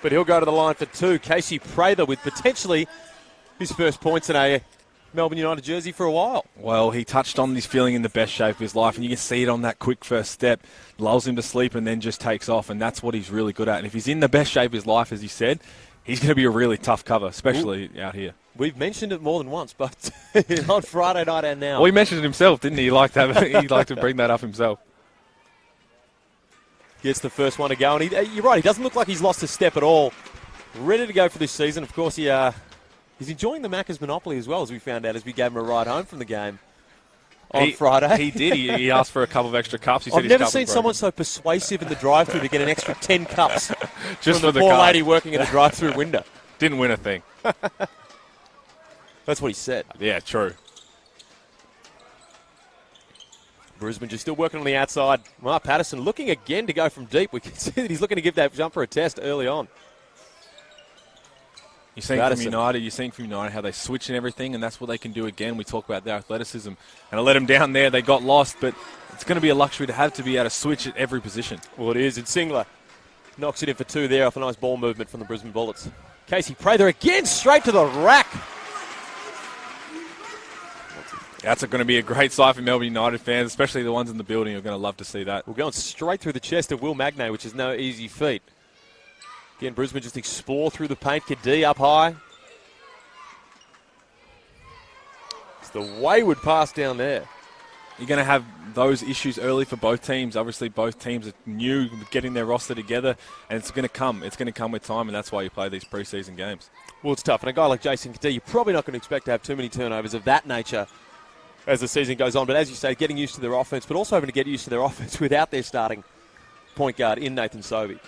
But he'll go to the line for two. Casey Prather with potentially his first points in a Melbourne United jersey for a while. Well, he touched on he's feeling in the best shape of his life, and you can see it on that quick first step. Lulls him to sleep and then just takes off, and that's what he's really good at. And if he's in the best shape of his life, as he said, he's going to be a really tough cover, especially out here. We've mentioned it more than once, but on Friday night and now. Well, he mentioned it himself, didn't he? He liked to bring that up himself. Gets the first one to go, and you're right, he doesn't look like he's lost a step at all. Ready to go for this season. Of course, he's enjoying the Macca's Monopoly as well, as we found out as we gave him a ride home from the game on Friday. He did. He asked for a couple of extra cups. I've never seen someone so persuasive in the drive-thru to get an extra 10 cups just from the poor lady working in the drive-thru window. Didn't win a thing. That's what he said. Yeah, true. Brisbane just still working on the outside. Mark Patterson looking again to go from deep. We can see that he's looking to give that jumper a test early on. You're seeing from United how they switch and everything, and that's what they can do again. We talk about their athleticism. And I let them down there. They got lost, but it's going to be a luxury to have to be able to switch at every position. Well, it is. And Singler knocks it in for two there off a nice ball movement from the Brisbane Bullets. Casey Prather again straight to the rack. That's going to be a great sight for Melbourne United fans, especially the ones in the building are going to love to see that. We're going straight through the chest of Will Magnay, which is no easy feat. Again, Brisbane just explore through the paint. Kadee up high. It's the wayward pass down there. You're going to have those issues early for both teams. Obviously, both teams are new, getting their roster together, and it's going to come. It's going to come with time, and that's why you play these preseason games. Well, it's tough. And a guy like Jason Kadee, you're probably not going to expect to have too many turnovers of that nature as the season goes on. But as you say, getting used to their offense, but also having to get used to their offense without their starting point guard in Nathan Sobey.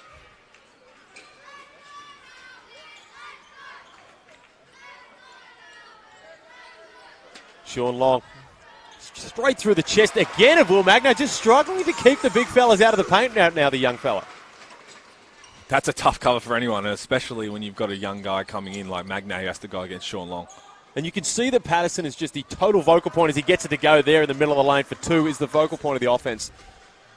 Sean Long, straight through the chest again of Will Magnay, just struggling to keep the big fellas out of the paint now the young fella. That's a tough cover for anyone, especially when you've got a young guy coming in like Magnay who has to go against Sean Long. And you can see that Patterson is just the total vocal point as he gets it to go there in the middle of the lane for two, is the vocal point of the offense.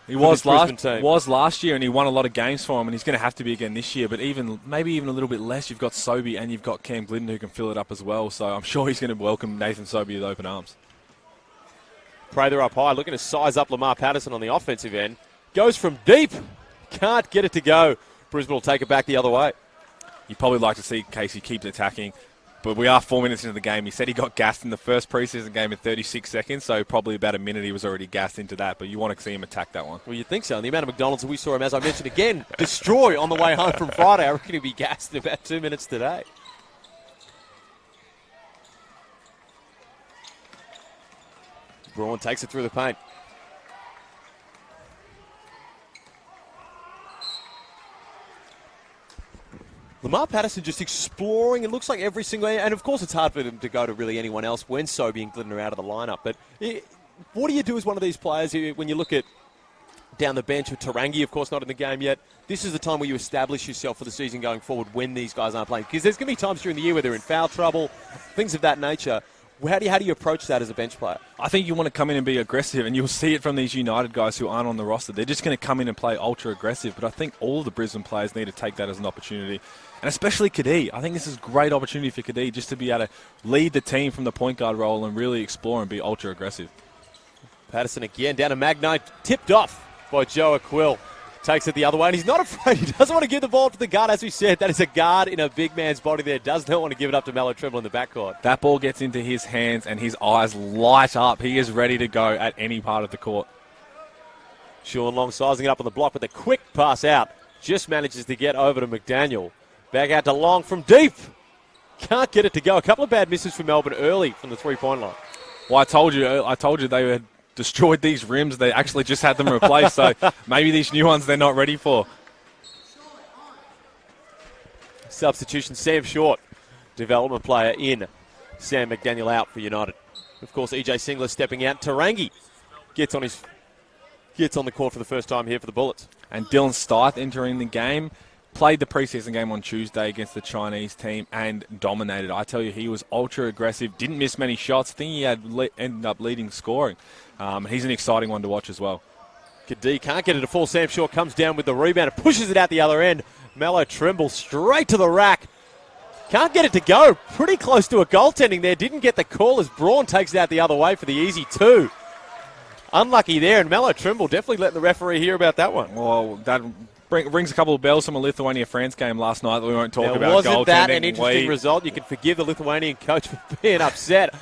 He was last year, and he won a lot of games for him, and he's going to have to be again this year. But maybe even a little bit less. You've got Sobey and you've got Cam Glidden who can fill it up as well. So I'm sure he's going to welcome Nathan Sobey with open arms. Prather up high, looking to size up Lamar Patterson on the offensive end. Goes from deep. Can't get it to go. Brisbane will take it back the other way. You'd probably like to see Casey keep attacking. But we are 4 minutes into the game. He said he got gassed in the first preseason game in 36 seconds, so probably about a minute he was already gassed into that. But you want to see him attack that one. Well, you'd think so. And the amount of McDonald's that we saw him, as I mentioned again, destroy on the way home from Friday, I reckon he'll be gassed in about 2 minutes today. Braun takes it through the paint. Lamar Patterson just exploring. It looks like every single... And, of course, it's hard for them to go to really anyone else when Sobey and Glidden are out of the lineup. But what do you do as one of these players when you look at down the bench with Tarangi, of course, not in the game yet? This is the time where you establish yourself for the season going forward when these guys aren't playing. Because there's going to be times during the year where they're in foul trouble, things of that nature. How do you approach that as a bench player? I think you want to come in and be aggressive, and you'll see it from these United guys who aren't on the roster. They're just going to come in and play ultra aggressive, but I think all of the Brisbane players need to take that as an opportunity, and especially Kadee. I think this is a great opportunity for Kadee just to be able to lead the team from the point guard role and really explore and be ultra aggressive. Patterson again down to Magnay, tipped off by Joe Aquill. Takes it the other way, and he's not afraid. He doesn't want to give the ball to the guard, as we said. That is a guard in a big man's body there. Does not want to give it up to Mallow Trimble in the backcourt. That ball gets into his hands, and his eyes light up. He is ready to go at any part of the court. Sean Long sizing it up on the block with a quick pass out. Just manages to get over to McDaniel. Back out to Long from deep. Can't get it to go. A couple of bad misses for Melbourne early from the three-point line. Well, I told you they had destroyed these rims. They actually just had them replaced, so maybe these new ones they're not ready for. Substitution, Sam Short, development player in. Sam McDaniel out for United. Of course, EJ Singler stepping out. Tarangi gets on the court for the first time here for the Bullets. And Dylan Stith entering the game. Played the preseason game on Tuesday against the Chinese team and dominated. I tell you, he was ultra aggressive, didn't miss many shots. I think he ended up leading scoring. He's an exciting one to watch as well. Kadee can't get it to fall. Sam Shaw comes down with the rebound and pushes it out the other end. Mello Trimble straight to the rack. Can't get it to go. Pretty close to a goaltending there. Didn't get the call as Braun takes it out the other way for the easy 2. Unlucky there, and Mello Trimble definitely letting the referee hear about that one. Well, that rings a couple of bells from a Lithuania-France game last night that we won't talk about. Wasn't that an interesting result? You can forgive the Lithuanian coach for being upset.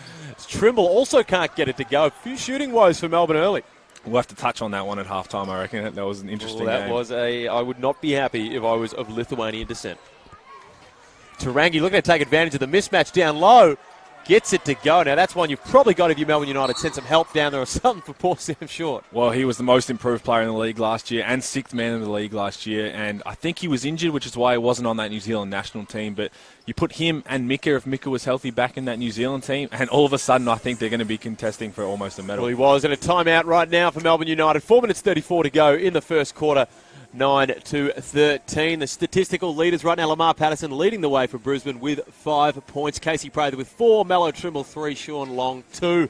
Trimble also can't get it to go. A few shooting woes for Melbourne early. We'll have to touch on that one at halftime, I reckon. That was an interesting game. I would not be happy if I was of Lithuanian descent. Tarangi looking to take advantage of the mismatch down low. Gets it to go. Now, that's one you've probably got if you're Melbourne United. Send some help down there or something for poor Sam Short. Well, he was the most improved player in the league last year and 6th man in the league last year. And I think he was injured, which is why he wasn't on that New Zealand national team. But you put him and Mika, if Mika was healthy, back in that New Zealand team, and all of a sudden I think they're going to be contesting for almost a medal. Well, he was. And a timeout right now for Melbourne United. 4 minutes 34 to go in the first quarter. 9-13. The statistical leaders right now, Lamar Patterson leading the way for Brisbane with 5 points. Casey Prather with 4, Mello Trimble 3, Sean Long 2.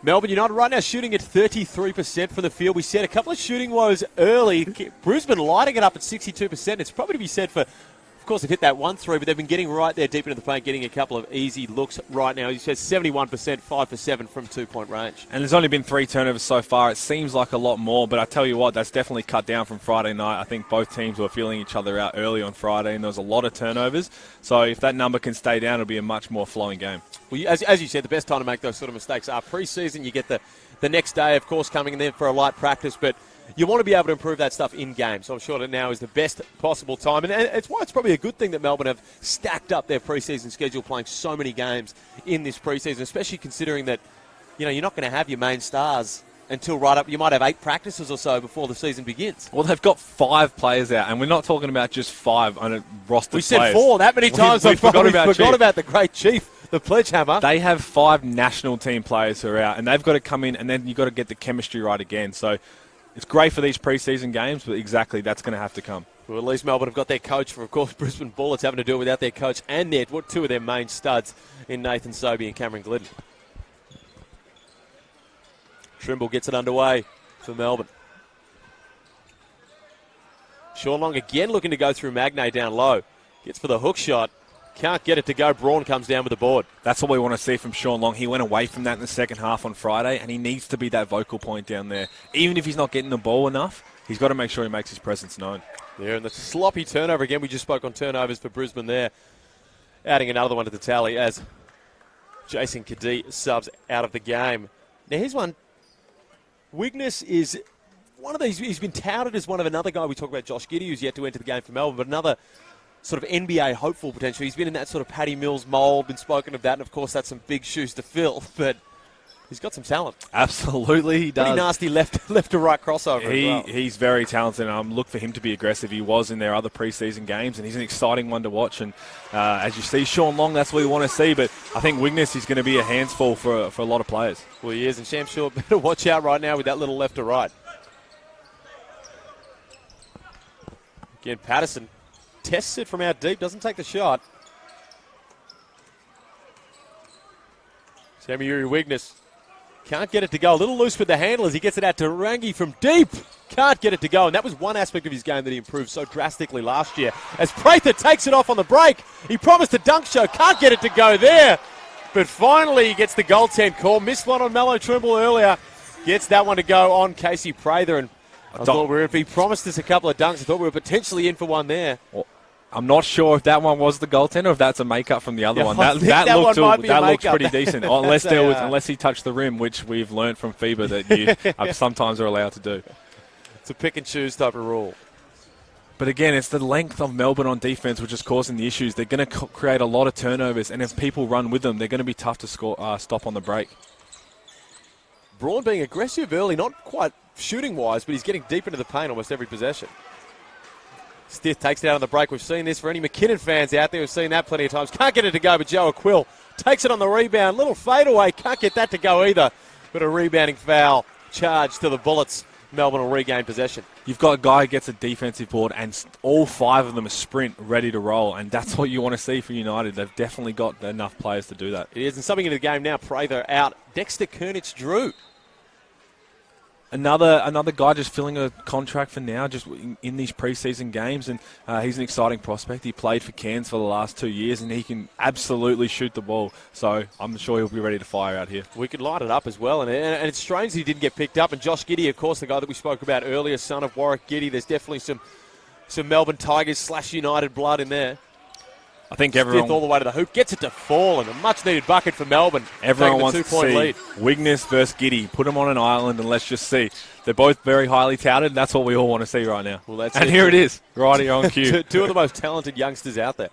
Melbourne United right now shooting at 33% from the field. We said a couple of shooting woes early. Brisbane lighting it up at 62%. It's probably to be said for, of course, they've hit that 1-3, but they've been getting right there deep into the paint, getting a couple of easy looks right now. He says 71%, 5 for 7 from 2-point range. And there's only been 3 turnovers so far. It seems like a lot more, but I tell you what, that's definitely cut down from Friday night. I think both teams were feeling each other out early on Friday, and there was a lot of turnovers. So if that number can stay down, it'll be a much more flowing game. Well, as you said, the best time to make those sort of mistakes are pre-season. You get the next day, of course, coming in there for a light practice, but you want to be able to improve that stuff in game. So I'm sure that now is the best possible time. And it's why it's probably a good thing that Melbourne have stacked up their preseason schedule, playing so many games in this preseason, especially considering that, you know, you're not going to have your main stars until right up. You might have 8 practices or so before the season begins. Well, they've got 5 players out, and we're not talking about just 5 on a roster. We said 4 that many times. We forgot about the great Chief. The Pledgehammer. They have 5 national team players who are out, and they've got to come in, and then you've got to get the chemistry right again. So it's great for these preseason games, but exactly that's going to have to come. Well, at least Melbourne have got their coach for, of course, Brisbane Bullets, having to do it without their coach and their 2 of their main studs in Nathan Sobey and Cameron Glidden. Trimble gets it underway for Melbourne. Sean Long again looking to go through Magnay down low. Gets for the hook shot. Can't get it to go. Braun comes down with the board. That's what we want to see from Sean Long. He went away from that in the second half on Friday, and he needs to be that vocal point down there. Even if he's not getting the ball enough, he's got to make sure he makes his presence known. There, and the sloppy turnover again. We just spoke on turnovers for Brisbane there. Adding another one to the tally as Jason Kadee subs out of the game. Now here's one. Wigness is one of these. He's been touted as one of another guy. We talk about Josh Giddey, who's yet to enter the game for Melbourne, but another sort of NBA hopeful potential. He's been in that sort of Paddy Mills mould, been spoken of that, and of course that's some big shoes to fill, but he's got some talent. Absolutely, he does. Pretty nasty left to right crossover as well. He's very talented, and look for him to be aggressive. He was in their other preseason games, and he's an exciting one to watch. And as you see, Sean Long, that's what we want to see, but I think Wigness is going to be a handsful for a lot of players. Well, he is, and Sham Short better watch out right now with that little left to right. Again, Patterson tests it from out deep, doesn't take the shot. Sammy Wigness can't get it to go. A little loose with the handle as he gets it out to Rangi from deep. Can't get it to go, and that was one aspect of his game that he improved so drastically last year. As Prather takes it off on the break, he promised a dunk show, can't get it to go there. But finally he gets the goaltend call. Missed one on Mello Trimble earlier. Gets that one to go on Casey Prather, and I thought if he promised us a couple of dunks, I thought we were potentially in for one there. Well, I'm not sure if that one was the goaltender or if that's a make-up from the other one. That looks pretty decent, unless he touched the rim, which we've learned from FIBA that you sometimes are allowed to do. It's a pick-and-choose type of rule. But again, it's the length of Melbourne on defense which is causing the issues. They're going to create a lot of turnovers, and if people run with them, they're going to be tough to stop on the break. Braun being aggressive early, not quite shooting-wise, but he's getting deep into the paint almost every possession. Stith takes it out on the break. We've seen this for any McKinnon fans out there. We've seen that plenty of times. Can't get it to go, but Joe Aquill takes it on the rebound. Little fadeaway. Can't get that to go either. But a rebounding foul charge to the Bullets. Melbourne will regain possession. You've got a guy who gets a defensive board, and all 5 of them are sprint, ready to roll, and that's what you want to see for United. They've definitely got enough players to do that. It is, and something into the game now. Prather out. Dexter Kernich-Drew. Another guy just filling a contract for now, just in these preseason games, and he's an exciting prospect. He played for Cairns for the last 2 years, and he can absolutely shoot the ball. So I'm sure he'll be ready to fire out here. We could light it up as well, and it's strange he didn't get picked up. And Josh Giddey, of course, the guy that we spoke about earlier, son of Warwick Giddey. There's definitely some Melbourne Tigers / United blood in there. I think everyone... Stith all the way to the hoop, gets it to fall, and a much-needed bucket for Melbourne. Everyone wants to see lead. Wigness versus Giddey. Put them on an island and let's just see. They're both very highly touted. That's what we all want to see right now. Well, that's and here it is, right here on cue. Two of the most talented youngsters out there.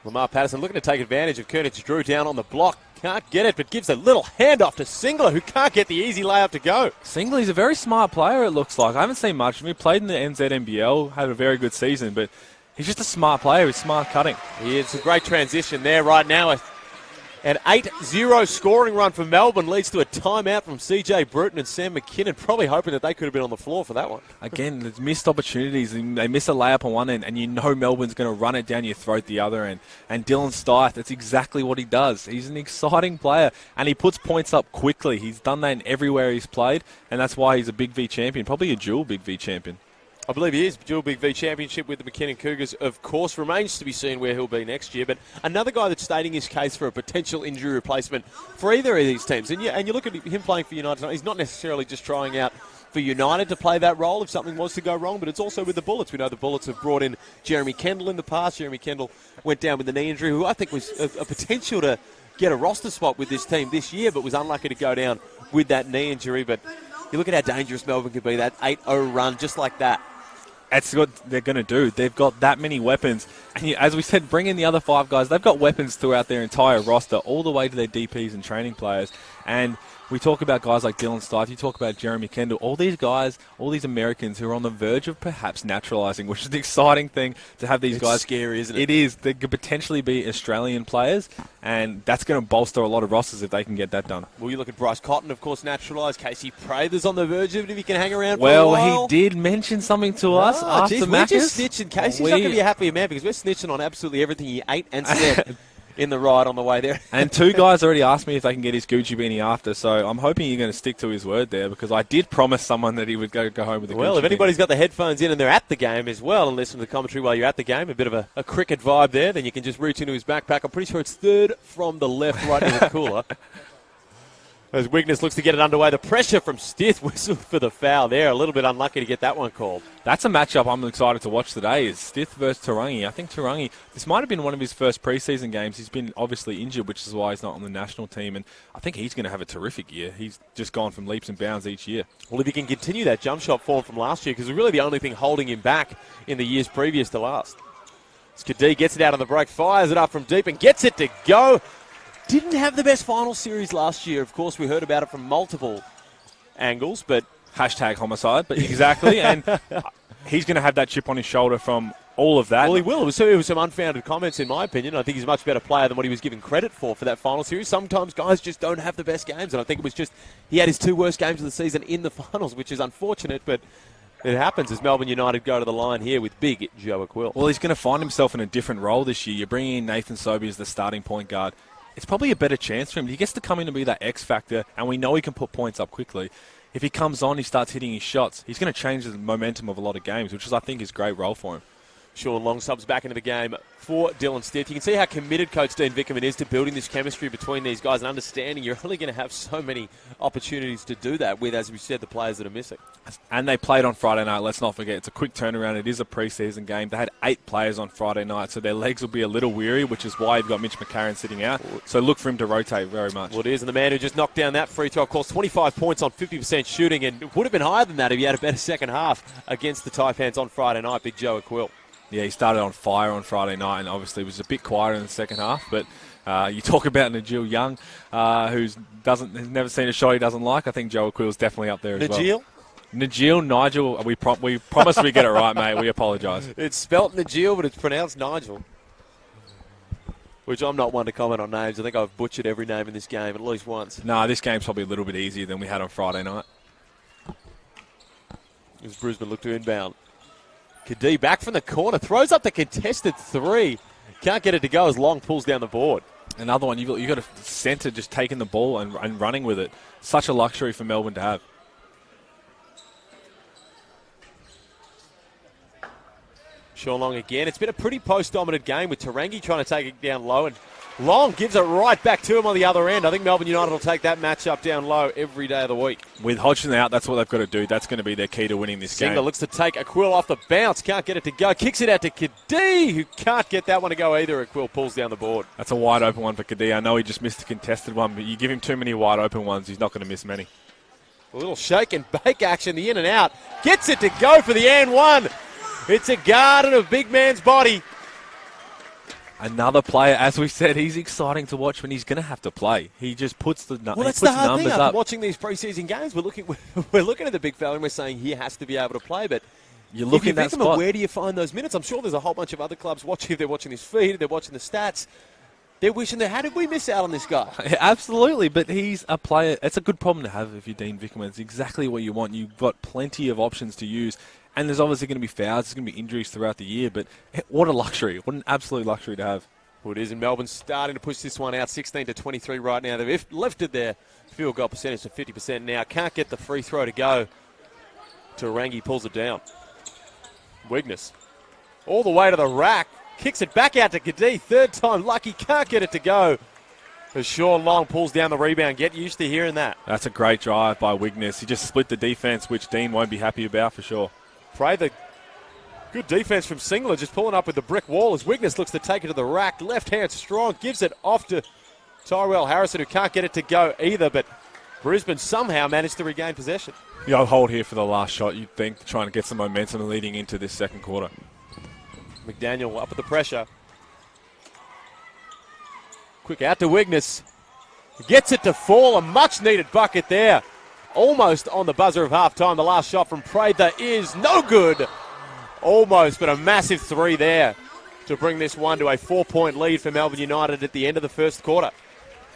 Lamar Patterson looking to take advantage of Kernich Drew down on the block. Can't get it, but gives a little handoff to Singler, who can't get the easy layup to go. Singler's a very smart player, it looks like. I haven't seen much of him. He played in the NBL, had a very good season, but he's just a smart player. He's smart cutting. It's a great transition there right now. An 8-0 scoring run for Melbourne leads to a timeout from CJ Bruton and Sam McKinnon, probably hoping that they could have been on the floor for that one. Again, there's missed opportunities. They miss a layup on one end, and you know Melbourne's going to run it down your throat the other end. And Dylan Stith, that's exactly what he does. He's an exciting player, and he puts points up quickly. He's done that in everywhere he's played, and that's why he's a Big V champion, probably a dual Big V champion. I believe he is. Dual Big V championship with the McKinnon Cougars, of course. Remains to be seen where he'll be next year. But another guy that's stating his case for a potential injury replacement for either of these teams. And you look at him playing for United. He's not necessarily just trying out for United to play that role if something was to go wrong, but it's also with the Bullets. We know the Bullets have brought in Jeremy Kendall in the past. Jeremy Kendall went down with a knee injury, who I think was a potential to get a roster spot with this team this year, but was unlucky to go down with that knee injury. But you look at how dangerous Melbourne could be, that 8-0 run just like that. That's what they're going to do. They've got that many weapons. And as we said, bring in the other 5 guys. They've got weapons throughout their entire roster, all the way to their DPs and training players. And we talk about guys like Dylan Stith, you talk about Jeremy Kendall, all these guys, all these Americans who are on the verge of perhaps naturalising, which is an exciting thing to have these guys. It's scary, isn't it? It is. They could potentially be Australian players, and that's going to bolster a lot of rosters if they can get that done. Well, you look at Bryce Cotton, of course, naturalised. Casey Prather's on the verge of it if he can hang around for a while. Well, he did mention something to us after we're Macca's. just snitching. Casey's not going to be a happy man because we're snitching on absolutely everything he ate and said in the ride on the way there. And 2 guys already asked me if they can get his Gucci beanie after, so I'm hoping you're going to stick to his word there, because I did promise someone that he would go home with a Gucci Well, if anybody's beanie. got the headphones in and they're at the game as well and listen to the commentary while you're at the game, a bit of a cricket vibe there, then you can just reach into his backpack. I'm pretty sure it's third from the left right in the cooler. As Wigness looks to get it underway, the pressure from Stith, whistle for the foul there. A little bit unlucky to get that one called. That's a matchup I'm excited to watch today, is Stith versus Tarangi. I think Tarangi, this might have been one of his first preseason games. He's been obviously injured, which is why he's not on the national team, and I think he's going to have a terrific year. He's just gone from leaps and bounds each year. Well, if he can continue that jump shot form from last year, because it's really the only thing holding him back in the years previous to last. Skadee gets it out on the break, fires it up from deep and gets it to go. Didn't have the best final series last year. Of course, we heard about it from multiple angles, but... Hashtag homicide, but exactly. And he's going to have that chip on his shoulder from all of that. Well, he will. It was some unfounded comments, in my opinion. I think he's a much better player than what he was given credit for that final series. Sometimes guys just don't have the best games, and I think it was just he had his 2 worst games of the season in the finals, which is unfortunate, but... It happens as Melbourne United go to the line here with big Joe Aquill. Well, he's going to find himself in a different role this year. You're bringing in Nathan Sobey as the starting point guard. It's probably a better chance for him. He gets to come in and be that X factor, and we know he can put points up quickly. If he comes on, he starts hitting his shots, he's going to change the momentum of a lot of games, which is, I think, is a great role for him. Sean Long subs back into the game for Dylan Stith. You can see how committed Coach Dean Vickerman is to building this chemistry between these guys and understanding you're only going to have so many opportunities to do that with, as we said, the players that are missing. And they played on Friday night. Let's not forget, it's a quick turnaround. It is a preseason game. They had 8 players on Friday night, so their legs will be a little weary, which is why you've got Mitch McCarron sitting out. So look for him to rotate very much. Well, it is, and the man who just knocked down that free throw, of course, 25 points on 50% shooting, and it would have been higher than that if he had a better second half against the Taipans on Friday night, Big Joe Aquill. Yeah, he started on fire on Friday night, and obviously was a bit quieter in the second half. But you talk about Najil Young, who's never seen a shot he doesn't like. I think Joe Aquill's definitely up there as well. Nigel, we promise we get it right, mate. We apologise. It's spelt Najil, but it's pronounced Nigel. Which I'm not one to comment on names. I think I've butchered every name in this game at least once. No, this game's probably a little bit easier than we had on Friday night. As Brisbane look to inbound. Kadee back from the corner, throws up the contested 3. Can't get it to go as Long pulls down the board. Another one, you've got a centre just taking the ball and running with it. Such a luxury for Melbourne to have. Sean Long again. It's been a pretty post-dominant game with Tarangi trying to take it down low, and Long gives it right back to him on the other end. I think Melbourne United will take that matchup down low every day of the week. With Hodgson out, that's what they've got to do. That's going to be their key to winning this game. Singler looks to take Aquill off the bounce. Can't get it to go. Kicks it out to Kadee, who can't get that one to go either. Aquill pulls down the board. That's a wide open one for Kadee. I know he just missed a contested one, but you give him too many wide open ones, he's not going to miss many. A little shake and bake action, the in and out. Gets it to go for the and one. It's a garden of big man's body. Another player, as we said, he's exciting to watch when he's going to have to play. He just puts the well, that's the hard thing. After watching these preseason games, we're looking at the big fella and we're saying he has to be able to play. But you look if you in that think spot. about where do you find those minutes? I'm sure there's a whole bunch of other clubs watching. If they're watching his feed, if they're watching the stats, they're wishing how did we miss out on this guy? Absolutely, but he's a player. It's a good problem to have if you're Dean Vickerman. It's exactly what you want. You've got plenty of options to use. And there's obviously going to be fouls, there's going to be injuries throughout the year, but what a luxury. What an absolute luxury to have. Well, it is, and Melbourne starting to push this one out, 16-23 right now. They've lifted their field goal percentage to 50% now. Can't get the free throw to go. Tarangi pulls it down. Wigness all the way to the rack. Kicks it back out to Kadee. Third time lucky. Can't get it to go. As Sean Long pulls down the rebound. Get used to hearing that. That's a great drive by Wigness. He just split the defense, which Dean won't be happy about for sure. Pray good defense from Singler, just pulling up with the brick wall as Wigness looks to take it to the rack. Left hand strong, gives it off to Tyrell Harrison, who can't get it to go either, but Brisbane somehow managed to regain possession. Yeah, I'll hold here for the last shot, you'd think, trying to get some momentum leading into this second quarter. McDaniel up with the pressure. Quick out to Wigness. Gets it to fall, a much-needed bucket there. Almost on the buzzer of halftime. The last shot from Prather is no good. Almost, but a massive three there to bring this one to a 4-point lead for Melbourne United at the end of the first quarter.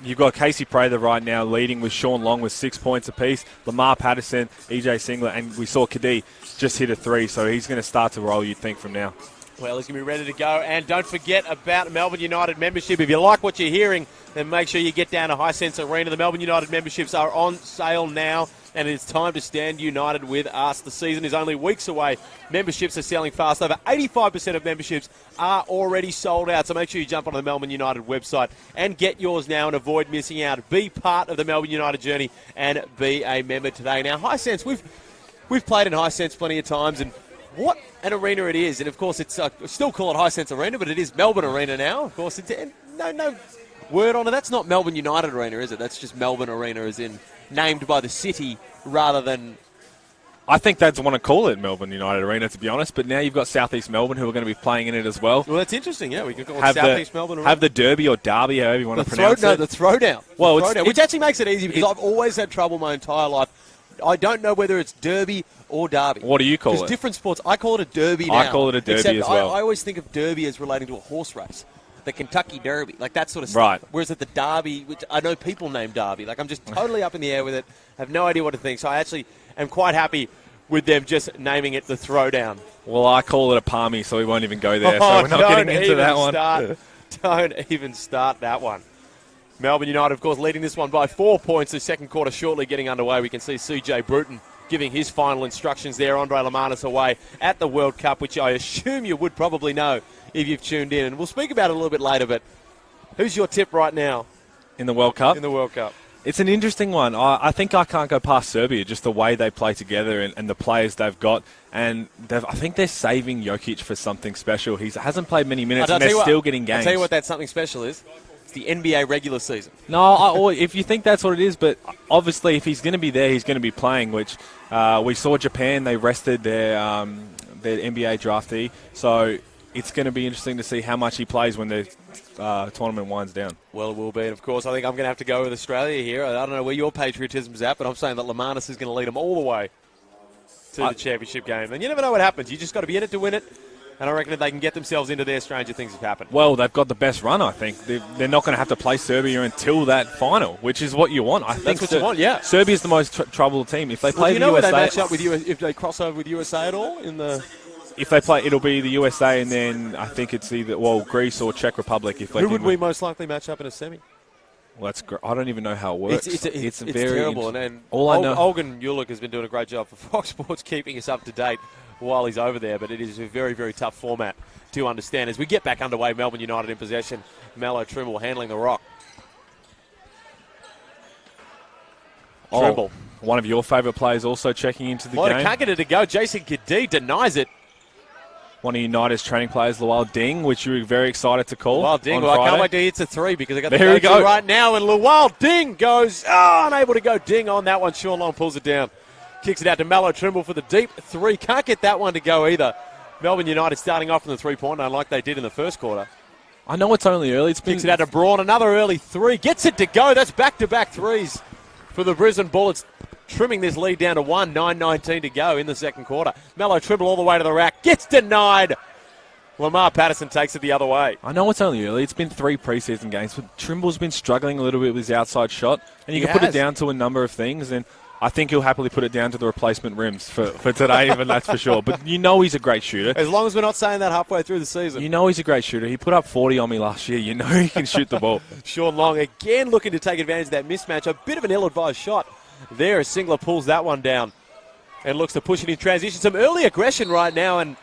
You've got Casey Prather right now leading with Sean Long with 6 points apiece. Lamar Patterson, EJ Singler, and we saw Kadee just hit a three, so he's going to start to roll, you'd think, from now. Well, he's going to be ready to go. And don't forget about Melbourne United membership. If you like what you're hearing, then make sure you get down to Hisense Arena. The Melbourne United memberships are on sale now, and it's time to stand united with us. The season is only weeks away. Memberships are selling fast. Over 85% of memberships are already sold out. So make sure you jump onto the Melbourne United website and get yours now and avoid missing out. Be part of the Melbourne United journey and be a member today. Now, Hisense, we've played in Hisense plenty of times, and what an arena it is. And, of course, it's still call it Hisense Arena, but it is Melbourne Arena now. Of course, it's no word on it. That's not Melbourne United Arena, is it? That's just Melbourne Arena, as in named by the city rather than... I think they'd want to call it Melbourne United Arena, to be honest, but now you've got South East Melbourne who are going to be playing in it as well. Well, that's interesting, yeah. We can call it South East Melbourne Arena. Have the Derby or Derby, however you want to pronounce it. No, the Throwdown. Well, which actually makes it easy because I've always had trouble my entire life. I don't know whether it's Derby or Derby. What do you call it? Because different sports, I call it a Derby now. I call it a Derby as well. I always think of Derby as relating to a horse race. The Kentucky Derby, like that sort of stuff. Right. Whereas at the Derby, which I know people name Derby, like I'm just totally up in the air with it. I have no idea what to think. So I actually am quite happy with them just naming it the Throwdown. Well, I call it a palmy, so we won't even go there. So we're not getting into that one. Don't even start that one. Melbourne United, of course, leading this one by 4 points. The second quarter shortly getting underway. We can see CJ Bruton giving his final instructions there. Andre Lamanis away at the World Cup, which I assume you would probably know if you've tuned in. And we'll speak about it a little bit later, but who's your tip right now? In the World Cup? In the World Cup. It's an interesting one. I think I can't go past Serbia, just the way they play together and the players they've got. And I think they're saving Jokic for something special. He hasn't played many minutes, and they're still getting games. I'll tell you what that something special is. It's the NBA regular season. No, or if you think that's what it is, but obviously if he's going to be there, he's going to be playing, which we saw Japan, they rested their NBA draftee. So it's going to be interesting to see how much he plays when the tournament winds down. Well, it will be. And, of course, I think I'm going to have to go with Australia here. I don't know where your patriotism's at, but I'm saying that Lamanis is going to lead them all the way to the championship game. And you never know what happens. You just got to be in it to win it. And I reckon if they can get themselves into there, stranger things have happened. Well, they've got the best run, I think. They're not going to have to play Serbia until that final, which is what you want. I think that's what you want, yeah. Serbia's the most troubled team. If they play the USA... Do you know where they match up with if they cross over with USA at all in the if they play, it'll be the USA, and then I think it's either Greece or Czech Republic. If they Who would we most likely match up in a semi? Well, that's great. I don't even know how it works. It's very terrible. And all I know, Olgun Ulick has been doing a great job for Fox Sports, keeping us up to date while he's over there. But it is a very, very tough format to understand. As we get back underway, Melbourne United in possession. Mallow Trimble handling the rock. Trimble. One of your favourite players also checking into the game. Can't get it to go. Jason Kadee denies it. One of United's training players, Lual Ding, which you were very excited to call. Lual Ding, I can't wait to hit a three because I got there the go right now. And Lual Ding goes, unable to go Ding on that one. Sean Long pulls it down. Kicks it out to Mallow Trimble for the deep three. Can't get that one to go either. Melbourne United starting off from the three-point line like they did in the first quarter. I know it's only early. Kicks it out to Braun. Another early three. Gets it to go. That's back-to-back threes for the Brisbane Bullets, trimming this lead down to 1, 9:19 to go in the second quarter. Mallow Trimble all the way to the rack. Gets denied. Lamar Patterson takes it the other way. I know it's only early. It's been 3 preseason games, but Trimble's been struggling a little bit with his outside shot, and you can put it down to a number of things, and I think he'll happily put it down to the replacement rims for today, even that's for sure. But you know he's a great shooter. As long as we're not saying that halfway through the season. You know he's a great shooter. He put up 40 on me last year. You know he can shoot the ball. Sean Long again looking to take advantage of that mismatch. A bit of an ill-advised shot there as Singler pulls that one down and looks to push it in transition. Some early aggression right now, and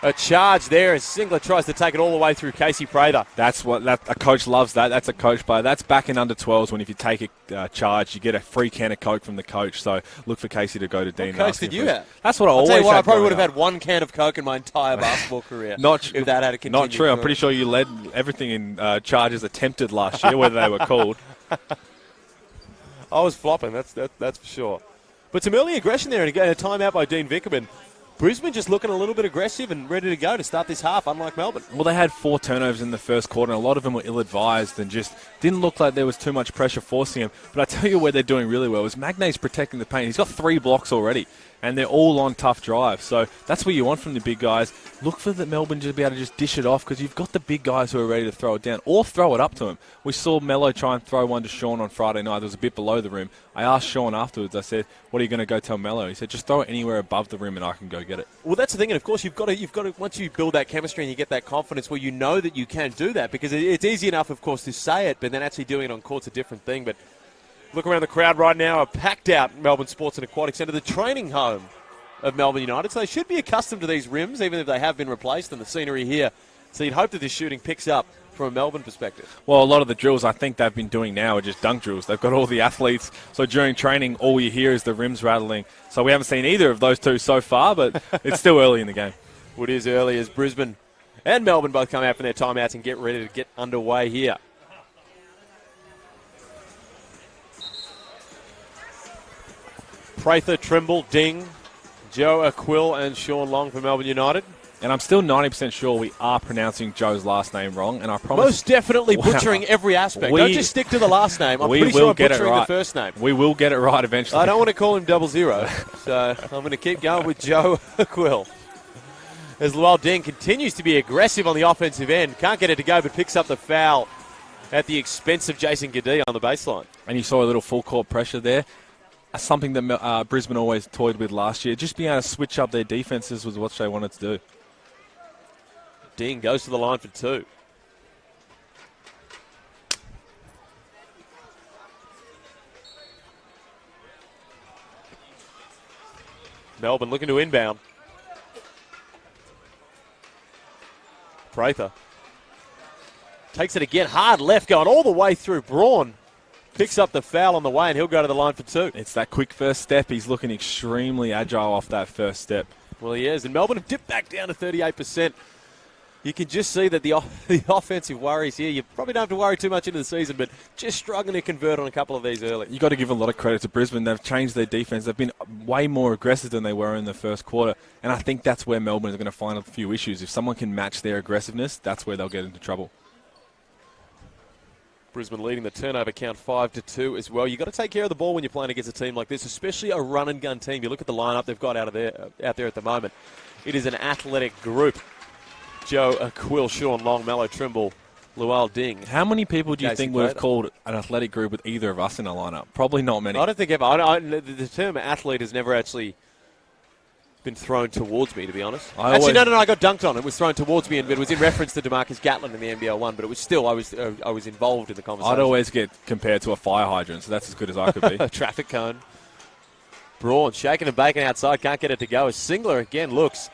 a charge there as Singler tries to take it all the way through Casey Prather. That's what a coach loves. That's a coach player. That's back in under 12s when if you take a charge, you get a free can of Coke from the coach. So look for Casey to go to Dean. What coach did you have? That's what I always tell you what, had. I probably would have had 1 can of Coke in my entire basketball career. If that had continued. Not true. I'm pretty sure you led everything in charges attempted last year, whether they were called. I was flopping. That's for sure. But some early aggression there, and again a timeout by Dean Vickerman. Brisbane just looking a little bit aggressive and ready to go to start this half, unlike Melbourne. Well, they had 4 turnovers in the first quarter, and a lot of them were ill-advised and just didn't look like there was too much pressure forcing him. But I tell you where they're doing really well is Magnate's protecting the paint. He's got 3 blocks already, and they're all on tough drives. So that's what you want from the big guys. Look for the Melbourne to be able to just dish it off because you've got the big guys who are ready to throw it down or throw it up to him. We saw Mello try and throw one to Sean on Friday night. It was a bit below the rim. I asked Sean afterwards, I said, what are you going to go tell Mello? He said, just throw it anywhere above the rim and I can go get it. Well, that's the thing, and of course you've got to once you build that chemistry and you get that confidence where you know that you can do that, because it's easy enough, of course, to say it, but then actually doing it on court's a different thing. But look around the crowd right now, a packed out Melbourne Sports and Aquatic Centre, the training home of Melbourne United, so they should be accustomed to these rims, even if they have been replaced, and the scenery here. So you'd hope that this shooting picks up from a Melbourne perspective. Well, a lot of the drills I think they've been doing now are just dunk drills. They've got all the athletes, so during training, all you hear is the rims rattling. So we haven't seen either of those two so far, but it's still early in the game. Well, it is early as Brisbane and Melbourne both come out from their timeouts and get ready to get underway here. Prather, Trimble, Ding, Joe Aquill and Sean Long for Melbourne United. And I'm still 90% sure we are pronouncing Joe's last name wrong, and I promise... Most definitely butchering every aspect. Don't just stick to the last name. I'm pretty sure I'm butchering the first name. We will get it right eventually. I don't want to call him 00, so I'm going to keep going with Joe Aquill. As Lual Deng continues to be aggressive on the offensive end. Can't get it to go, but picks up the foul at the expense of Jason Kadee on the baseline. And you saw a little full court pressure there. Something that Brisbane always toyed with last year. Just being able to switch up their defenses was what they wanted to do. Ding goes to the line for 2. Melbourne looking to inbound. Prather takes it again, hard left, going all the way through. Braun picks up the foul on the way, and he'll go to the line for 2. It's that quick first step. He's looking extremely agile off that first step. Well, he is, and Melbourne have dipped back down to 38%. You can just see that the offensive worries here. You probably don't have to worry too much into the season, but just struggling to convert on a couple of these early. You've got to give a lot of credit to Brisbane. They've changed their defense. They've been way more aggressive than they were in the first quarter, and I think that's where Melbourne is going to find a few issues. If someone can match their aggressiveness, that's where they'll get into trouble. Brisbane leading the turnover count 5-2 as well. You've got to take care of the ball when you're playing against a team like this, especially a run-and-gun team. You look at the lineup they've got out there at the moment. It is an athletic group. Joe Aquill, Sean Long, Mallow Trimble, Lual Ding. How many people do you think would have called an athletic group with either of us in a lineup? Probably not many. I don't think ever. The term athlete has never actually been thrown towards me, to be honest. No, I got dunked on. It was thrown towards me, and it was in reference to DeMarcus Gatlin in the NBL 1, but it was still, I was involved in the conversation. I'd always get compared to a fire hydrant, so that's as good as I could be. A traffic cone. Braun shaking and baking outside, can't get it to go. As Singler again looks.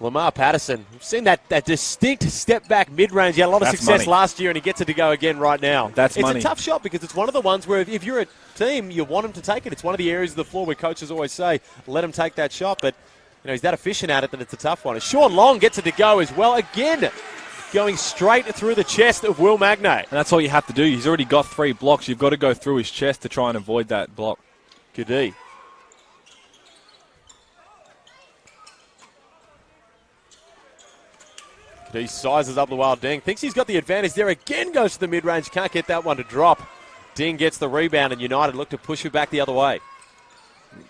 Lamar Patterson, we've seen that distinct step back mid-range. He had a lot of success last year, and he gets it to go again right now. It's a tough shot because it's one of the ones where if you're a team, you want him to take it. It's one of the areas of the floor where coaches always say, let him take that shot. But he's that efficient at it that it's a tough one. And Sean Long gets it to go as well. Again, going straight through the chest of Will Magnay. And that's all you have to do. He's already got 3 blocks. You've got to go through his chest to try and avoid that block. Good. He sizes up the wild Ding. Thinks he's got the advantage there. Again goes to the mid-range. Can't get that one to drop. Ding gets the rebound, and United look to push it back the other way.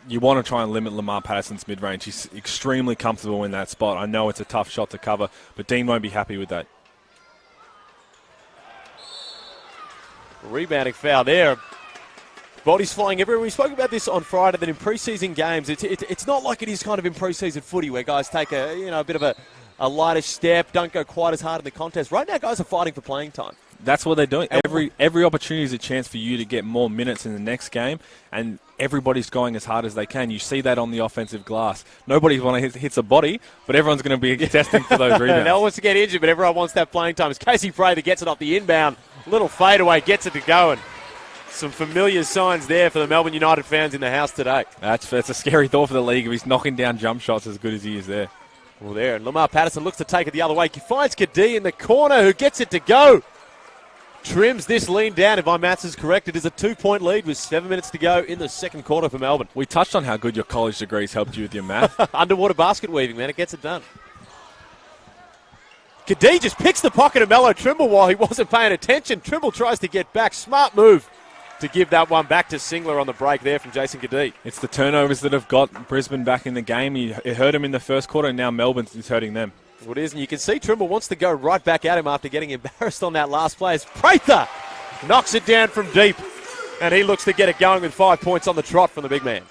You want to try and limit Lamar Patterson's mid-range. He's extremely comfortable in that spot. I know it's a tough shot to cover, but Dean won't be happy with that. Rebounding foul there. Bodies flying everywhere. We spoke about this on Friday, that in preseason games, it's not like it is kind of in preseason footy where guys take a bit of a lighter step, don't go quite as hard in the contest. Right now, guys are fighting for playing time. That's what they're doing. Every opportunity is a chance for you to get more minutes in the next game, and everybody's going as hard as they can. You see that on the offensive glass. Nobody hits a body, but everyone's going to be testing for those rebounds. No one wants to get injured, but everyone wants that playing time. It's Casey Prather gets it off the inbound. Little fadeaway, gets it to go, and some familiar signs there for the Melbourne United fans in the house today. That's a scary thought for the league if he's knocking down jump shots as good as he is there. Well, there, and Lamar Patterson looks to take it the other way. He finds Kadee in the corner, who gets it to go. Trims this lean down. If my maths is correct, it is a 2-point lead with 7 minutes to go in the second quarter for Melbourne. We touched on how good your college degrees helped you with your math. Underwater basket weaving, man. It gets it done. Kadee just picks the pocket of Mello Trimble while he wasn't paying attention. Trimble tries to get back. Smart move to give that one back to Singler on the break there from Jason Kadee. It's the turnovers that have got Brisbane back in the game. It hurt him in the first quarter, and now Melbourne is hurting them. Well, it is, and you can see Trimble wants to go right back at him after getting embarrassed on that last play. As Prather knocks it down from deep, and he looks to get it going with 5 points on the trot from the big man.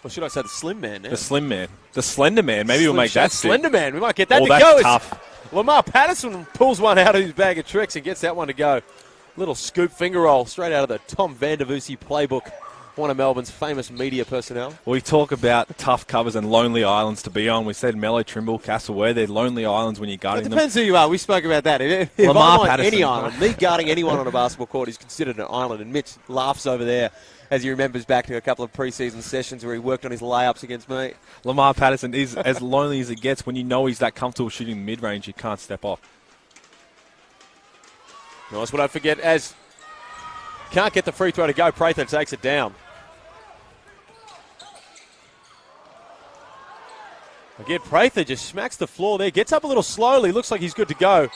Or should I say the slim man now? The slim man. The slender man. Maybe we'll make that stick. Slender man. We might get that to that's go. Tough. Lamar Patterson pulls one out of his bag of tricks and gets that one to go. Little scoop finger roll straight out of the Tom Vandervoosy playbook. One of Melbourne's famous media personnel. We talk about tough covers and lonely islands to be on. We said Mello, Trimble, Castleware. They're lonely islands when you're guarding them. It depends who you are. We spoke about that. If Lamar I'm on Patterson. any island, me guarding anyone on a basketball court is considered an island. And Mitch laughs over there as he remembers back to a couple of preseason sessions where he worked on his layups against me. Lamar Patterson is as lonely as it gets. When you know he's that comfortable shooting mid-range, you can't step off. Nice, but don't forget, as can't get the free throw to go, Prather takes it down. Again, Prather just smacks the floor there, gets up a little slowly, looks like he's good to go.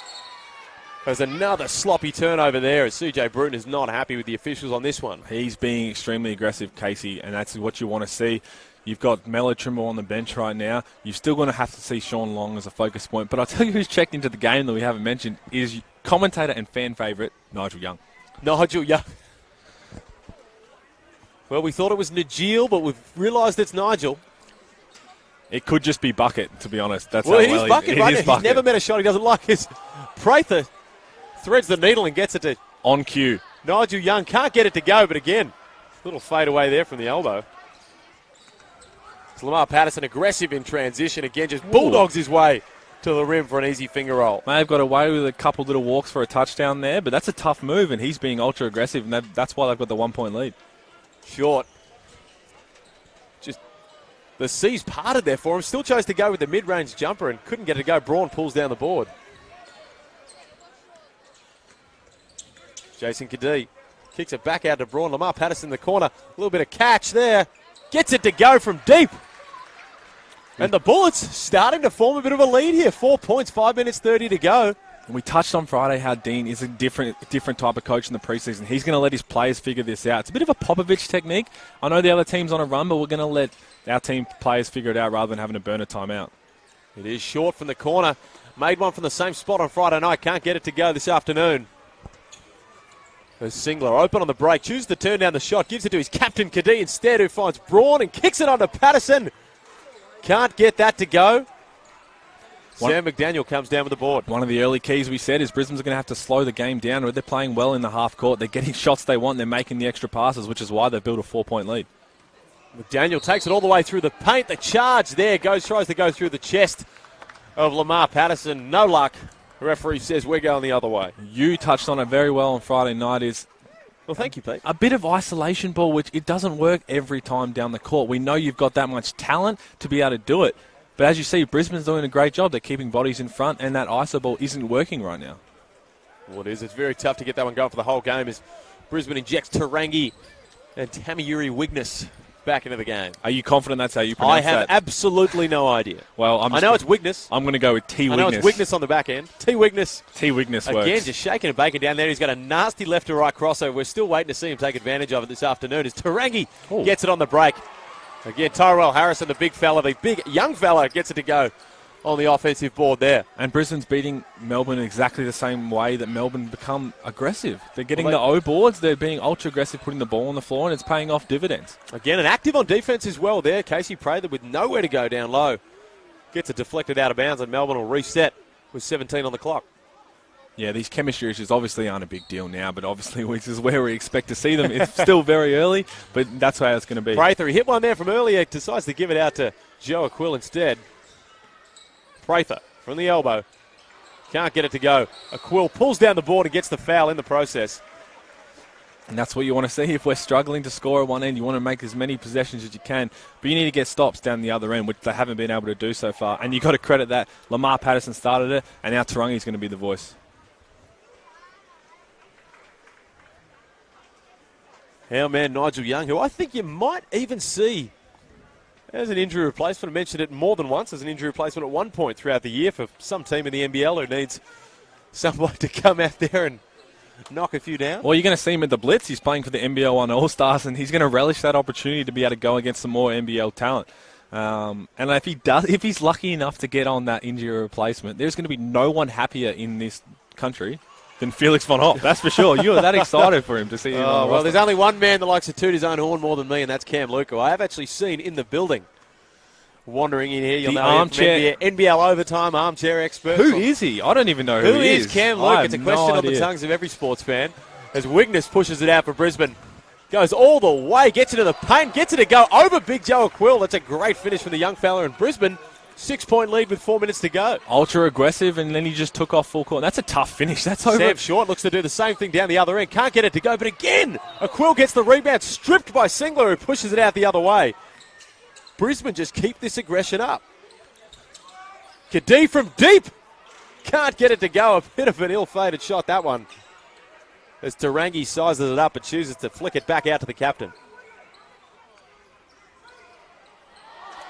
There's another sloppy turnover there as CJ Bruton is not happy with the officials on this one. He's being extremely aggressive, Casey, and that's what you want to see. You've got Mello Trimble on the bench right now. You're still going to have to see Sean Long as a focus point. But I'll tell you who's checked into the game that we haven't mentioned is commentator and fan favourite, Nigel Young. Nigel Young. Well, we thought it was Najeel, but we've realised it's Nigel. It could just be Bucket, to be honest. That's well, how it is Bucket, right? He's never met a shot he doesn't like. His Prather threads the needle and gets it to... On cue. Nigel Young can't get it to go, but again, little fade away there from the elbow. It's Lamar Patterson aggressive in transition. Again, just bulldogs his way to the rim for an easy finger roll. May have got away with a couple little walks for a touchdown there, but that's a tough move, and he's being ultra aggressive, and that's why they've got the 1 point lead. Short. Just the C's parted there for him. Still chose to go with the mid-range jumper and couldn't get it to go. Braun pulls down the board. Jason Kadee kicks it back out to Braun. Lamar Patterson in the corner. A little bit of catch there. Gets it to go from deep. And the Bullets starting to form a bit of a lead here. 4 points, 5 minutes 30 to go. We touched on Friday how Dean is a different type of coach in the preseason. He's going to let his players figure this out. It's a bit of a Popovich technique. I know the other team's on a run, but we're going to let our team players figure it out rather than having to burn a timeout. It is short from the corner. Made one from the same spot on Friday night. Can't get it to go this afternoon. There's Singler open on the break. Chooses to turn down the shot. Gives it to his captain, Kadee, instead, who finds Braun and kicks it onto Patterson. Can't get that to go. Sam McDaniel comes down with the board. One of the early keys we said is Brisbane's going to have to slow the game down. They're playing well in the half court. They're getting shots they want. They're making the extra passes, which is why they've built a 4-point lead. McDaniel takes it all the way through the paint. The charge there tries to go through the chest of Lamar Patterson. No luck. The referee says we're going the other way. You touched on it very well on Friday night. Well, thank you, Pete. A bit of isolation ball, which it doesn't work every time down the court. We know you've got that much talent to be able to do it. But as you see, Brisbane's doing a great job. They're keeping bodies in front, and that ISO ball isn't working right now. Well, it is. It's very tough to get that one going for the whole game as Brisbane injects Tarangi and Tamayuri Wigness back into the game. Are you confident that's how you pronounce that? I have absolutely no idea. Well, I know it's Wigness. I'm going to go with T. Wigness. I know it's Wigness on the back end. T. Wigness. T. Wigness works. Again, just shaking and baking down there. He's got a nasty left-to-right crossover. We're still waiting to see him take advantage of it this afternoon as Tarangi gets it on the break. Again, Tyrell Harrison, the big fella, the big young fella, gets it to go on the offensive board there. And Brisbane's beating Melbourne exactly the same way that Melbourne become aggressive. They're getting the O boards. They're being ultra-aggressive, putting the ball on the floor, and it's paying off dividends. Again, and active on defense as well there. Casey Prather with nowhere to go down low. Gets it deflected out of bounds, and Melbourne will reset with 17 on the clock. Yeah, these chemistry issues obviously aren't a big deal now, but obviously this is where we expect to see them. It's still very early, but that's how it's going to be. Prather, he hit one there from earlier, decides to give it out to Joe Aquill instead. Prather from the elbow. Can't get it to go. Aquill pulls down the board and gets the foul in the process. And that's what you want to see. If we're struggling to score at one end, you want to make as many possessions as you can. But you need to get stops down the other end, which they haven't been able to do so far. And you've got to credit that. Lamar Patterson started it, and now Tarangi's going to be the voice. Our man Nigel Young, who I think you might even see as an injury replacement. I mentioned it more than once as an injury replacement at one point throughout the year for some team in the NBL who needs someone to come out there and knock a few down. Well, you're going to see him at the Blitz. He's playing for the NBL One All-Stars, and he's going to relish that opportunity to be able to go against some more NBL talent. And if he's lucky enough to get on that injury replacement, there's going to be no one happier in this country than Felix von Hopp, that's for sure. You are that excited for him to see him. Well, there's only one man that likes to toot his own horn more than me, and that's Cam Luca. I have actually seen in the building, wandering in here, you'll know him from NBL overtime armchair expert. Who is he? I don't even know who he is. Who is Cam Luca? It's a question on the tongues of every sports fan. As Wigness pushes it out for Brisbane. Goes all the way, gets it to the paint, gets it to go over Big Joe Aquill. That's a great finish from the young fella in Brisbane. 6-point lead with 4 minutes to go. Ultra aggressive, and then he just took off full court. That's a tough finish. That's over. Sam Short looks to do the same thing down the other end. Can't get it to go, but again, Aquill gets the rebound, stripped by Singler, who pushes it out the other way. Brisbane just keep this aggression up. Kadee from deep. Can't get it to go. A bit of an ill-fated shot, that one. As Tarangi sizes it up and chooses to flick it back out to the captain.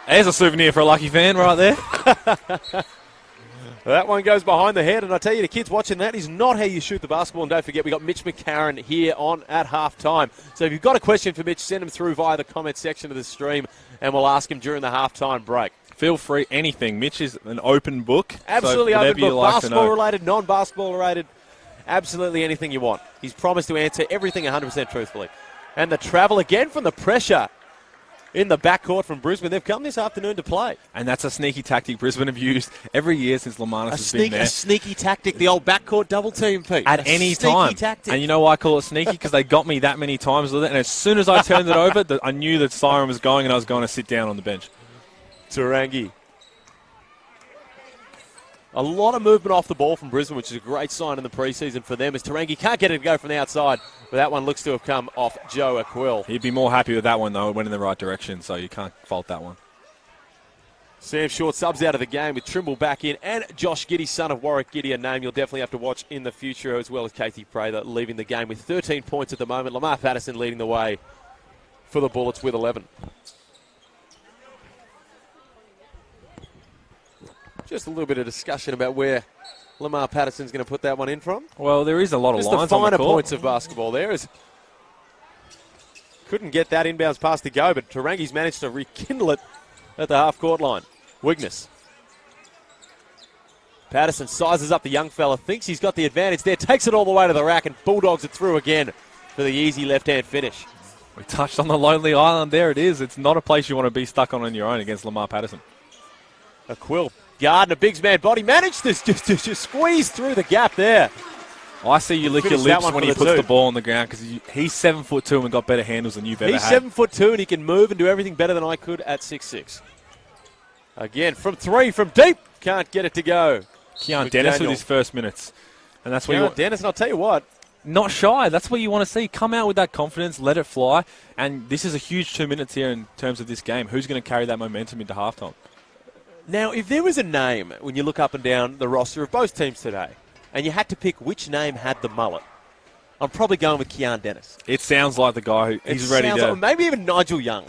There's a souvenir for a lucky fan right there. That one goes behind the head, and I tell you, the kids watching, that is not how you shoot the basketball. And don't forget, we got Mitch McCarron here on at halftime. So if you've got a question for Mitch, send them through via the comment section of the stream, and we'll ask him during the halftime break. Feel free, anything. Mitch is an open book. Absolutely so open book. Like basketball related, non-basketball related, absolutely anything you want. He's promised to answer everything 100% truthfully. And the travel again from the pressure in the backcourt from Brisbane. They've come this afternoon to play. And that's a sneaky tactic Brisbane have used every year since Lamanis has been there. A sneaky tactic, the old backcourt double team, Pete. At any time. Tactic. And you know why I call it sneaky? Because they got me that many times with it. And as soon as I turned it over, I knew that siren was going and I was going to sit down on the bench. Tarangi. A lot of movement off the ball from Brisbane, which is a great sign in the preseason for them, as Tarangi can't get it to go from the outside, but that one looks to have come off Joe Aquill. He'd be more happy with that one, though. It went in the right direction, so you can't fault that one. Sam Short subs out of the game with Trimble back in, and Josh Giddy, son of Warwick Giddy, a name you'll definitely have to watch in the future, as well as Casey Prather leaving the game with 13 points at the moment. Lamar Patterson leading the way for the Bullets with 11. Just a little bit of discussion about where Lamar Patterson's going to put that one in from. Well, there is a lot of just lines the on the finer court. points of basketball there. Couldn't get that inbounds pass to go, but Tarangi's managed to rekindle it at the half-court line. Wigness. Patterson sizes up the young fella, thinks he's got the advantage there, takes it all the way to the rack and bulldogs it through again for the easy left-hand finish. We touched on the lonely island. There it is. It's not a place you want to be stuck on your own against Lamar Patterson. A Quill. Gardner, Biggs man body, managed to just squeeze through the gap there. I see you lick your Finish that lips one when for he the puts two. the ball on the ground because he's 7'2" and got better handles than you've ever He's had. 7'2" and he can move and do everything better than I could at 6'6". Again, from 3, from deep. Can't get it to go. Keon Dennis with his first minutes. And that's what you want. Dennis, and I'll tell you what. Not shy. That's what you want to see. Come out with that confidence, let it fly. And this is a huge 2 minutes here in terms of this game. Who's going to carry that momentum into halftime? Now, if there was a name when you look up and down the roster of both teams today, and you had to pick which name had the mullet, I'm probably going with Keon Dennis. It sounds like the guy who's ready to... Like, maybe even Nigel Young.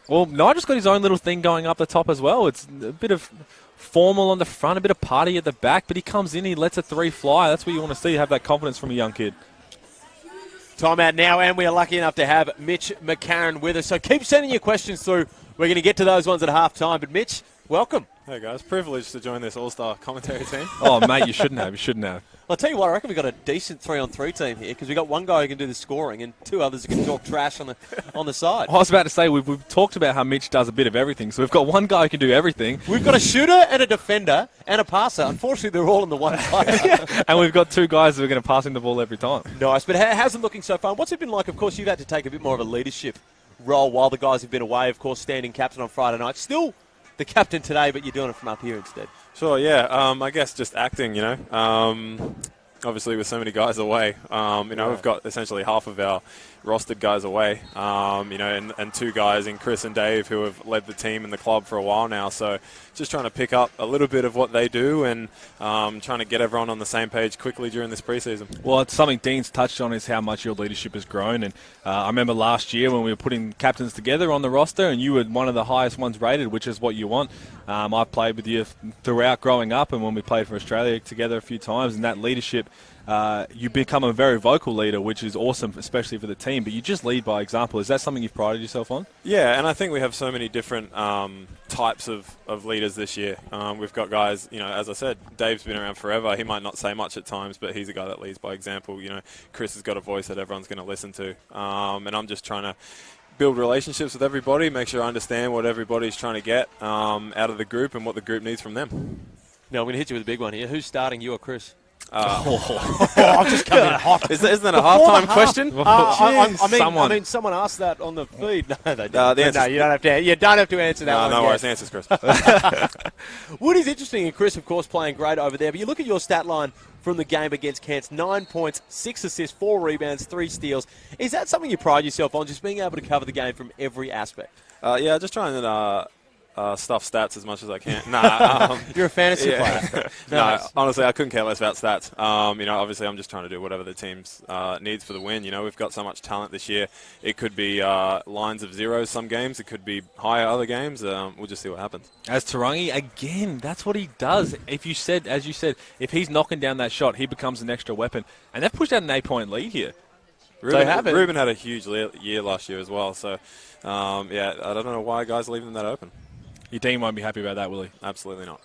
Well, Nigel's got his own little thing going up the top as well. It's a bit of formal on the front, a bit of party at the back, but he comes in, he lets a 3 fly. That's what you want to see, have that confidence from a young kid. Timeout now, and we are lucky enough to have Mitch McCarron with us. So keep sending your questions through. We're going to get to those ones at halftime. But Mitch, welcome. Hey guys, privileged to join this all-star commentary team. Oh, mate, you shouldn't have. You shouldn't have. I'll tell you what, I reckon we've got a decent 3-on-3 team here because we've got one guy who can do the scoring and 2 others who can talk trash on the side. I was about to say, we've talked about how Mitch does a bit of everything. So we've got one guy who can do everything. We've got a shooter and a defender and a passer. Unfortunately, they're all in the one player. And we've got 2 guys who are going to pass him the ball every time. Nice, but how's it looking so far? What's it been like? Of course, you've had to take a bit more of a leadership role while the guys have been away. Of course, standing captain on Friday night. Still the captain today, but you're doing it from up here instead. Sure, yeah. I guess just acting, you know. Obviously, with so many guys away, we've got essentially half of our rostered guys away, and 2 guys in Chris and Dave who have led the team and the club for a while now. So just trying to pick up a little bit of what they do and trying to get everyone on the same page quickly during this preseason. Well, it's something Dean's touched on is how much your leadership has grown. And I remember last year when we were putting captains together on the roster and you were one of the highest ones rated, which is what you want. I've played with you throughout growing up and when we played for Australia together a few times, and that leadership, you become a very vocal leader, which is awesome, especially for the team, but you just lead by example. Is that something you've prided yourself on? Yeah, and I think we have so many different types of leaders this year. We've got guys, as I said, Dave's been around forever. He might not say much at times, but he's a guy that leads by example. Chris has got a voice that everyone's going to listen to. And I'm just trying to build relationships with everybody, make sure I understand what everybody's trying to get out of the group and what the group needs from them. Now, I'm going to hit you with a big one here. Who's starting, you or Chris? I've just come in hot. Isn't that a halftime question? I mean, someone asked that on the feed. No, they didn't. No, you don't have to answer that one. No worries, answers, Chris. Woody's interesting, and Chris, of course, playing great over there. But you look at your stat line from the game against Cairns, 9 points, 6 assists, 4 rebounds, 3 steals. Is that something you pride yourself on, just being able to cover the game from every aspect? Yeah, just trying to stuff stats as much as I can. You're a fantasy player. No, honestly, I couldn't care less about stats. Obviously, I'm just trying to do whatever the team's needs for the win. We've got so much talent this year. It could be lines of zeros some games. It could be higher other games. We'll just see what happens. As Tarangi, again, that's what he does. As you said, if he's knocking down that shot, he becomes an extra weapon. And they've pushed out an 8-point lead here. Ruben had a huge year last year as well. So, I don't know why guys are leaving that open. Your team won't be happy about that, will he? Absolutely not.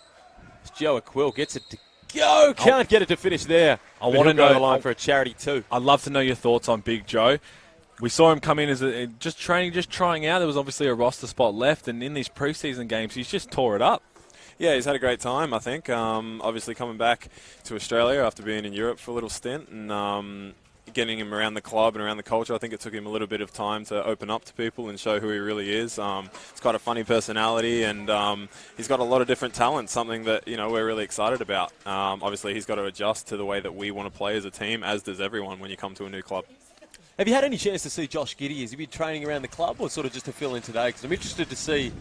Joe Quill gets it to go. Can't get it to finish there. I want to know the line for a charity too. I'd love to know your thoughts on Big Joe. We saw him come in as just trying out. There was obviously a roster spot left, and in these preseason games, he's just tore it up. Yeah, he's had a great time, I think. Obviously coming back to Australia after being in Europe for a little stint and getting him around the club and around the culture. I think it took him a little bit of time to open up to people and show who he really is. He's got a funny personality and he's got a lot of different talents, something that we're really excited about. Obviously, he's got to adjust to the way that we want to play as a team, as does everyone when you come to a new club. Have you had any chance to see Josh Giddey? Has he been training around the club or sort of just to fill in today? Because I'm interested to see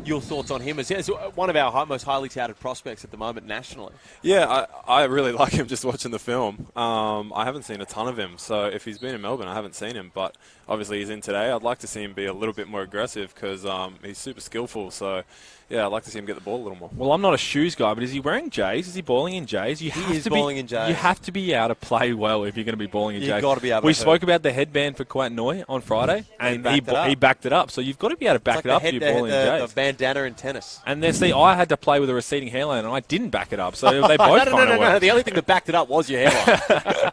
your thoughts on him as one of our most highly touted prospects at the moment nationally. Yeah, I really like him just watching the film. I haven't seen a ton of him, so if he's been in Melbourne, I haven't seen him. But obviously he's in today. I'd like to see him be a little bit more aggressive because he's super skillful. So, yeah, I'd like to see him get the ball a little more. Well, I'm not a shoes guy, but is he wearing J's? Is he balling in J's? He is balling in J's. You have to be able to play well if you're going to be balling in J's. You've got to be able to. We spoke about the headband for Quat Noi on Friday, and he backed it up. So you've got to be able to back it up if you're balling in J's. The bandana in tennis. And then, see, I had to play with a receding hairline, and I didn't back it up. So they both kind of worked. No. The only thing that backed it up was your hairline.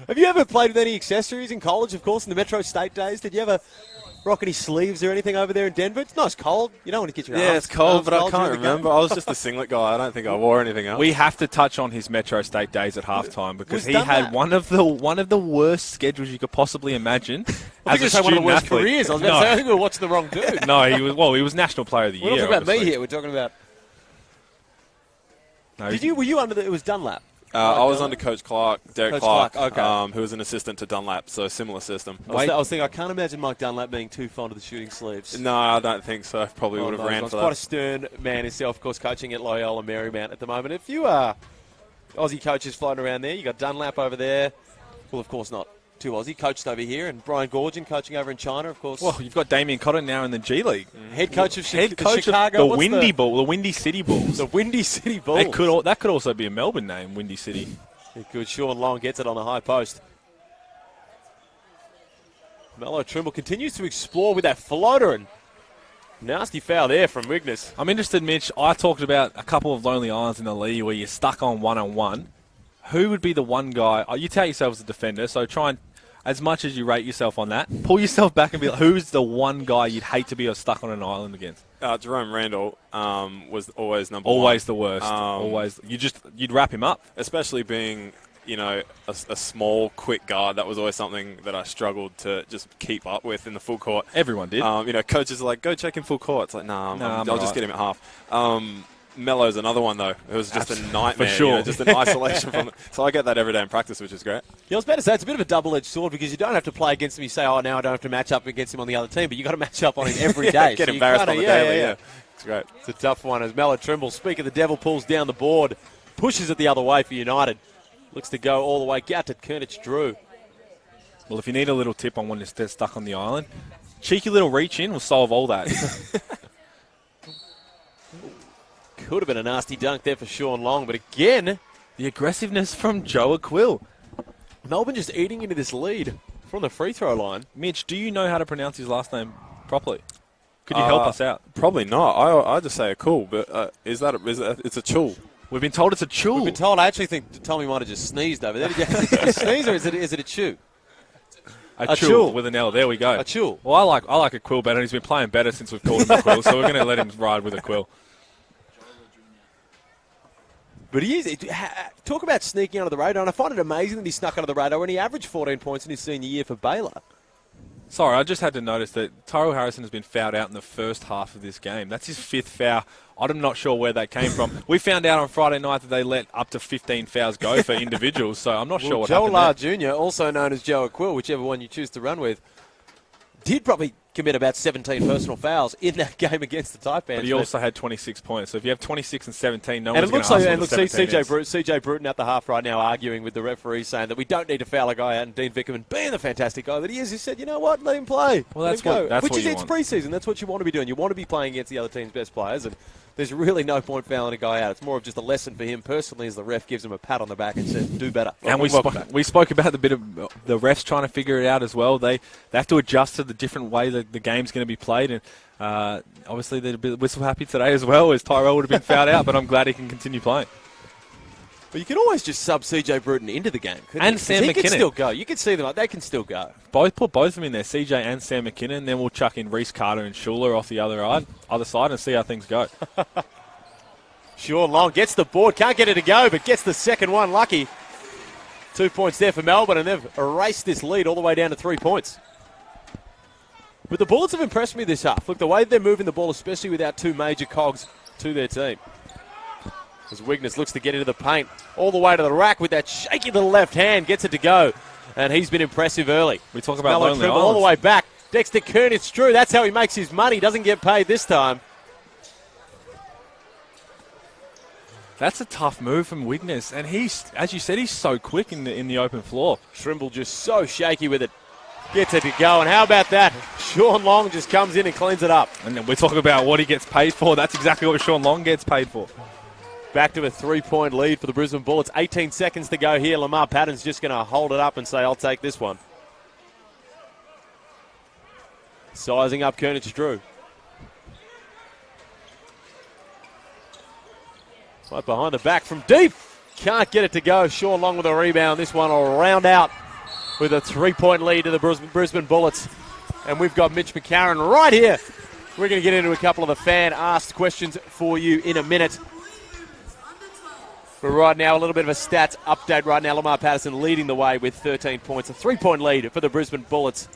Have you ever played with any accessories in college, of course, in the Metro State days? Did you ever Rocking his sleeves or anything over there in Denver? It's nice cold. You don't want to get your arms. Yeah, it's cold, but I during can't the game. remember. I was just a singlet guy. I don't think I wore anything else. We have to touch on his Metro State days at halftime because Was he done had that. one of the worst schedules you could possibly imagine. I think as it was one of the student worst athlete. careers. I was about to say, I think we were watching the wrong dude. No, he was National Player of the We're Year. not talking about me obviously. here. We're talking about... No, Were you under it was Dunlap? I was under Coach Clark, Derek Coach Clark, Clark, okay. who was an assistant to Dunlap, so similar system. I was thinking, I can't imagine Mike Dunlap being too fond of the shooting sleeves. No, I don't think so. I probably would have ran for Quite a that. stern man himself, of course, coaching at Loyola Marymount at the moment. A few Aussie coaches floating around there. You got Dunlap over there. Well, of course not too Aussie. Coached over here, and Brian Gorgon coaching over in China, of course. Well, you've got Damien Cotton now in the G League. Head coach of Head coach Chicago. of the Windy City Bulls. The Windy City Bulls. That could also be a Melbourne name, Windy City. Good. Sean Long gets it on the high post. Mello Trimble continues to explore with that floater, and nasty foul there from Wigness. I'm interested, Mitch. I talked about a couple of lonely islands in the league where you're stuck on one-on-one. Who would be the one guy? You tell yourself as a defender, so try and, as much as you rate yourself on that, pull yourself back and be like, who's the one guy you'd hate to be stuck on an island against? Jerome Randall was always number one. Always the worst. Always. You'd wrap him up. Especially being, a small, quick guard. That was always something that I struggled to just keep up with in the full court. Everyone did. Coaches are like, go check in full court. It's like, I'll just right. get him at half. Mello's another one, though. It was just a nightmare. For sure. Just an isolation from it. So I get that every day in practice, which is great. Yeah, I was about to say, it's a bit of a double-edged sword because you don't have to play against him. You say, now I don't have to match up against him on the other team, but you've got to match up on him every day. Get So embarrassed on the daily, yeah. It's great. It's a tough one as Mello Trimble, speak of the devil, pulls down the board, pushes it the other way for United. Looks to go all the way out to Kernich Drew. Well, if you need a little tip on when you're stuck on the island, cheeky little reach in will solve all that. Could have been a nasty dunk there for Sean Long, but again, The aggressiveness from Joe Aquill. Melbourne just eating into this lead from the free throw line. Mitch, do you know how to pronounce his last name properly? Could you help us out? Probably not. I just say a cool, but it's a chul. We've been told it's a chul. We've been told. I actually think Tommy might have just sneezed over there. Did you sneeze or is it a chew? A chul. chul with an L. There we go. A chul. Well, I like a quill better. He's been playing better since we've called him a quill, so we're going to let him ride with a quill. But he is. Talk about sneaking under the radar, and I find it amazing that he snuck under the radar when he averaged 14 points in his senior year for Baylor. Sorry, I just had to notice that Tyrell Harrison has been fouled out in the first half of this game. That's his 5th foul. I'm not sure where that came from. We found out on Friday night that they let up to 15 fouls go for individuals, so I'm not sure what Joe happened Lahr Jr., also known as Joe Aquill, whichever one you choose to run with, did probably commit about 17 personal fouls in that game against the Taipans. But he also had 26 points. So if you have 26 and 17, no and one's it looks going like, to and look, CJ Bruton at the half right now arguing with the referee, saying that we don't need to foul a guy out, and Dean Vickerman, being the fantastic guy that he is, he said, you know what, let him play. Well, let that's him go. that's Which what is you it's want. preseason. That's what you want to be doing. You want to be playing against the other team's best players, and there's really no point fouling a guy out. It's more of just a lesson for him personally as the ref gives him a pat on the back and says, do better. And we spoke about the bit of the refs trying to figure it out as well. They have to adjust to the different way that the game's going to be played. And obviously they're a bit whistle happy today as well, as Tyrell would have been fouled out. But I'm glad he can continue playing. But you can always just sub CJ Bruton into the game. And you? Sam he McKinnon. can still go. You can see them. They can still go. Put both of them in there, CJ and Sam McKinnon. And then we'll chuck in Reece Carter and Schuler off the other side and see how things go. Sean Long gets the board. Can't get it to go, but gets the second one. Lucky. 2 points there for Melbourne, and they've erased this lead all the way down to 3 points. But the Bullets have impressed me this half. Look, the way they're moving the ball, especially without two major cogs to their team. As Wigness looks to get into the paint, all the way to the rack with that shaky little left hand, gets it to go. And he's been impressive early. We talk about Mello lonely Trimble all the way back. Dexter Kernitz Drew, that's how he makes his money. Doesn't get paid this time. That's a tough move from Wigness. And he's, as you said, he's so quick in the open floor. Trimble just so shaky with it. Gets it to go, and how about that? Sean Long just comes in and cleans it up. And then we're talking about what he gets paid for. That's exactly what Sean Long gets paid for. Back to a 3-point lead for the Brisbane Bullets. 18 seconds to go here. Lamar Patton's just going to hold it up and say, I'll take this one. Sizing up Kernich Drew. Right behind the back from deep. Can't get it to go. Sean Long with a rebound. This one will round out with a 3-point lead to the Brisbane Bullets. And we've got Mitch McCarron right here. We're going to get into a couple of the fan-asked questions for you in a minute. But right now, a little bit of a stats update right now. Lamar Patterson leading the way with 13 points. A 3-point lead for the Brisbane Bullets.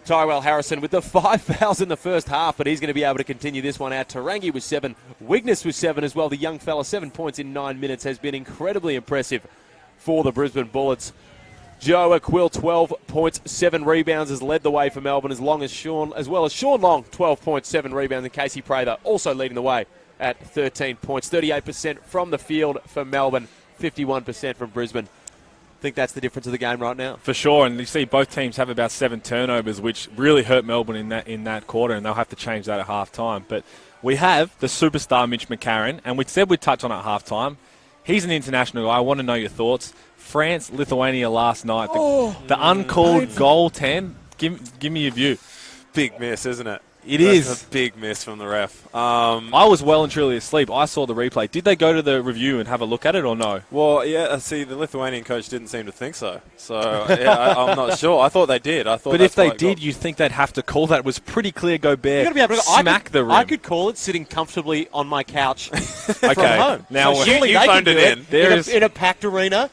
Tyrell Harrison with the 5 fouls in the first half, but he's going to be able to continue this one out. Tarangi with 7. Wigness with 7 as well. The young fella, 7 points in 9 minutes, has been incredibly impressive for the Brisbane Bullets. Joe Aquill, 12 points, 7 rebounds, has led the way for Melbourne, as well as Sean Long, 12 points, 7 rebounds, and Casey Prather also leading the way at 13 points. 38% from the field for Melbourne, 51% from Brisbane. I think that's the difference of the game right now. For sure, and you see both teams have about 7 turnovers, which really hurt Melbourne in that quarter, and they'll have to change that at half-time. But we have the superstar Mitch McCarron, and we said we'd touch on it at half-time. He's an international guy. I want to know your thoughts. France, Lithuania last night. The uncalled goal 10. Give me your view. Big miss, isn't it? That's a big miss from the ref. I was well and truly asleep. I saw the replay. Did they go to the review and have a look at it or no? Well, yeah, see, the Lithuanian coach didn't seem to think so. So, yeah, I'm not sure. I thought they did. But if they did, you think they'd have to call that. It was pretty clear Gobert smack the rim. I could call it sitting comfortably on my couch from okay. home. Now, so you phoned it in a packed arena.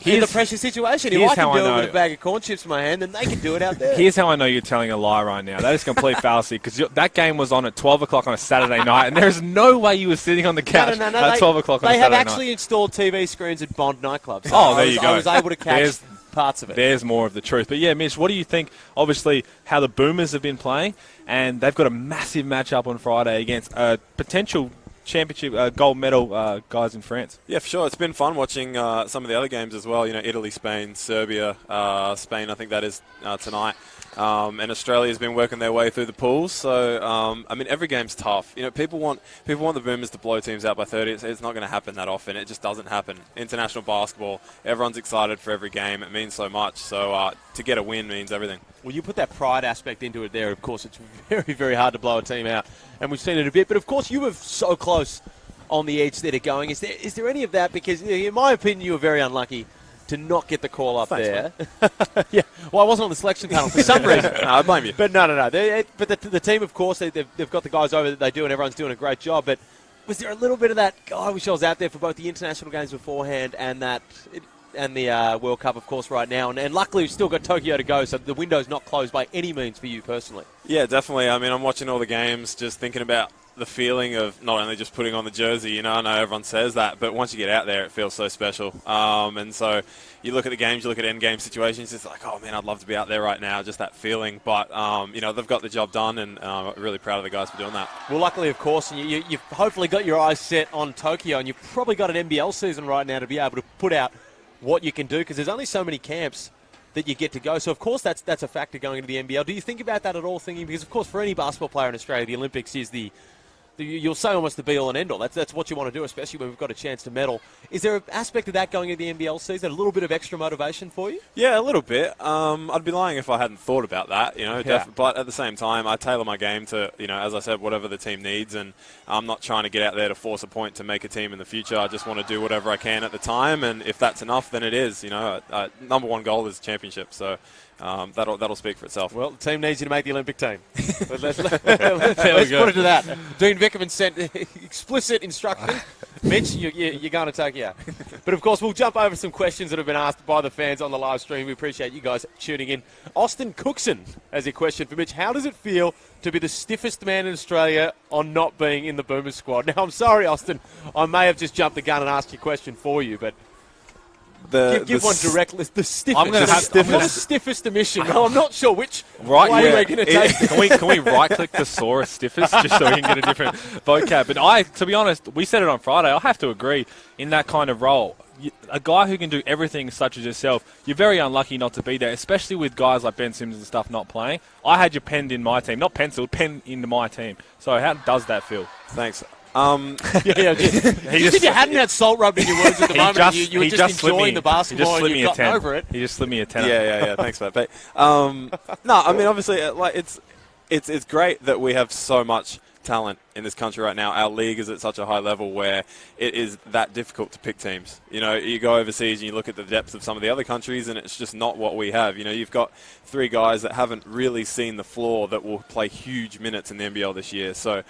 In a pressure situation. If I can do it with a bag of corn chips in my hand, then they can do it out there. Here's how I know you're telling a lie right now. That is complete fallacy, because that game was on at 12 o'clock on a Saturday night, and there's no way you were sitting on the couch at 12 o'clock on a Saturday night. They have actually installed TV screens at Bond nightclubs. So there you go. I was able to catch parts of it. There's more of the truth. But yeah, Mitch, what do you think, obviously, how the Boomers have been playing, and they've got a massive matchup on Friday against a potential championship gold medal guys in France. Yeah, for sure. It's been fun watching some of the other games as well. You know, Italy, Spain, Serbia, Spain, I think that is tonight. And Australia's been working their way through the pools. So, I mean, every game's tough. You know, people want the Boomers to blow teams out by 30. It's not going to happen that often. It just doesn't happen. International basketball, everyone's excited for every game. It means so much. So, to get a win means everything. Well, you put that pride aspect into it there. Of course, it's very, very hard to blow a team out. And we've seen it a bit. But, of course, you were so close on the edge there to going. Is there any of that? Because, in my opinion, you were very unlucky to not get the call up there. Yeah. Well, I wasn't on the selection panel for some reason. No, I blame you. But no. But the team, of course, they've got the guys over that they do, and everyone's doing a great job. But was there a little bit of that, I wish I was out there for both the international games beforehand and the World Cup, of course, right now. And luckily, we've still got Tokyo to go, so the window's not closed by any means for you personally. Yeah, definitely. I mean, I'm watching all the games, just thinking about the feeling of not only just putting on the jersey, you know, I know everyone says that, but once you get out there, it feels so special. And so you look at the games, you look at end-game situations, it's like, oh, man, I'd love to be out there right now, just that feeling. But, you know, they've got the job done, and I'm really proud of the guys for doing that. Well, luckily, of course, you've hopefully got your eyes set on Tokyo, and you've probably got an NBL season right now to be able to put out what you can do, because there's only so many camps that you get to go. So, of course, that's a factor going into the NBL. Do you think about that at all, thinking, because, of course, for any basketball player in Australia, the Olympics is you'll say almost the be-all and end-all. That's what you want to do, especially when we've got a chance to medal. Is there an aspect of that going into the NBL season, a little bit of extra motivation for you? Yeah, a little bit. I'd be lying if I hadn't thought about that, you know. Yeah. But at the same time, I tailor my game to, you know, as I said, whatever the team needs, and I'm not trying to get out there to force a point to make a team in the future. I just want to do whatever I can at the time, and if that's enough, then it is. You know, number one goal is championship, so that'll speak for itself. Well, the team needs you to make the Olympic team. let's put it to that. Dean Vickerman sent explicit instructions. Mitch, you're going to Tokyo. But, of course, we'll jump over some questions that have been asked by the fans on the live stream. We appreciate you guys tuning in. Austin Cookson has a question for Mitch. How does it feel to be the stiffest man in Australia on not being in the Boomers squad? Now, I'm sorry, Austin. I may have just jumped the gun and asked your question for you, but give one direct list. The stiffest. The stiffest emission. Well, I'm not sure which way we're going to take it. Can we right-click thesaurus stiffest just so we can get a different vocab? But to be honest, we said it on Friday. I have to agree in that kind of role. A guy who can do everything such as yourself, you're very unlucky not to be there, especially with guys like Ben Simmons and stuff not playing. I had you penned in my team. Not penciled, penned into my team. So how does that feel? Thanks. If you hadn't had salt rubbed in your words at the moment, you were just enjoying the basketball and you've gotten over it. He just slipped me a 10. Yeah. Thanks, mate. But, no, I mean, obviously, like it's great that we have so much talent in this country right now. Our league is at such a high level where it is that difficult to pick teams. You know, you go overseas and you look at the depth of some of the other countries, and it's just not what we have. You know, you've got 3 guys that haven't really seen the floor that will play huge minutes in the NBL this year. So,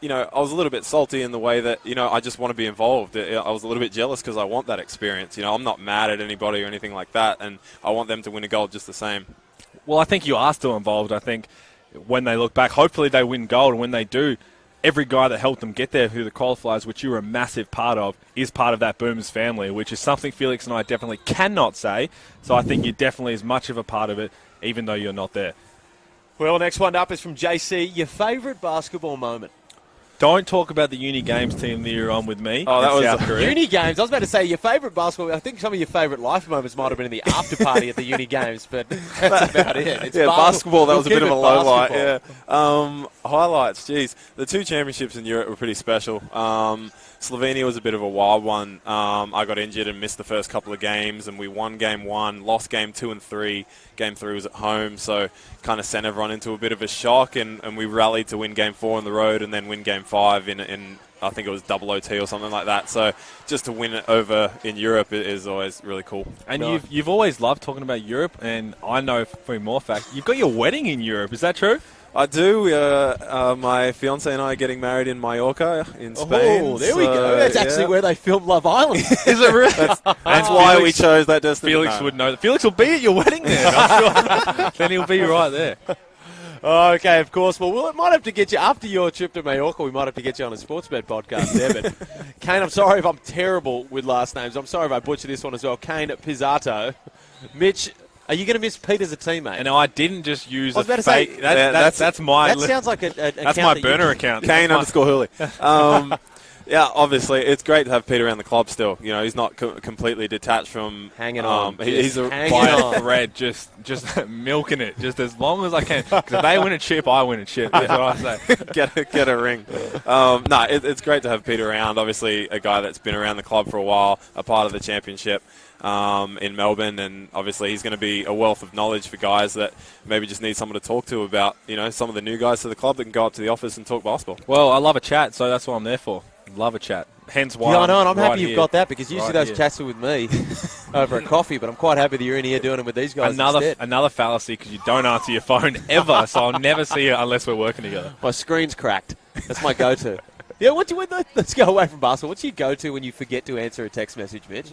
you know, I was a little bit salty in the way that, you know, I just want to be involved. I was a little bit jealous because I want that experience. You know, I'm not mad at anybody or anything like that, and I want them to win a gold just the same. Well, I think you are still involved. I think when they look back, hopefully they win gold, and when they do, every guy that helped them get there through the qualifiers, which you were a massive part of, is part of that Boomers family, which is something Felix and I definitely cannot say. So I think you're definitely as much of a part of it, even though you're not there. Well, next one up is from JC. Your favourite basketball moment? Don't talk about the uni games team that you're on with me. Oh, that was South Korea. Uni games. I was about to say your favourite basketball. I think some of your favourite life moments might have been in the after party at the uni games, but that's about it. It's basketball. That was a bit of a low light. Basketball. Yeah. Highlights. Geez, the 2 championships in Europe were pretty special. Slovenia was a bit of a wild one. I got injured and missed the first couple of games, and we won game 1, lost game 2 and 3. Game 3 was at home, so kind of sent everyone into a bit of a shock, and we rallied to win game 4 on the road and then win game 5 in I think it was double OT or something like that. So just to win it over in Europe is always really cool. And you've always loved talking about Europe, and I know for more fact, you've got your wedding in Europe. Is that true? I do. My fiance and I are getting married in Mallorca, in Spain. Oh, there we go. That's actually where they filmed Love Island. Is it really? That's why we chose that destination. Felix would know. Felix will be at your wedding there. I'm sure. Then he'll be right there. Okay, of course. Well, it might have to get you, after your trip to Mallorca, we might have to get you on a Sportsbet podcast there. But, Kane, I'm sorry if I'm terrible with last names. I'm sorry if I butcher this one as well. Kane Pizzato. Mitch, are you going to miss Pete as a teammate? And I didn't just use I was about to fake. say, That's my. That sounds like a that's my burner account. Kane _Hurley. Yeah, obviously, it's great to have Pete around the club still. You know, he's not completely detached from... Hanging on. He's by a thread, just milking it, just as long as I can. Because if they win a chip, I win a chip. That's what I say. get a ring. It's great to have Pete around. Obviously, a guy that's been around the club for a while, a part of the championship in Melbourne, and obviously he's going to be a wealth of knowledge for guys that maybe just need someone to talk to about, you know, some of the new guys to the club that can go up to the office and talk basketball. Well, I love a chat, so that's what I'm there for. Love a chat. Hence why. Yeah, I know, and I'm right happy you've here. got that, because usually Right those here. chats are with me over a coffee, but I'm quite happy that you're in here doing it with these guys instead. Another fallacy, because you don't answer your phone ever, so I'll never see you unless we're working together. My screen's cracked. That's my go-to. Yeah, let's go away from basketball. What's your go-to when you forget to answer a text message, Mitch?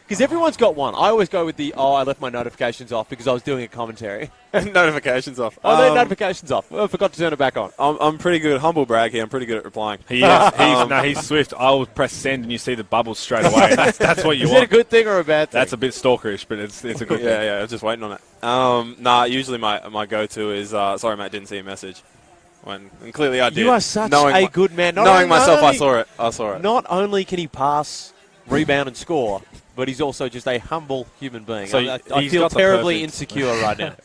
Because everyone's got one. I always go with I left my notifications off because I was doing a commentary. Notifications off. Notifications off. I forgot to turn it back on. I'm pretty good. Humble brag here. I'm pretty good at replying. He is. He's swift. I will press send and you see the bubbles straight away. That's what you Is want. it a good thing or a bad thing? That's a bit stalkerish, but it's a good thing. Yeah, I was just waiting on it. Usually my go-to is, sorry, mate, didn't see your message. And clearly I did. You are such a good man. Knowing myself, I saw it. Not only can he pass, rebound, and score, but he's also just a humble human being. So I feel terribly insecure right now.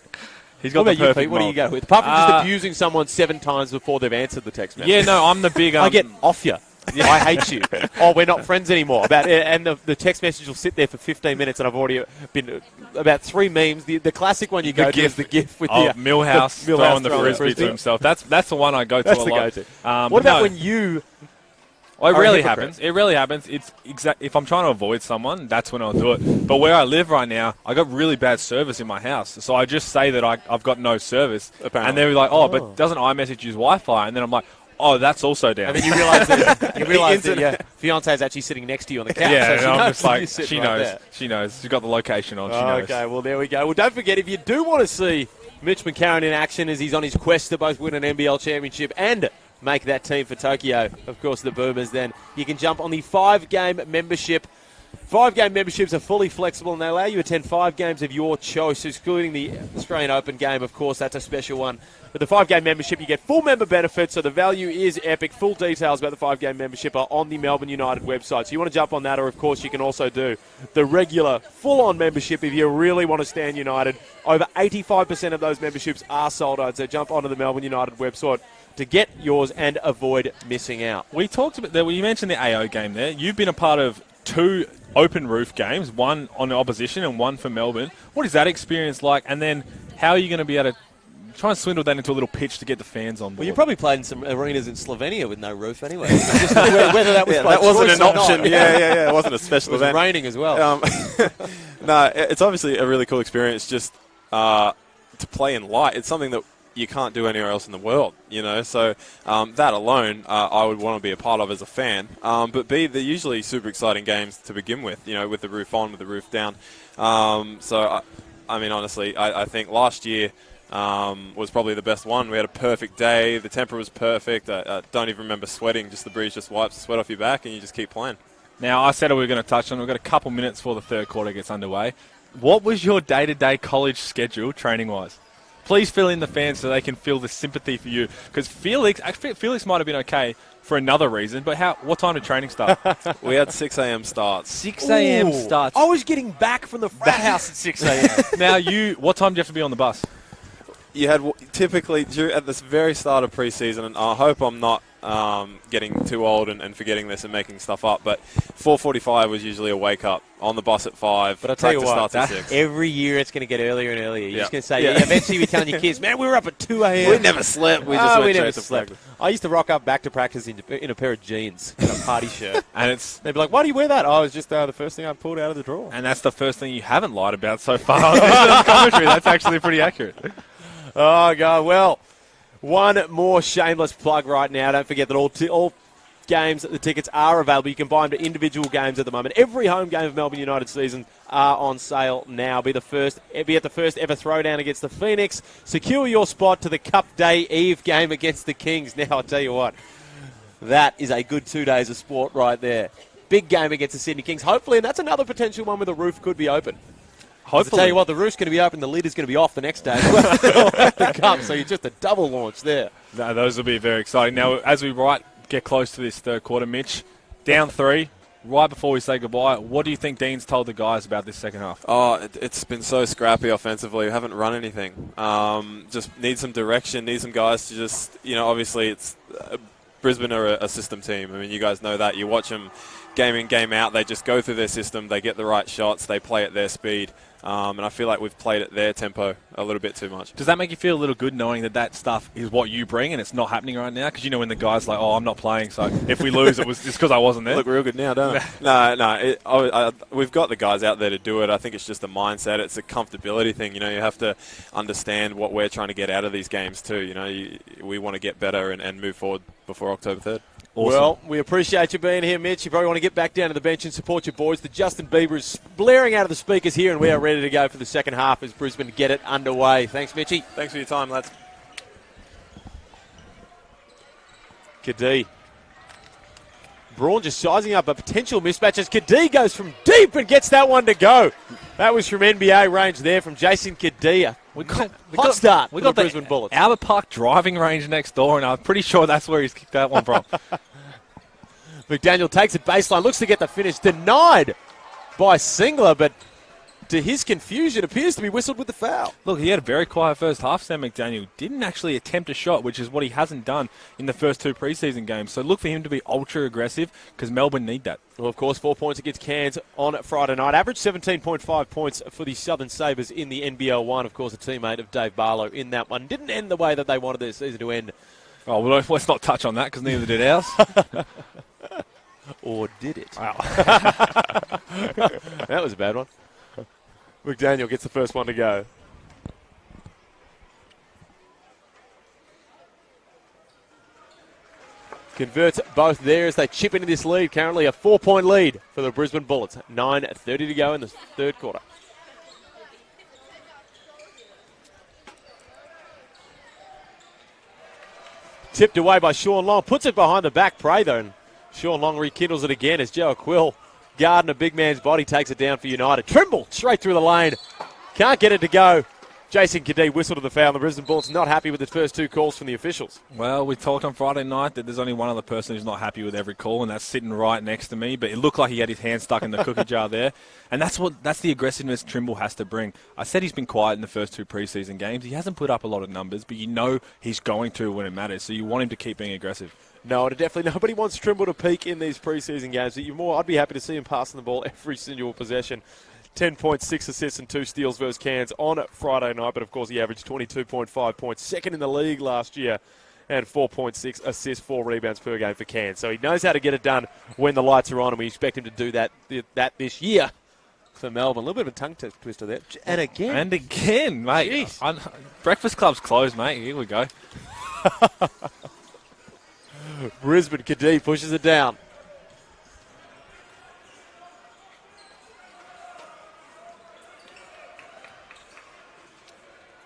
He's got What about the you, perfect Pete? What do you mold. go with? Apart from just abusing someone 7 times before they've answered the text message. Yeah, no, I'm the big... I get off you. I hate you. Oh, we're not friends anymore. And the text message will sit there for 15 minutes, and I've already been about 3 memes. The classic one you go to is the GIF with the Millhouse throwing the frisbee to himself. That's the one I go to That's a the lot. go-to. What about when you... Well, it rarely happens. It rarely happens. It's if I'm trying to avoid someone, that's when I'll do it. But where I live right now, I got really bad service in my house. So I just say that I've got no service. Apparently. And they're like, but doesn't iMessage use Wi-Fi? And then I'm like, oh, that's also down. And then you realise that your fiancé is actually sitting next to you on the couch. Yeah, so I'm just like, she knows. She knows. She's got the location on. She knows. Okay, well, there we go. Well, don't forget, if you do want to see Mitch McCarron in action as he's on his quest to both win an NBL championship and make that team for Tokyo, of course, the Boomers, then you can jump on the 5-game membership. 5-game memberships are fully flexible and they allow you to attend 5 games of your choice, excluding the Australian Open game. Of course, that's a special one. With the 5-game membership, you get full member benefits, so the value is epic. Full details about the 5-game membership are on the Melbourne United website. So you want to jump on that, or of course, you can also do the regular full-on membership if you really want to stand United. Over 85% of those memberships are sold out, so jump onto the Melbourne United website to get yours and avoid missing out. We talked about that. You mentioned the AO game there. You've been a part of 2 open roof games, one on the opposition and one for Melbourne. What is that experience like? And then how are you going to be able to try and swindle that into a little pitch to get the fans on board. Well, you probably played in some arenas in Slovenia with no roof anyway. Just whether that was by that wasn't choice an or not. option. Yeah. It wasn't a special It was event. raining as well. No, it's obviously a really cool experience just to play in light. It's something that you can't do anywhere else in the world, So that alone, I would want to be a part of as a fan. But B, they're usually super exciting games to begin with, with the roof on, with the roof down. Honestly, I think last year was probably the best one. We had a perfect day. The temper was perfect. I don't even remember sweating. Just the breeze just wipes the sweat off your back, and you just keep playing. Now, I said we were going to touch on it. We've got a couple minutes before the third quarter gets underway. What was your day-to-day college schedule training-wise? Please fill in the fans so they can feel the sympathy for you. Because Felix might have been okay for another reason, but what time did training start? We had 6 a.m. starts. 6 a.m. Ooh. starts. I was getting back from the frat house at 6 a.m. Now, what time do you have to be on the bus? You had typically at the very start of preseason, and I hope I'm not getting too old and forgetting this and making stuff up, but 4:45 was usually a wake up on the bus at 5. But I'll tell you Practice what, starts at 6. every year it's going to get earlier and earlier. You're Yeah. just going to say, Yeah. eventually you're telling your kids, man, we were up at 2 a.m. We never slept. We just went we straight never to slept. practice. I used to rock up back to practice in a pair of jeans and a party shirt. And They'd be like, why do you wear that? Oh, it was just the first thing I pulled out of the drawer. And that's the first thing you haven't lied about so far on this commentary. That's actually pretty accurate. Oh, God. Well, one more shameless plug right now. Don't forget that all games, the tickets are available. You can buy them to individual games at the moment. Every home game of Melbourne United season are on sale now. Be at the first ever throwdown against the Phoenix. Secure your spot to the Cup Day Eve game against the Kings. Now, I'll tell you what, that is a good 2 days of sport right there. Big game against the Sydney Kings. Hopefully, and that's another potential one where the roof could be open. Hopefully. I'll tell you what, the roof's going to be open, the lid is going to be off the next day. The cup, so you're just a double launch there. No, those will be very exciting. Now, as we get close to this third quarter, Mitch, down 3, right before we say goodbye, what do you think Dean's told the guys about this second half? Oh, it's been so scrappy offensively. We haven't run anything. Just need some direction, need some guys to just, obviously it's Brisbane are a system team. I mean, you guys know that. You watch them game in, game out. They just go through their system. They get the right shots. They play at their speed. And I feel like we've played at their tempo a little bit too much. Does that make you feel a little good knowing that stuff is what you bring and it's not happening right now? Because when the guy's like, oh, I'm not playing, so if we lose, it was just because I wasn't there. Look real good now, don't we? No. We've got the guys out there to do it. I think it's just a mindset. It's a comfortability thing. You have to understand what we're trying to get out of these games too. We want to get better and move forward before October 3rd. Awesome. Well, we appreciate you being here, Mitch. You probably want to get back down to the bench and support your boys. The Justin Bieber is blaring out of the speakers here, and we are ready to go for the second half as Brisbane get it underway. Thanks, Mitchy. Thanks for your time, lads. Kadee. Braun just sizing up a potential mismatch as Kadee goes from deep and gets that one to go. That was from NBA range there from Jason Kadee. Hot start for the Brisbane Bullets. Albert Park driving range next door, and I'm pretty sure that's where he's kicked that one from. McDaniel takes it baseline, looks to get the finish, denied by Singler, but to his confusion, appears to be whistled with the foul. Look, he had a very quiet first half, Sam McDaniel. Didn't actually attempt a shot, which is what he hasn't done in the first 2 preseason games. So look for him to be ultra-aggressive because Melbourne need that. Well, of course, 4 points against Cairns on Friday night. Average 17.5 points for the Southern Sabres in the NBL 1. Of course, a teammate of Dave Barlow in that one. Didn't end the way that they wanted their season to end. Oh, well, let's not touch on that because neither did ours. Or did it? Wow. That was a bad one. McDaniel gets the first one to go. Converts both there as they chip into this lead. Currently a 4-point lead for the Brisbane Bullets. 9:30 to go in the third quarter. Tipped away by Sean Long. Puts it behind the back. Prey, though. And Sean Long rekindles it again as Joe Quill, guarding a big man's body, takes it down for United. Trimble straight through the lane. Can't get it to go. Jason Kadee whistled to the foul. The Brisbane Bullets not happy with the first 2 calls from the officials. Well, we talked on Friday night that there's only one other person who's not happy with every call, and that's sitting right next to me. But it looked like he had his hand stuck in the cookie jar there. And that's the aggressiveness Trimble has to bring. I said he's been quiet in the first 2 preseason games. He hasn't put up a lot of numbers, but he's going to when it matters. So you want him to keep being aggressive. No, and definitely nobody wants Trimble to peak in these preseason games. I'd be happy to see him passing the ball every single possession. 10.6 assists and 2 steals versus Cairns on Friday night. But, of course, he averaged 22.5 points, second in the league last year, and 4.6 assists, 4 rebounds per game for Cairns. So he knows how to get it done when the lights are on, and we expect him to do that this year for Melbourne. A little bit of a tongue twister there. And again, mate. Breakfast Club's closed, mate. Here we go. Brisbane, Kadee pushes it down.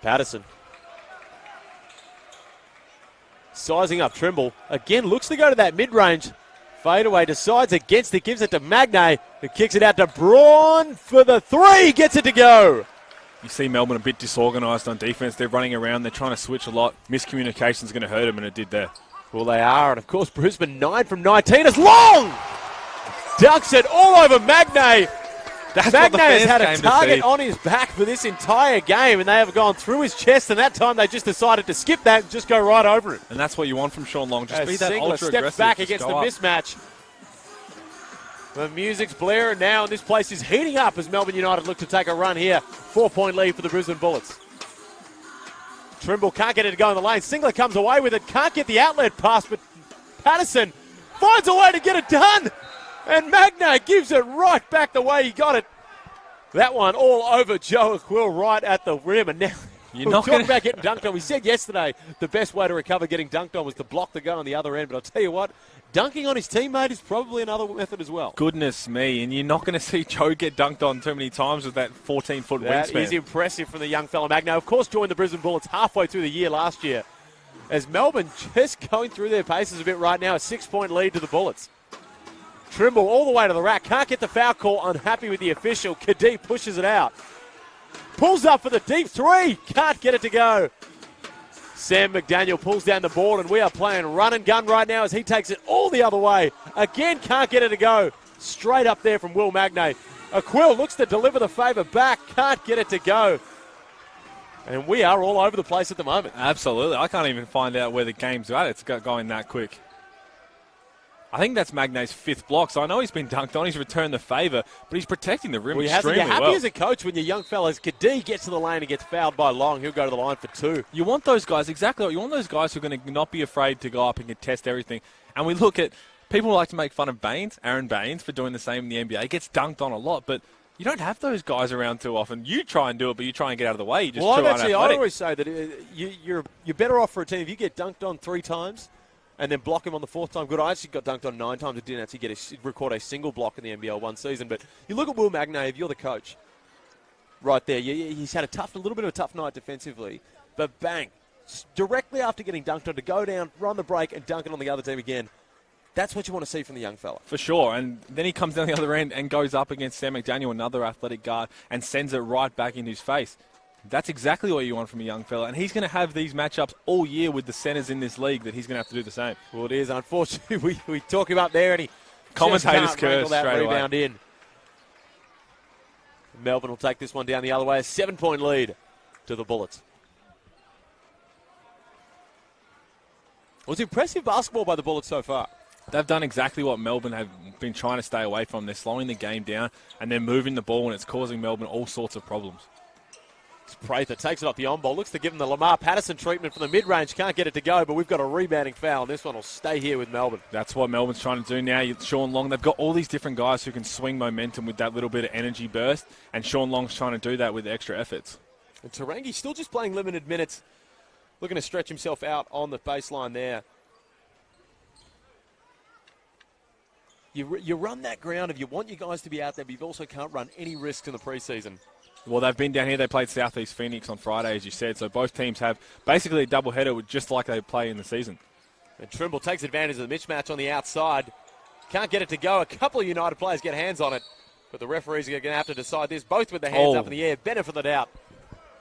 Patterson. Sizing up Trimble. Again, looks to go to that mid-range. Fadeaway, decides against it, gives it to Magnay, who kicks it out to Braun for the 3, gets it to go. You see Melbourne a bit disorganised on defence. They're running around, they're trying to switch a lot. Miscommunication's going to hurt them, and it did there. Well, they are, and of course, Brisbane 9 from 19 is long! Ducks it all over Magnay. Magnay has had a target on his back for this entire game, and they have gone through his chest, and that time they just decided to skip that and just go right over it. And that's what you want from Sean Long. Just be that ultra-aggressive. Steps back against the mismatch. The music's blaring now, and this place is heating up as Melbourne United look to take a run here. 4-point lead for the Brisbane Bullets. Trimble can't get it to go in the lane. Singler comes away with it. Can't get the outlet pass, but Patterson finds a way to get it done. And Magnay gives it right back the way he got it. That one all over Joe Quill right at the rim. And now we're talking about getting dunked on. We said yesterday the best way to recover getting dunked on was to block the guy on the other end. But I'll tell you what, dunking on his teammate is probably another method as well. Goodness me. And you're not going to see Joe get dunked on too many times with that 14-foot wingspan. That is impressive from the young fella. Magnay, of course, joined the Brisbane Bullets halfway through the year last year. As Melbourne just going through their paces a bit right now, a 6-point lead to the Bullets. Trimble all the way to the rack. Can't get the foul call. Unhappy with the official. Kadee pushes it out. Pulls up for the deep 3. Can't get it to go. Sam McDaniel pulls down the board, and we are playing run and gun right now as he takes it all the other way. Again, can't get it to go. Straight up there from Will Magnay. Quill looks to deliver the favour back. Can't get it to go. And we are all over the place at the moment. Absolutely. I can't even find out where the game's at. It's going that quick. I think that's Magnay's 5th block, so I know he's been dunked on. He's returned the favour, but he's protecting the rim extremely well. You're happy as a coach when your young fellas, Kadee gets to the lane and gets fouled by Long. He'll go to the line for 2. You want those guys, exactly. You want those guys who are going to not be afraid to go up and contest everything. And we look at, people like to make fun of Baines, Aaron Baines, for doing the same in the NBA. He gets dunked on a lot, but you don't have those guys around too often. You try and do it, but you try and get out of the way. I always say that you're better off for a team if you get dunked on 3 times and then block him on the 4th time. Good, I actually got dunked on 9 times. I didn't actually record a single block in the NBL one season. But you look at Will Magnay, if you're the coach, right there, he's had a little bit of a tough night defensively. But bang, directly after getting dunked on, to go down, run the break, and dunk it on the other team again. That's what you want to see from the young fella. For sure. And then he comes down the other end and goes up against Sam McDaniel, another athletic guard, and sends it right back in his face. That's exactly what you want from a young fella. And he's going to have these matchups all year with the centres in this league that he's going to have to do the same. Well, it is. Unfortunately, we talk him up there and he commentator's curse that straight rebound away. In. Melbourne will take this one down the other way. A 7-point lead to the Bullets. It was impressive basketball by the Bullets so far. They've done exactly what Melbourne have been trying to stay away from. They're slowing the game down and they're moving the ball, and it's causing Melbourne all sorts of problems. Prather takes it off the on-ball. Looks to give him the Lamar Patterson treatment from the mid-range. Can't get it to go, but we've got a rebounding foul, and this one will stay here with Melbourne. That's what Melbourne's trying to do now. Sean Long, they've got all these different guys who can swing momentum with that little bit of energy burst, and Sean Long's trying to do that with extra efforts. And Tarangi still just playing limited minutes, looking to stretch himself out on the baseline there. You run that ground if you want your guys to be out there, but you also can't run any risks in the preseason. Well, they've been down here. They played Southeast Phoenix on Friday, as you said. So both teams have basically a doubleheader just like they play in the season. And Trimble takes advantage of the mismatch on the outside. Can't get it to go. A couple of United players get hands on it. But the referees are going to have to decide this. Both with their hands up in the air. Benefit of the doubt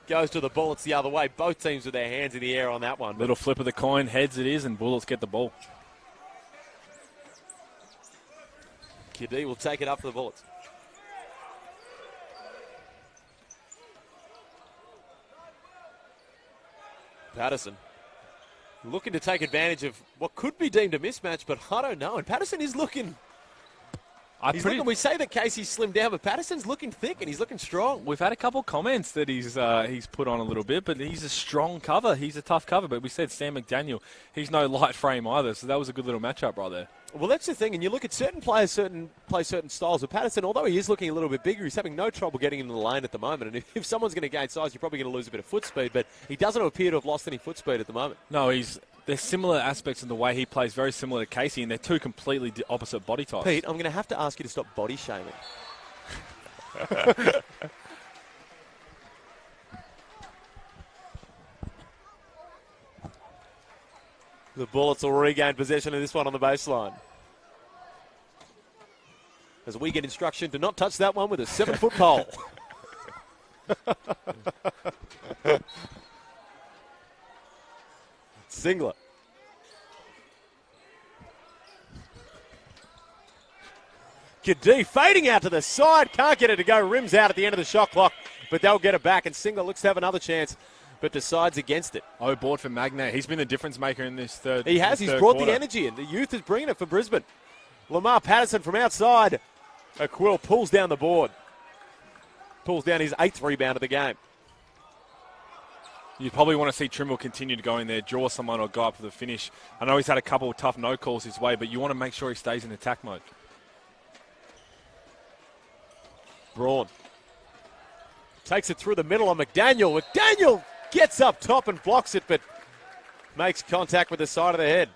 goes to the Bullets the other way. Both teams with their hands in the air on that one. Little flip of the coin. Heads it is, and Bullets get the ball. Kadee will take it up for the Bullets. Patterson looking to take advantage of what could be deemed a mismatch, but I don't know. And Patterson is looking, We say that Casey's slimmed down, but Patterson's looking thick and he's looking strong. We've had a couple of comments that he's put on a little bit, but he's a strong cover. He's a tough cover. But we said Sam McDaniel, he's no light frame either, so that was a good little matchup right there. Well, that's the thing, and you look at certain players play certain styles. But Patterson, although he is looking a little bit bigger, he's having no trouble getting into the lane at the moment. And if someone's going to gain size, you're probably going to lose a bit of foot speed, but he doesn't appear to have lost any foot speed at the moment. No, there's similar aspects in the way he plays, very similar to Casey, and they're two completely opposite body types. Pete, I'm going to have to ask you to stop body shaming. The Bullets will regain possession of this one on the baseline. As we get instruction to not touch that one with a 7-foot pole. Singler. Kadee fading out to the side. Can't get it to go. Rims out at the end of the shot clock, but they'll get it back. And Singler looks to have another chance, but decides against it. Oh, board for Magnay. He's been the difference maker in this third. He has. He's brought the energy in. The youth is bringing it for Brisbane. Lamar Patterson from outside. Quill pulls down the board. Pulls down his 8th rebound of the game. You probably want to see Trimble continue to go in there, draw someone or go up for the finish. I know he's had a couple of tough no calls his way, but you want to make sure he stays in attack mode. Braun takes it through the middle on McDaniel. McDaniel gets up top and blocks it, but makes contact with the side of the head.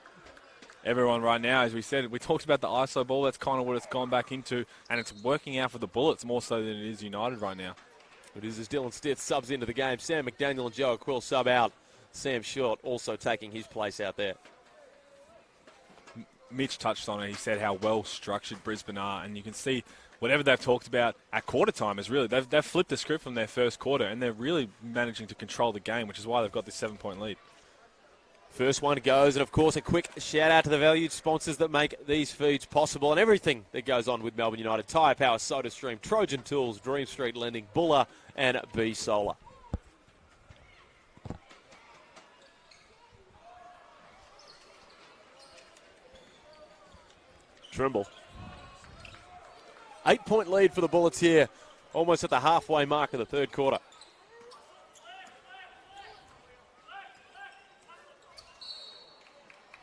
Everyone right now, as we said, we talked about the ISO ball. That's kind of what it's gone back into, and it's working out for the Bullets more so than it is United right now. It is as Dylan Stith subs into the game. Sam McDaniel and Joe Quill sub out. Sam Short also taking his place out there. Mitch touched on it. He said how well structured Brisbane are, and you can see whatever they've talked about at quarter time is really, they've flipped the script from their first quarter, and they're really managing to control the game, which is why they've got this 7-point lead. First one goes, and of course a quick shout out to the valued sponsors that make these feeds possible and everything that goes on with Melbourne United. Tyre Power, SodaStream, Trojan Tools, Dream Street Lending, Buller and B Solar. Trimble. 8-point lead for the Bullets here, almost at the halfway mark of the third quarter.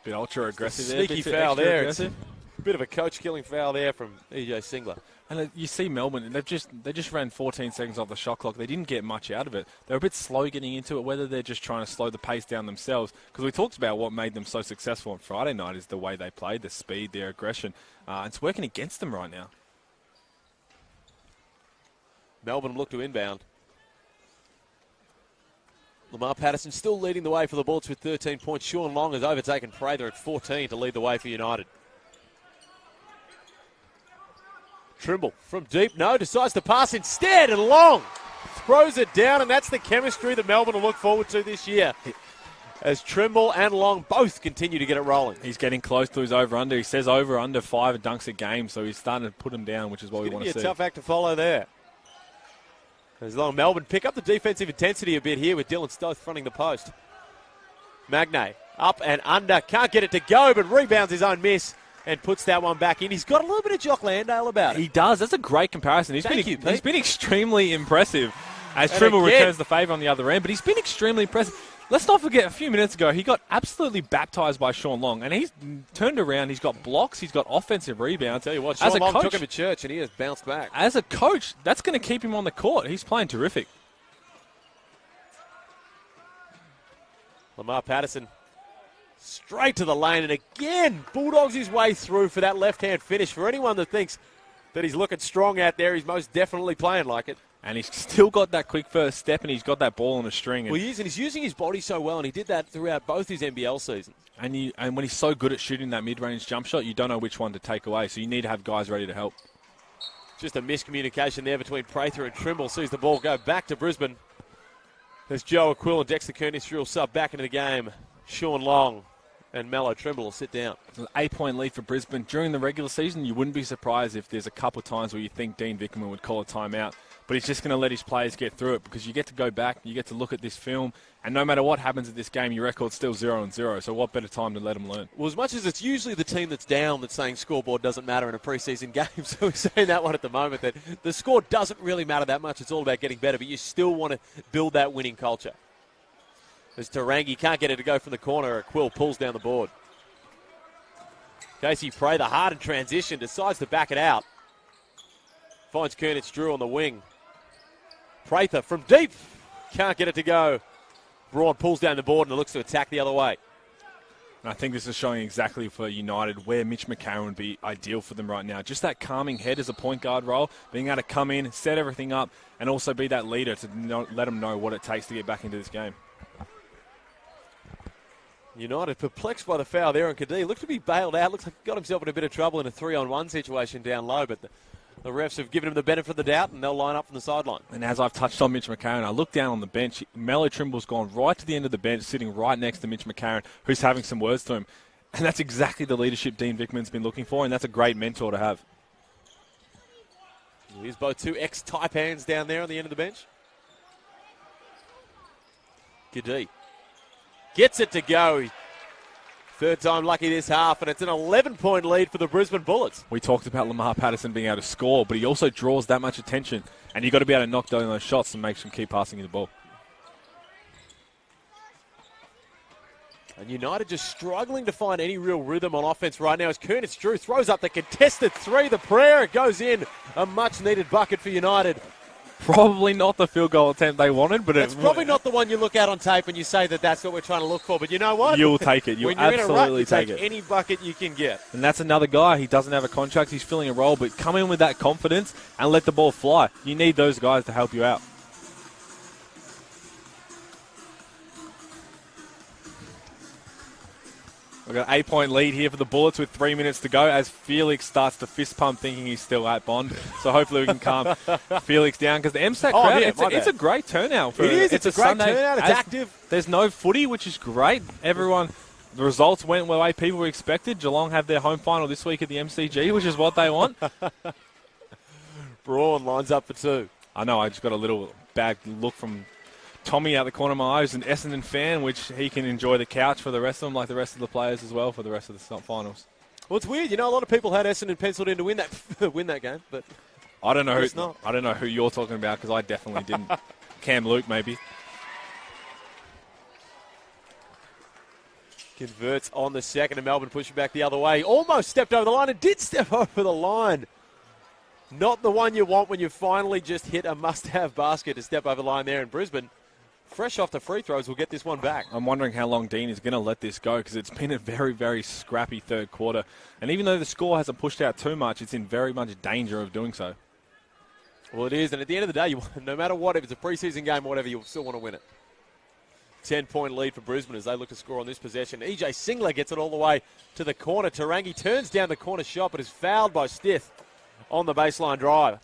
Bit ultra aggressive there. Sneaky foul there. It's a bit of a coach-killing foul there from EJ Singler. And you see Melbourne, they just ran 14 seconds off the shot clock. They didn't get much out of it. They were a bit slow getting into it, whether they're just trying to slow the pace down themselves. Because we talked about what made them so successful on Friday night is the way they played, the speed, their aggression. It's working against them right now. Melbourne look to inbound. Lamar Patterson still leading the way for the Bullets with 13 points. Sean Long has overtaken Prather at 14 to lead the way for United. Trimble from deep, decides to pass instead, and Long throws it down, and that's the chemistry that Melbourne will look forward to this year. As Trimble and Long both continue to get it rolling. He's getting close to his over-under. He says over-under 5 dunks a game, so he's starting to put him down, which is what we want to see. It's a tough act to follow there. As long Melbourne pick up the defensive intensity a bit here with Dylan Stoth fronting the post. Magnay up and under. Can't get it to go, but rebounds his own miss and puts that one back in. He's got a little bit of Jock Landale about it. He does. That's a great comparison. He's been extremely impressive as And Trimble again, returns the favour on the other end, but he's been extremely impressive. Let's not forget, a few minutes ago, he got absolutely baptised by Sean Long, and he's turned around. He's got blocks. He's got offensive rebounds. Tell you what, Sean Long took him to church, and he has bounced back. As a coach, that's going to keep him on the court. He's playing terrific. Lamar Patterson straight to the lane, and again, bulldogs his way through for that left-hand finish. For anyone that thinks that he's looking strong out there, he's most definitely playing like it. And he's still got that quick first step, and he's got that ball on a string. Well, he is, and he's using his body so well, and he did that throughout both his NBL seasons. And when he's so good at shooting that mid-range jump shot, you don't know which one to take away, so you need to have guys ready to help. Just a miscommunication there between Prather and Trimble. Sees the ball go back to Brisbane. There's Joe Quill and Dexter Kearney will sub back into the game. Sean Long And Mello Trimble will sit down. It's an 8-point lead for Brisbane. During the regular season, you wouldn't be surprised if there's a couple of times where you think Dean Vickerman would call a timeout. But he's just going to let his players get through it because you get to go back, you get to look at this film, and no matter what happens at this game, your record's still 0-0. So what better time to let them learn? Well, as much as it's usually the team that's down that's saying scoreboard doesn't matter in a preseason game, so we're saying that one at the moment, that the score doesn't really matter that much. It's all about getting better, but you still want to build that winning culture. As Tarangi can't get it to go from the corner, Quill pulls down the board. Casey Prey, the hard in transition, decides to back it out. Finds Kernitz Drew on the wing. Prather from deep. Can't get it to go. Braun pulls down the board and looks to attack the other way. And I think this is showing exactly for United where Mitch McCarron would be ideal for them right now. Just that calming head as a point guard role, being able to come in, set everything up, and also be that leader to let them know what it takes to get back into this game. United perplexed by the foul there on Kadee. Looked to be bailed out. Looks like he got himself in a bit of trouble in a 3-on-1 situation down low, but the refs have given him the benefit of the doubt, and they'll line up from the sideline. And as I've touched on Mitch McCarron, I look down on the bench. Mello Trimble's gone right to the end of the bench, sitting right next to Mitch McCarron, who's having some words to him. And that's exactly the leadership Dean Vickerman's been looking for, and that's a great mentor to have. Here's both two ex-Taipans down there on the end of the bench. Kadee gets it to go. Third time lucky this half, and it's an 11-point lead for the Brisbane Bullets. We talked about Lamar Patterson being able to score, but he also draws that much attention, and you've got to be able to knock down those shots and make them keep passing you the ball. And United just struggling to find any real rhythm on offense right now as Kernitz Drew throws up the contested three. The prayer, it goes in. A much-needed bucket for United. Probably not the field goal attempt they wanted, but it's probably not the one you look at on tape and you say that that's what we're trying to look for. But you know what? You'll take it. You'll when you're absolutely in a rut, you take it. it. Any bucket you can get. And that's another guy. He doesn't have a contract. He's filling a role, but come in with that confidence and let the ball fly. You need those guys to help you out. We've got an 8-point lead here for the Bullets with 3 minutes to go as Felix starts to fist pump thinking he's still at Bond. So hopefully we can calm Felix down because the MSAC crowd, it's a great turnout. It is. It's a great Sunday turnout. It's active. There's no footy, which is great. The results went the way people were expected. Geelong have their home final this week at the MCG, which is what they want. Braun lines up for two. I know. I just got a little bad look from Tommy out the corner of my eyes, an Essendon fan, which he can enjoy the couch for the rest of them, like the rest of the players as well, for the rest of the finals. Well, it's weird. You know, a lot of people had Essendon penciled in to win that game, but I don't know who you're talking about because I definitely didn't. Cam Luke, maybe. Converts on the second, and Melbourne pushing back the other way. Almost stepped over the line and did step over the line. Not the one you want when you finally just hit a must-have basket to step over the line there in Brisbane. Fresh off the free throws, we'll get this one back. I'm wondering how long Dean is going to let this go because it's been a very, very scrappy third quarter. And even though the score hasn't pushed out too much, it's in very much danger of doing so. Well, it is. And at the end of the day, no matter what, if it's a preseason game or whatever, you'll still want to win it. 10-point lead for Brisbane as they look to score on this possession. EJ Singler gets it all the way to the corner. Tarangi turns down the corner shot but is fouled by Stith on the baseline drive.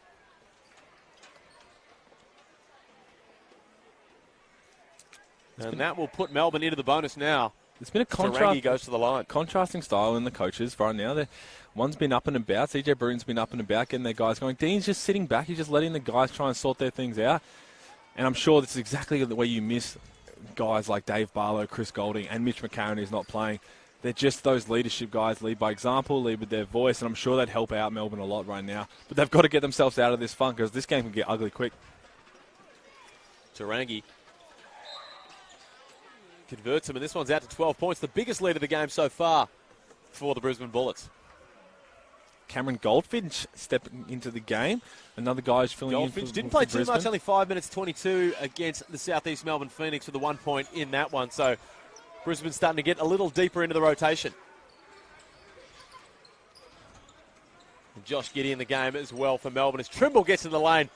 And that will put Melbourne into the bonus now. It's been a Tarangi goes to the line. Contrasting style in the coaches right now. One's been up and about. CJ Bruton's been up and about, getting their guys going. Dean's just sitting back. He's just letting the guys try and sort their things out. And I'm sure this is exactly the way you miss guys like Dave Barlow, Chris Golding, and Mitch McCarron who's not playing. They're just those leadership guys, lead by example, lead with their voice, and I'm sure they'd help out Melbourne a lot right now. But they've got to get themselves out of this funk because this game can get ugly quick. Tarangi converts him, and this one's out to 12 points, the biggest lead of the game so far for the Brisbane Bullets. Cameron Goldfinch stepping into the game. Another guy who's filling in for didn't play too Brisbane. much, only 5 minutes 22 against the Southeast Melbourne Phoenix with the 1 point in that one. So Brisbane's starting to get a little deeper into the rotation. And Josh Giddey in the game as well for Melbourne as Trimble gets in the lane.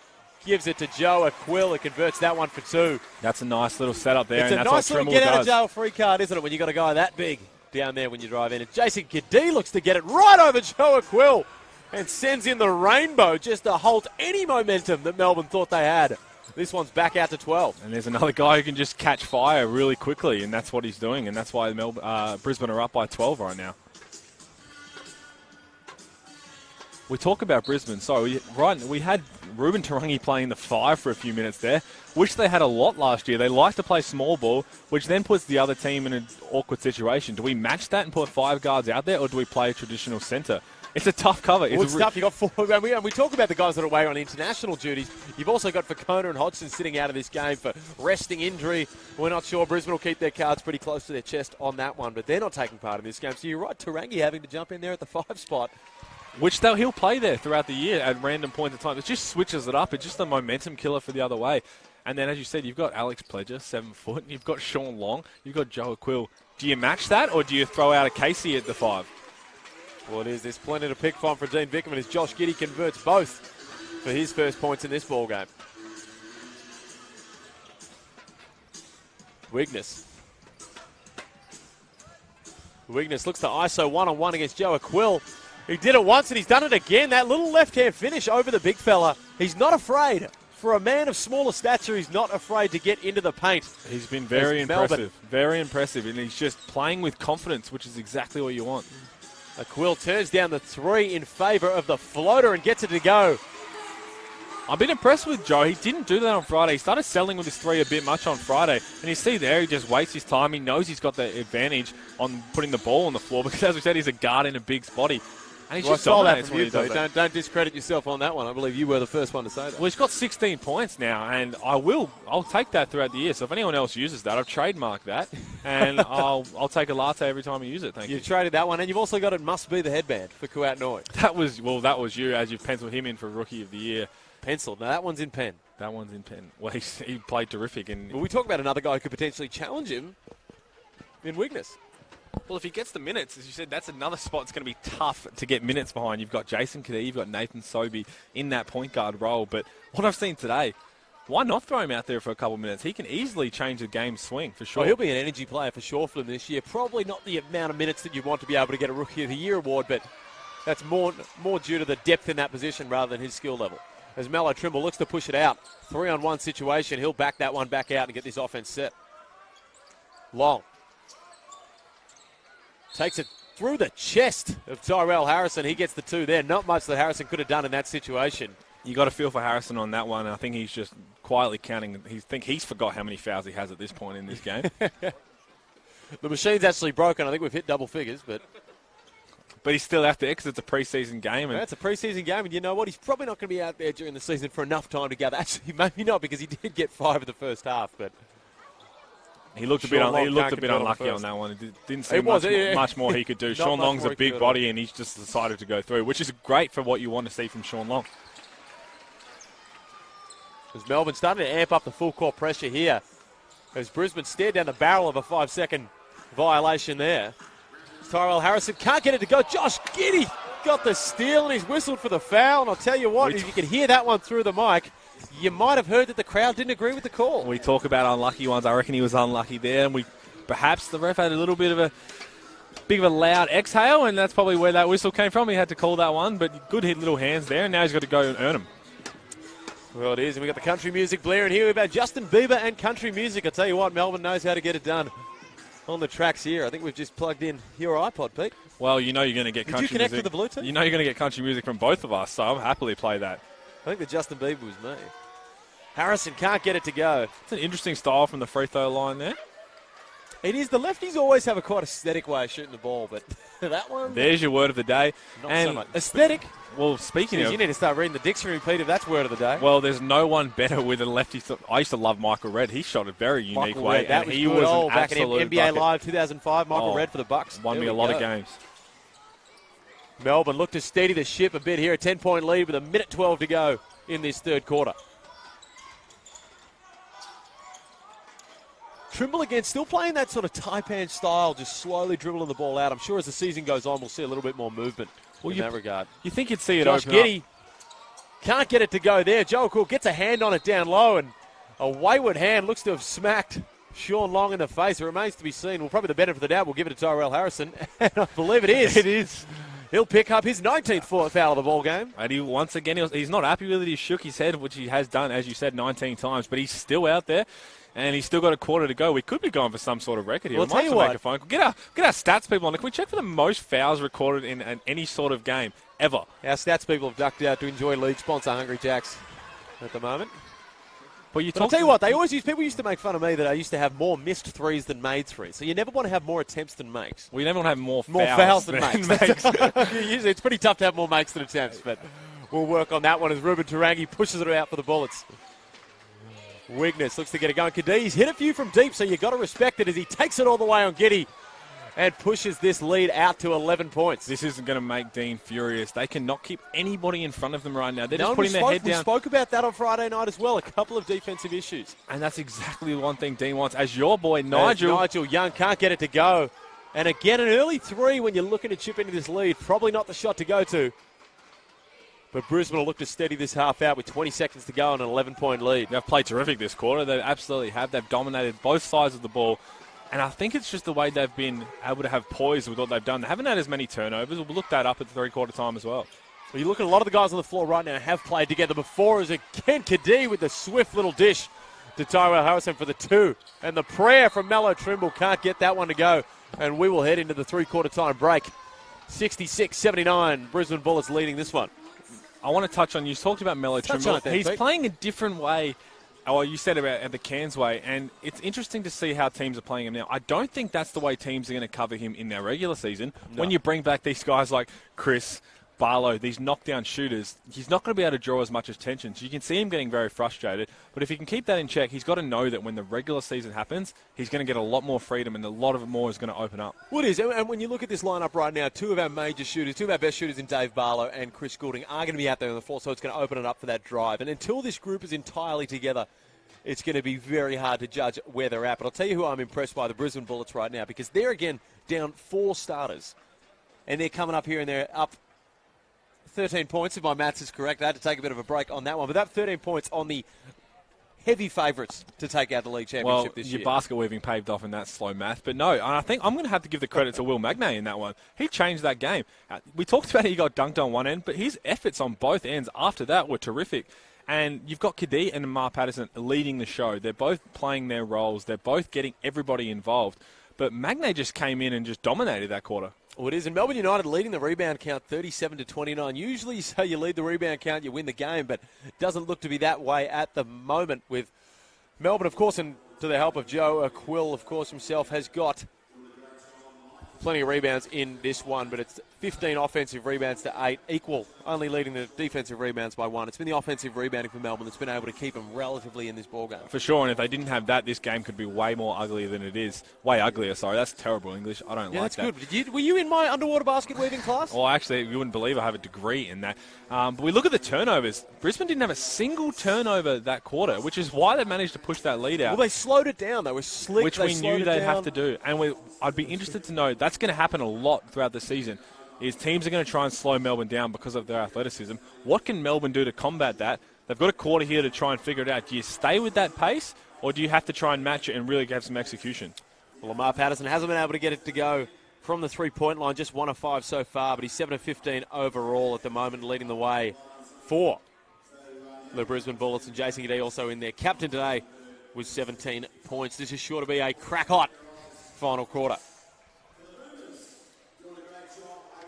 Gives it to Joe Quill, who converts that one for two. That's a nice little setup there. It's and a that's nice what little Trimble get out does. of jail free card, isn't it, when you got a guy that big down there when you drive in. And Jason Kadee looks to get it right over Joe Quill and sends in the rainbow just to halt any momentum that Melbourne thought they had This one's back out to 12. And there's another guy who can just catch fire really quickly, and that's what he's doing, and that's why Brisbane are up by 12 right now. We talk about Brisbane. So we had Ruben Tarangi playing the 5 for a few minutes there, which they had a lot last year. They like to play small ball, which then puts the other team in an awkward situation. Do we match that and put 5 guards out there, or do we play a traditional centre? It's a tough cover. It's tough. You got 4. And we talk about the guys that are away on international duties. You've also got Fakona and Hodgson sitting out of this game for resting injury. We're not sure. Brisbane will keep their cards pretty close to their chest on that one, but they're not taking part in this game. So you're right, Tarangi having to jump in there at the 5 spot. Which he'll play there throughout the year at random points in time. It just switches it up. It's just a momentum killer for the other way. And then, as you said, you've got Alex Pledger, 7 foot. You've got Sean Long. You've got Joe Quill. Do you match that, or do you throw out a Casey at the 5? Well, it is. There's plenty to pick from for Dean Vickerman as Josh Giddey converts both for his first points in this ball game. Wigness looks to ISO one-on-one against Joe Quill. He did it once and he's done it again. That little left-hand finish over the big fella. He's not afraid. For a man of smaller stature, he's not afraid to get into the paint. He's been very impressive. Very impressive. And he's just playing with confidence, which is exactly what you want. Quill turns down the 3 in favour of the floater and gets it to go. I've been impressed with Joe. He didn't do that on Friday. He started selling with his 3 a bit much on Friday. And you see there, he just wastes his time. He knows he's got the advantage on putting the ball on the floor because, as we said, he's a guard in a big body. And he's just dominates when he does that. Don't discredit yourself on that one. I believe you were the first one to say that. Well, he's got 16 points now, and I'll take that throughout the year. So if anyone else uses that, I've trademarked that, and I'll take a latte every time I use it. Thank you. You've traded that one, and you've also got it must be the headband for Kuat Noi. That was you, as you've penciled him in for Rookie of the Year. Penciled. Now that one's in pen. That one's in pen. Well, he played terrific. Well, we talk about another guy who could potentially challenge him in Wigness. Well, if he gets the minutes, as you said, that's another spot that's going to be tough to get minutes behind. You've got Jason Kadee, you've got Nathan Sobey in that point guard role. But what I've seen today, why not throw him out there for a couple of minutes? He can easily change the game's swing, for sure. Well, he'll be an energy player for sure for them this year. Probably not the amount of minutes that you want to be able to get a Rookie of the Year award, but that's more due to the depth in that position rather than his skill level. As Mallow Trimble looks to push it out. 3-on-1 situation. He'll back that one back out and get this offense set. Long. Takes it through the chest of Tyrell Harrison. He gets the 2 there. Not much that Harrison could have done in that situation. You got to feel for Harrison on that one. I think he's just quietly counting. He's forgot how many fouls he has at this point in this game. The machine's actually broken. I think we've hit double figures, but he's still out there because it's a preseason game. It's a preseason game, and you know what? He's probably not going to be out there during the season for enough time to gather. Actually, maybe not, because he did get 5 in the first half, but he looked a bit unlucky on that one. It didn't seem much more he could do. Sean Long's a big body, and he's just decided to go through, which is great for what you want to see from Sean Long. As Melbourne starting to amp up the full court pressure here, as Brisbane stared down the barrel of a 5-second violation there. Tyrell Harrison can't get it to go. Josh Giddey got the steal, and he's whistled for the foul. And I'll tell you what, if you can hear that one through the mic, you might have heard that the crowd didn't agree with the call. We talk about unlucky ones. I reckon he was unlucky there, and perhaps the ref had a little bit of a loud exhale, and that's probably where that whistle came from. He had to call that one, but good hit little hands there, and now he's got to go and earn them. Well, it is, and we've got the country music blaring here. We've had Justin Bieber and country music. I tell you what, Melbourne knows how to get it done on the tracks here. I think we've just plugged in your iPod, Pete. Well, you know you're going to get country music. Did you connect to the Bluetooth? You know you're going to get country music from both of us, so I'll happily play that. I think the Justin Bieber was me. Harrison can't get it to go. It's an interesting style from the free throw line there. It is. The lefties always have a quite aesthetic way of shooting the ball, but that one... There's your word of the day. Not so much. Aesthetic? Well, speaking of... You need to start reading the dictionary, Pete, if that's word of the day. Well, there's no one better with a lefty. I used to love Michael Redd. He shot a very unique way. Red, that was he was an back in NBA bucket. Live 2005, Michael Redd for the Bucks. Won me a lot of games. Melbourne look to steady the ship a bit here. A 10-point lead with 1:12 to go in this third quarter. Trimble again, still playing that sort of Taipan style, just slowly dribbling the ball out. I'm sure as the season goes on, we'll see a little bit more movement in that regard. You think you'd see it Josh open Giddey can't get it to go there. Joe Cool gets a hand on it down low, and a wayward hand looks to have smacked Sean Long in the face. It remains to be seen. Well, probably the benefit of the doubt, we'll give it to Tyrell Harrison, and I believe it is. It is. He'll pick up his 19th foul of the ball game. And once again, he's not happy with it. He shook his head, which he has done, as you said, 19 times. But he's still out there, and he's still got a quarter to go. We could be going for some sort of record here. Well, We might have to make a phone call. Get our stats people on. Can we check for the most fouls recorded in any sort of game ever? Our stats people have ducked out to enjoy league sponsor Hungry Jacks at the moment. But I'll tell you what, people used to make fun of me that I used to have more missed threes than made threes. So you never want to have more attempts than makes. We never want to have more fouls than makes. Usually it's pretty tough to have more makes than attempts, but we'll work on that one as Ruben Tarangi pushes it out for the Bullets. Wigness looks to get it going. Kadhi's hit a few from deep, so you've got to respect it as he takes it all the way on Giddy and pushes this lead out to 11 points. This isn't going to make Dean furious. They cannot keep anybody in front of them right now. They're just putting their head down. We spoke about that on Friday night as well, a couple of defensive issues. And that's exactly the one thing Dean wants. As your boy, Nigel Young can't get it to go. And again, an early three when you're looking to chip into this lead. Probably not the shot to go to. But Brisbane will look to steady this half out with 20 seconds to go and an 11-point lead. They've played terrific this quarter. They absolutely have. They've dominated both sides of the ball. And I think it's just the way they've been able to have poise with what they've done. They haven't had as many turnovers. We'll look that up at the three-quarter time as well. Well, you look at a lot of the guys on the floor right now have played together before, as again Kadhi with the swift little dish to Tyrell Harrison for the two. And the prayer from Mello Trimble can't get that one to go. And we will head into the three-quarter time break. 66-79, Brisbane Bullets leading this one. I want to touch on, you talked about Mello Trimble. He's playing a different way. Oh, you said about the Cairns way, and it's interesting to see how teams are playing him now. I don't think that's the way teams are going to cover him in their regular season. No. When you bring back these guys like Chris, Barlow, these knockdown shooters, he's not going to be able to draw as much attention. So you can see him getting very frustrated. But if he can keep that in check, he's got to know that when the regular season happens, he's going to get a lot more freedom and a lot of it more is going to open up. Well, it is. And when you look at this lineup right now, two of our major shooters, two of our best shooters in Dave Barlow and Chris Goulding are going to be out there on the floor, so it's going to open it up for that drive. And until this group is entirely together, it's going to be very hard to judge where they're at. But I'll tell you who I'm impressed by, the Brisbane Bullets right now, because they're, again, down 4 starters. And they're coming up here and they're up 13 points, if my maths is correct. I had to take a bit of a break on that one. But that 13 points on the heavy favourites to take out the league championship this year. Your basket weaving paved off in that slow math. But no, I think I'm going to have to give the credit to Will Magnay in that one. He changed that game. We talked about he got dunked on one end, but his efforts on both ends after that were terrific. And you've got Kadhi and Amar Patterson leading the show. They're both playing their roles. They're both getting everybody involved. But Magnay just came in and just dominated that quarter. Well, it is. And Melbourne United leading the rebound count 37-29. Usually, so you lead the rebound count, you win the game, but it doesn't look to be that way at the moment with Melbourne, of course, and to the help of Joe Quill, of course, himself has got plenty of rebounds in this one, but it's 15 offensive rebounds to 8, equal, only leading the defensive rebounds by 1. It's been the offensive rebounding for Melbourne that's been able to keep them relatively in this ballgame. For sure, and if they didn't have that, this game could be way more uglier than it is. Way uglier, sorry. That's terrible English. I don't like that. Yeah, that's good. Were you in my underwater basket weaving class? Well, actually, you wouldn't believe I have a degree in that. But we look at the turnovers. Brisbane didn't have a single turnover that quarter, which is why they managed to push that lead out. Well, they slowed it down. They were slick. Which we knew they'd have to do. And I'd be interested to know, that's going to happen a lot throughout the season, is teams are going to try and slow Melbourne down because of their athleticism. What can Melbourne do to combat that? They've got a quarter here to try and figure it out. Do you stay with that pace, or do you have to try and match it and really have some execution? Well, Amar Patterson hasn't been able to get it to go from the three-point line, just 1 of 5 so far, but he's 7 of 15 overall at the moment, leading the way for the Brisbane Bullets. And Jason Kadhi also in there. Captain today with 17 points. This is sure to be a crack-hot final quarter.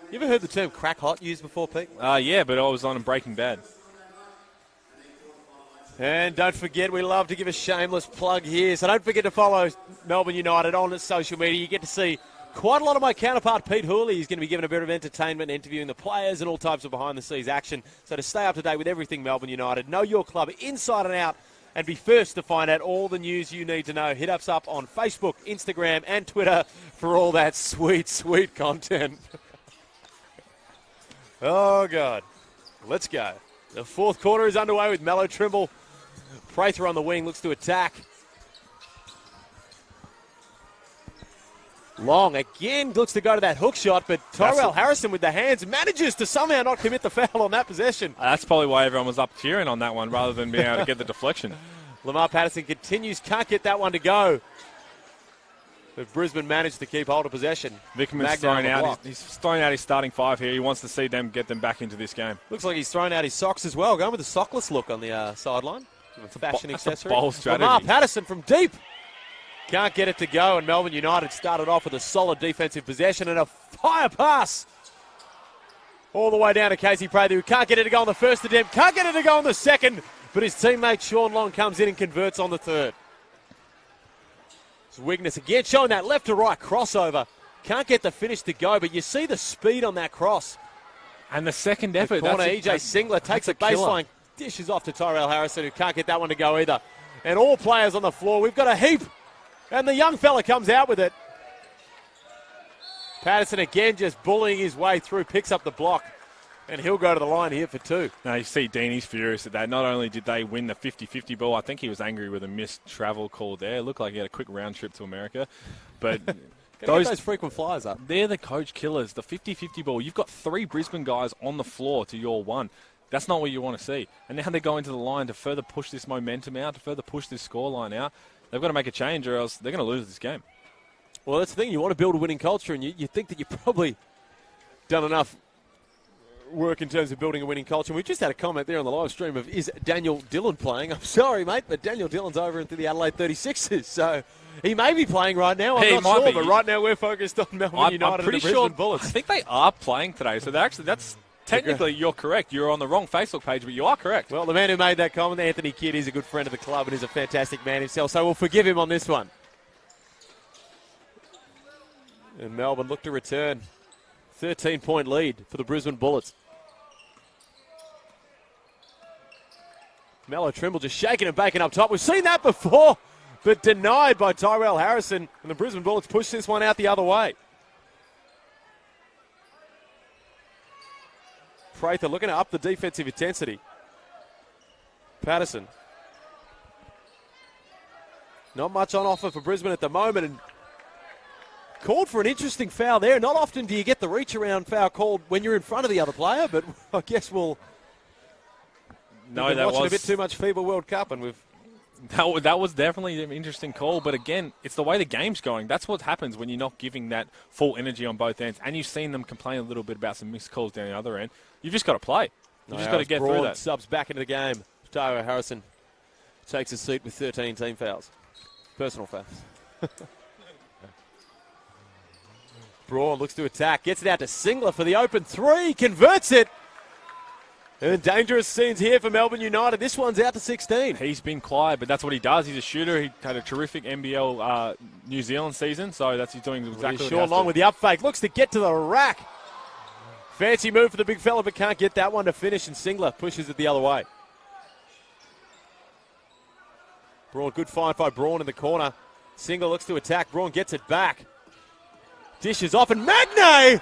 You ever heard the term crack hot used before, Pete? Yeah, but I was on Breaking Bad. And don't forget, we love to give a shameless plug here. So don't forget to follow Melbourne United on its social media. You get to see quite a lot of my counterpart, Pete Hooley. He's going to be giving a bit of entertainment, interviewing the players and all types of behind-the-scenes action. So to stay up to date with everything Melbourne United, know your club inside and out, and be first to find out all the news you need to know. Hit us up on Facebook, Instagram, and Twitter for all that sweet, sweet content. Oh, God. Let's go. The fourth quarter is underway with Mello Trimble. Prather on the wing looks to attack. Long again looks to go to that hook shot, but Tyrell Harrison with the hands manages to somehow not commit the foul on that possession. That's probably why everyone was up cheering on that one rather than being able to get the deflection. Lamar Patterson continues, can't get that one to go. But Brisbane managed to keep hold of possession. Vickerman's he's throwing out his starting 5 here. He wants to see them get them back into this game. Looks like he's thrown out his socks as well, going with a sockless look on the sideline. Fashion accessory. That's a bold strategy. Lamar Patterson from deep. Can't get it to go, and Melbourne United started off with a solid defensive possession and a fire pass all the way down to Casey Prather, who can't get it to go on the first attempt, can't get it to go on the second, but his teammate Sean Long comes in and converts on the third. Wigness again showing that left to right crossover. Can't get the finish to go, but you see the speed on that cross. And the second effort. The corner, EJ Singler takes a baseline, dishes off to Tyrell Harrison, who can't get that one to go either. And all players on the floor. We've got a heap. And the young fella comes out with it. Patterson again just bullying his way through, picks up the block. And he'll go to the line here for 2. Now, you see Deanie's furious at that. Not only did they win the 50-50 ball, I think he was angry with a missed travel call there. It looked like he had a quick round trip to America. But those frequent flyers up. They're the coach killers. The 50-50 ball. You've got 3 Brisbane guys on the floor to your 1. That's not what you want to see. And now they go into the line to further push this momentum out, to further push this scoreline out. They've got to make a change or else they're going to lose this game. Well, that's the thing. You want to build a winning culture, and you think that you've probably done enough work in terms of building a winning culture. And we just had a comment there on the live stream of, is Daniel Dillon playing? I'm sorry, mate, but Daniel Dillon's over into the Adelaide 36ers, so he may be playing right now. I'm not sure, but right now we're focused on Melbourne United and the Brisbane Bullets. I think they are playing today, so that's technically you're correct. You're on the wrong Facebook page, but you are correct. Well, the man who made that comment, Anthony Kidd, is a good friend of the club and is a fantastic man himself, so we'll forgive him on this one. And Melbourne look to return. 13-point lead for the Brisbane Bullets. Mello Trimble just shaking and baking up top. We've seen that before, but denied by Tyrell Harrison. And the Brisbane Bullets push this one out the other way. Prather looking to up the defensive intensity. Patterson. Not much on offer for Brisbane at the moment, and called for an interesting foul there. Not often do you get the reach-around foul called when you're in front of the other player, but I guess we've been watching a bit too much FIBA World Cup, and that was definitely an interesting call. But again, it's the way the game's going. That's what happens when you're not giving that full energy on both ends. And you've seen them complain a little bit about some missed calls down the other end. You've just got to play. You've just got to get through that. Subs back into the game. Tyrell Harrison takes a seat with 13 team fouls. Personal fouls. Braun looks to attack, gets it out to Singler for the open 3, converts it. And dangerous scenes here for Melbourne United. This one's out to 16. He's been quiet, but that's what he does. He's a shooter. He had a terrific NBL New Zealand season, so he's doing exactly what he has Long to. with the up fake, looks to get to the rack. Fancy move for the big fella, but can't get that one to finish, and Singler pushes it the other way. Braun, good find by Braun in the corner. Singler looks to attack. Braun gets it back. Dishes off, and Magnay,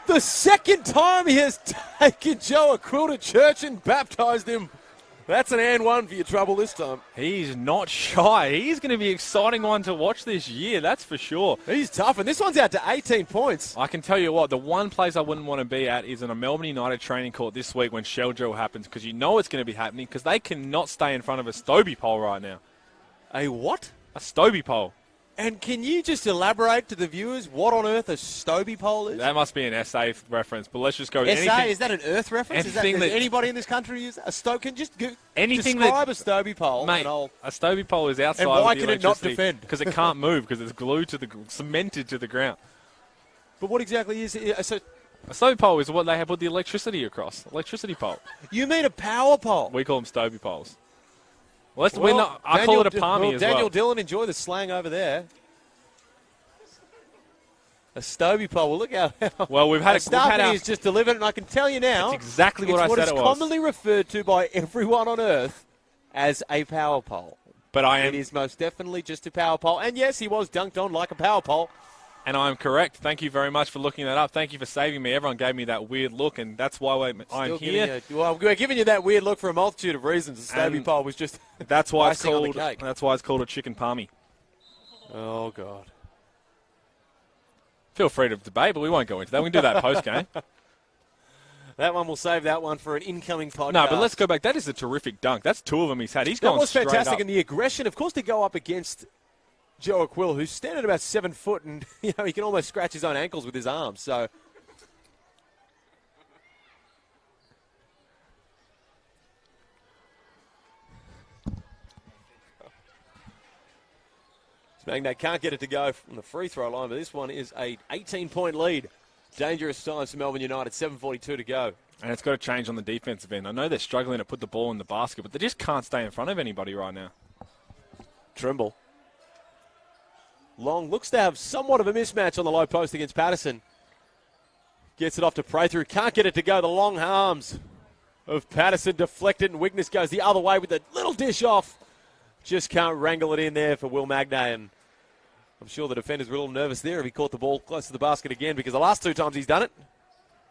the second time he has taken Joe Aquil to church and baptised him. That's an and one for your trouble this time. He's not shy. He's going to be an exciting one to watch this year, that's for sure. He's tough, and this one's out to 18 points. I can tell you what, the one place I wouldn't want to be at is in a Melbourne United training court this week when shell drill happens, because you know it's going to be happening, because they cannot stay in front of a Stobie pole right now. A what? A Stobie pole. And can you just elaborate to the viewers what on earth a Stobie pole is? That must be an SA reference, but let's just go with SA, anything. is that an Earth reference? Does anybody in this country use a Stobie? Can just describe a Stobie pole? Mate, a Stobie pole is outside and why of the can it not defend? Because it can't move, because it's glued to cemented to the ground. But what exactly is it? So, a Stobie pole is what they have put the electricity across. Electricity pole. You mean a power pole? We call them Stobie poles. I call it a palmy as well. Daniel Dillon, enjoy the slang over there. A Stobie pole. Well, look how well we've had has just delivered, and I can tell you now, it's exactly what I said it was. It's commonly referred to by everyone on earth as a power pole. But it is most definitely just a power pole. And yes, he was dunked on like a power pole. And I am correct. Thank you very much for looking that up. Thank you for saving me. Everyone gave me that weird look, and that's why I'm here. We're giving you that weird look for a multitude of reasons. The Stobie pole was just that's why icing on the cake. That's why it's called a chicken palmy. Oh God. Feel free to debate, but we won't go into that. We can do that post-game. That one, we'll save that one for an incoming podcast. No, but let's go back. That is a terrific dunk. That's 2 of them he's had. That was fantastic, up. and the aggression, of course, to go up against Joe Aquil, who's standing about 7 foot, and he can almost scratch his own ankles with his arms. So Magnay can't get it to go from the free throw line, but this one is a 18-point lead. Dangerous times for Melbourne United, 7:42 to go. And it's got to change on the defensive end. I know they're struggling to put the ball in the basket, but they just can't stay in front of anybody right now. Trimble. Long looks to have somewhat of a mismatch on the low post against Patterson. Gets it off to Prather, can't get it to go. The long arms of Patterson deflected, and Wigness goes the other way with a little dish off. Just can't wrangle it in there for Will Magnay, and I'm sure the defenders were a little nervous there if he caught the ball close to the basket again, because the last 2 times he's done it,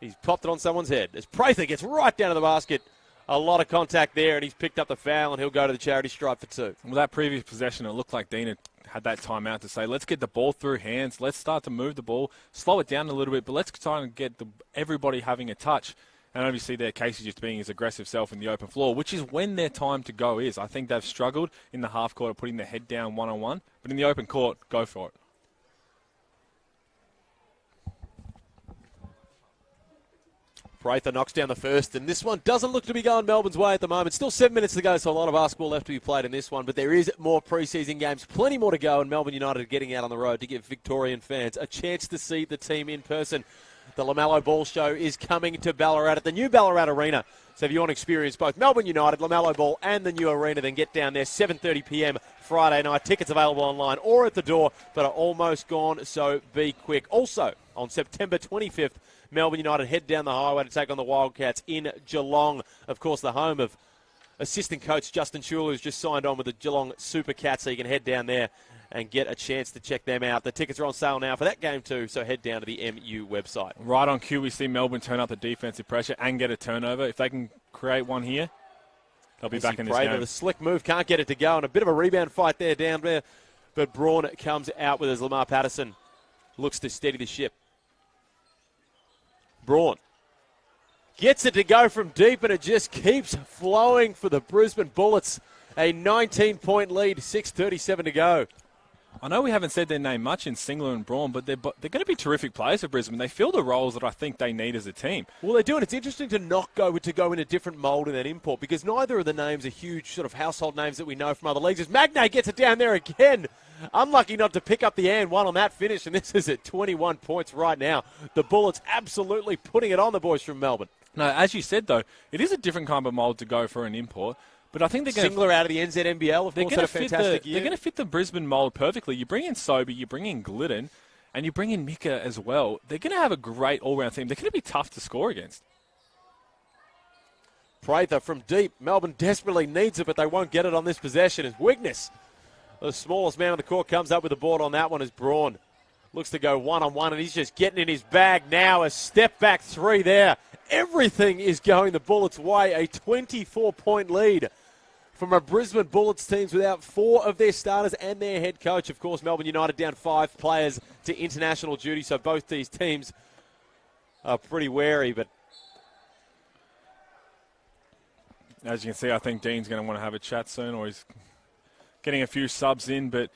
he's popped it on someone's head. As Prather gets right down to the basket, a lot of contact there, and he's picked up the foul, and he'll go to the charity stripe for 2. Well, that previous possession, it looked like Dean had that timeout to say, let's get the ball through hands, let's start to move the ball, slow it down a little bit, but let's try and get everybody having a touch. And obviously their case is just being his aggressive self in the open floor, which is when their time to go is. I think they've struggled in the half court of putting their head down one-on-one, but in the open court, go for it. Prather knocks down the first, and this one doesn't look to be going Melbourne's way at the moment. Still 7 minutes to go, so a lot of basketball left to be played in this one, but there is more preseason games, plenty more to go, and Melbourne United are getting out on the road to give Victorian fans a chance to see the team in person. The LaMelo Ball Show is coming to Ballarat at the new Ballarat Arena. So if you want to experience both Melbourne United, LaMelo Ball, and the new arena, then get down there 7:30 p.m. Friday night. Tickets available online or at the door, but are almost gone, so be quick. Also, on September 25th, Melbourne United head down the highway to take on the Wildcats in Geelong. Of course, the home of assistant coach Justin Schuller, who's just signed on with the Geelong Super Cats, so you can head down there and get a chance to check them out. The tickets are on sale now for that game too, so head down to the MU website. Right on cue, we see Melbourne turn up the defensive pressure and get a turnover. If they can create one here, they'll be back in this game. The slick move, can't get it to go, and a bit of a rebound fight there down there, but Braun comes out with as Lamar Patterson looks to steady the ship. Braun gets it to go from deep, and it just keeps flowing for the Brisbane Bullets. A 19-point lead, 6:37 to go. I know we haven't said their name much in Singler and Braun, but they're going to be terrific players for Brisbane. They fill the roles that I think they need as a team. Well, they do, and it's interesting to not go in a different mould in that import, because neither of the names are huge sort of household names that we know from other leagues. As Magnay gets it down there again, unlucky not to pick up the and one on that finish, and this is at 21 points right now. The Bullets absolutely putting it on the boys from Melbourne. No, as you said, though, it is a different kind of mould to go for an import. But I think they're going Singler out of the NZ NBL, of course, had a fantastic year. They're going to fit the Brisbane mould perfectly. You bring in Sobey, you bring in Glidden, and you bring in Mika as well. They're going to have a great all-round team. They're going to be tough to score against. Prather from deep. Melbourne desperately needs it, but they won't get it on this possession. As Wigness, the smallest man on the court, comes up with the board on that one as Braun looks to go one-on-one, and he's just getting in his bag now. A step-back 3 there. Everything is going the Bullets' way. A 24-point lead from a Brisbane Bullets teams without 4 of their starters and their head coach. Of course, Melbourne United down 5 players to international duty, so both these teams are pretty wary. But as you can see, I think Dean's going to want to have a chat soon, or he's getting a few subs in, but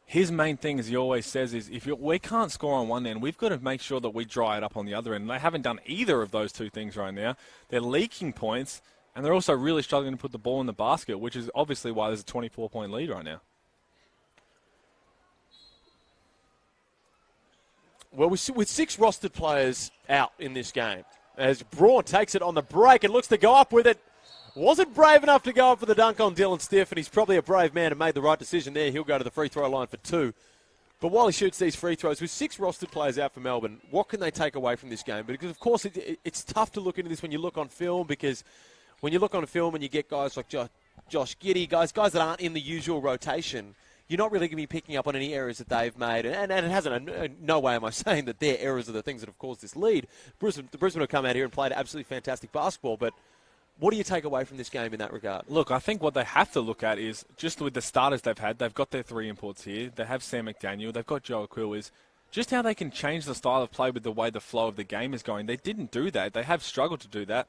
his main thing, as he always says, is we can't score on one end, we've got to make sure that we dry it up on the other end. And they haven't done either of those two things right now. They're leaking points, and they're also really struggling to put the ball in the basket, which is obviously why there's a 24-point lead right now. Well, with 6 rostered players out in this game, as Braun takes it on the break and looks to go up with it. Wasn't brave enough to go up for the dunk on Dylan Stiff, and he's probably a brave man and made the right decision there. He'll go to the free throw line for 2. But while he shoots these free throws, with 6 rostered players out for Melbourne, what can they take away from this game? Because, of course, it's tough to look into this when you look on film, because when you look on film and you get guys like Josh Giddey, guys that aren't in the usual rotation, you're not really going to be picking up on any errors that they've made. And it hasn't, no way am I saying that their errors are the things that have caused this lead. The Brisbane have come out here and played absolutely fantastic basketball, but what do you take away from this game in that regard? Look, I think what they have to look at is, just with the starters they've had, they've got their 3 imports here, they have Sam McDaniel, they've got Joe Aquil, is just how they can change the style of play with the way the flow of the game is going. They didn't do that. They have struggled to do that.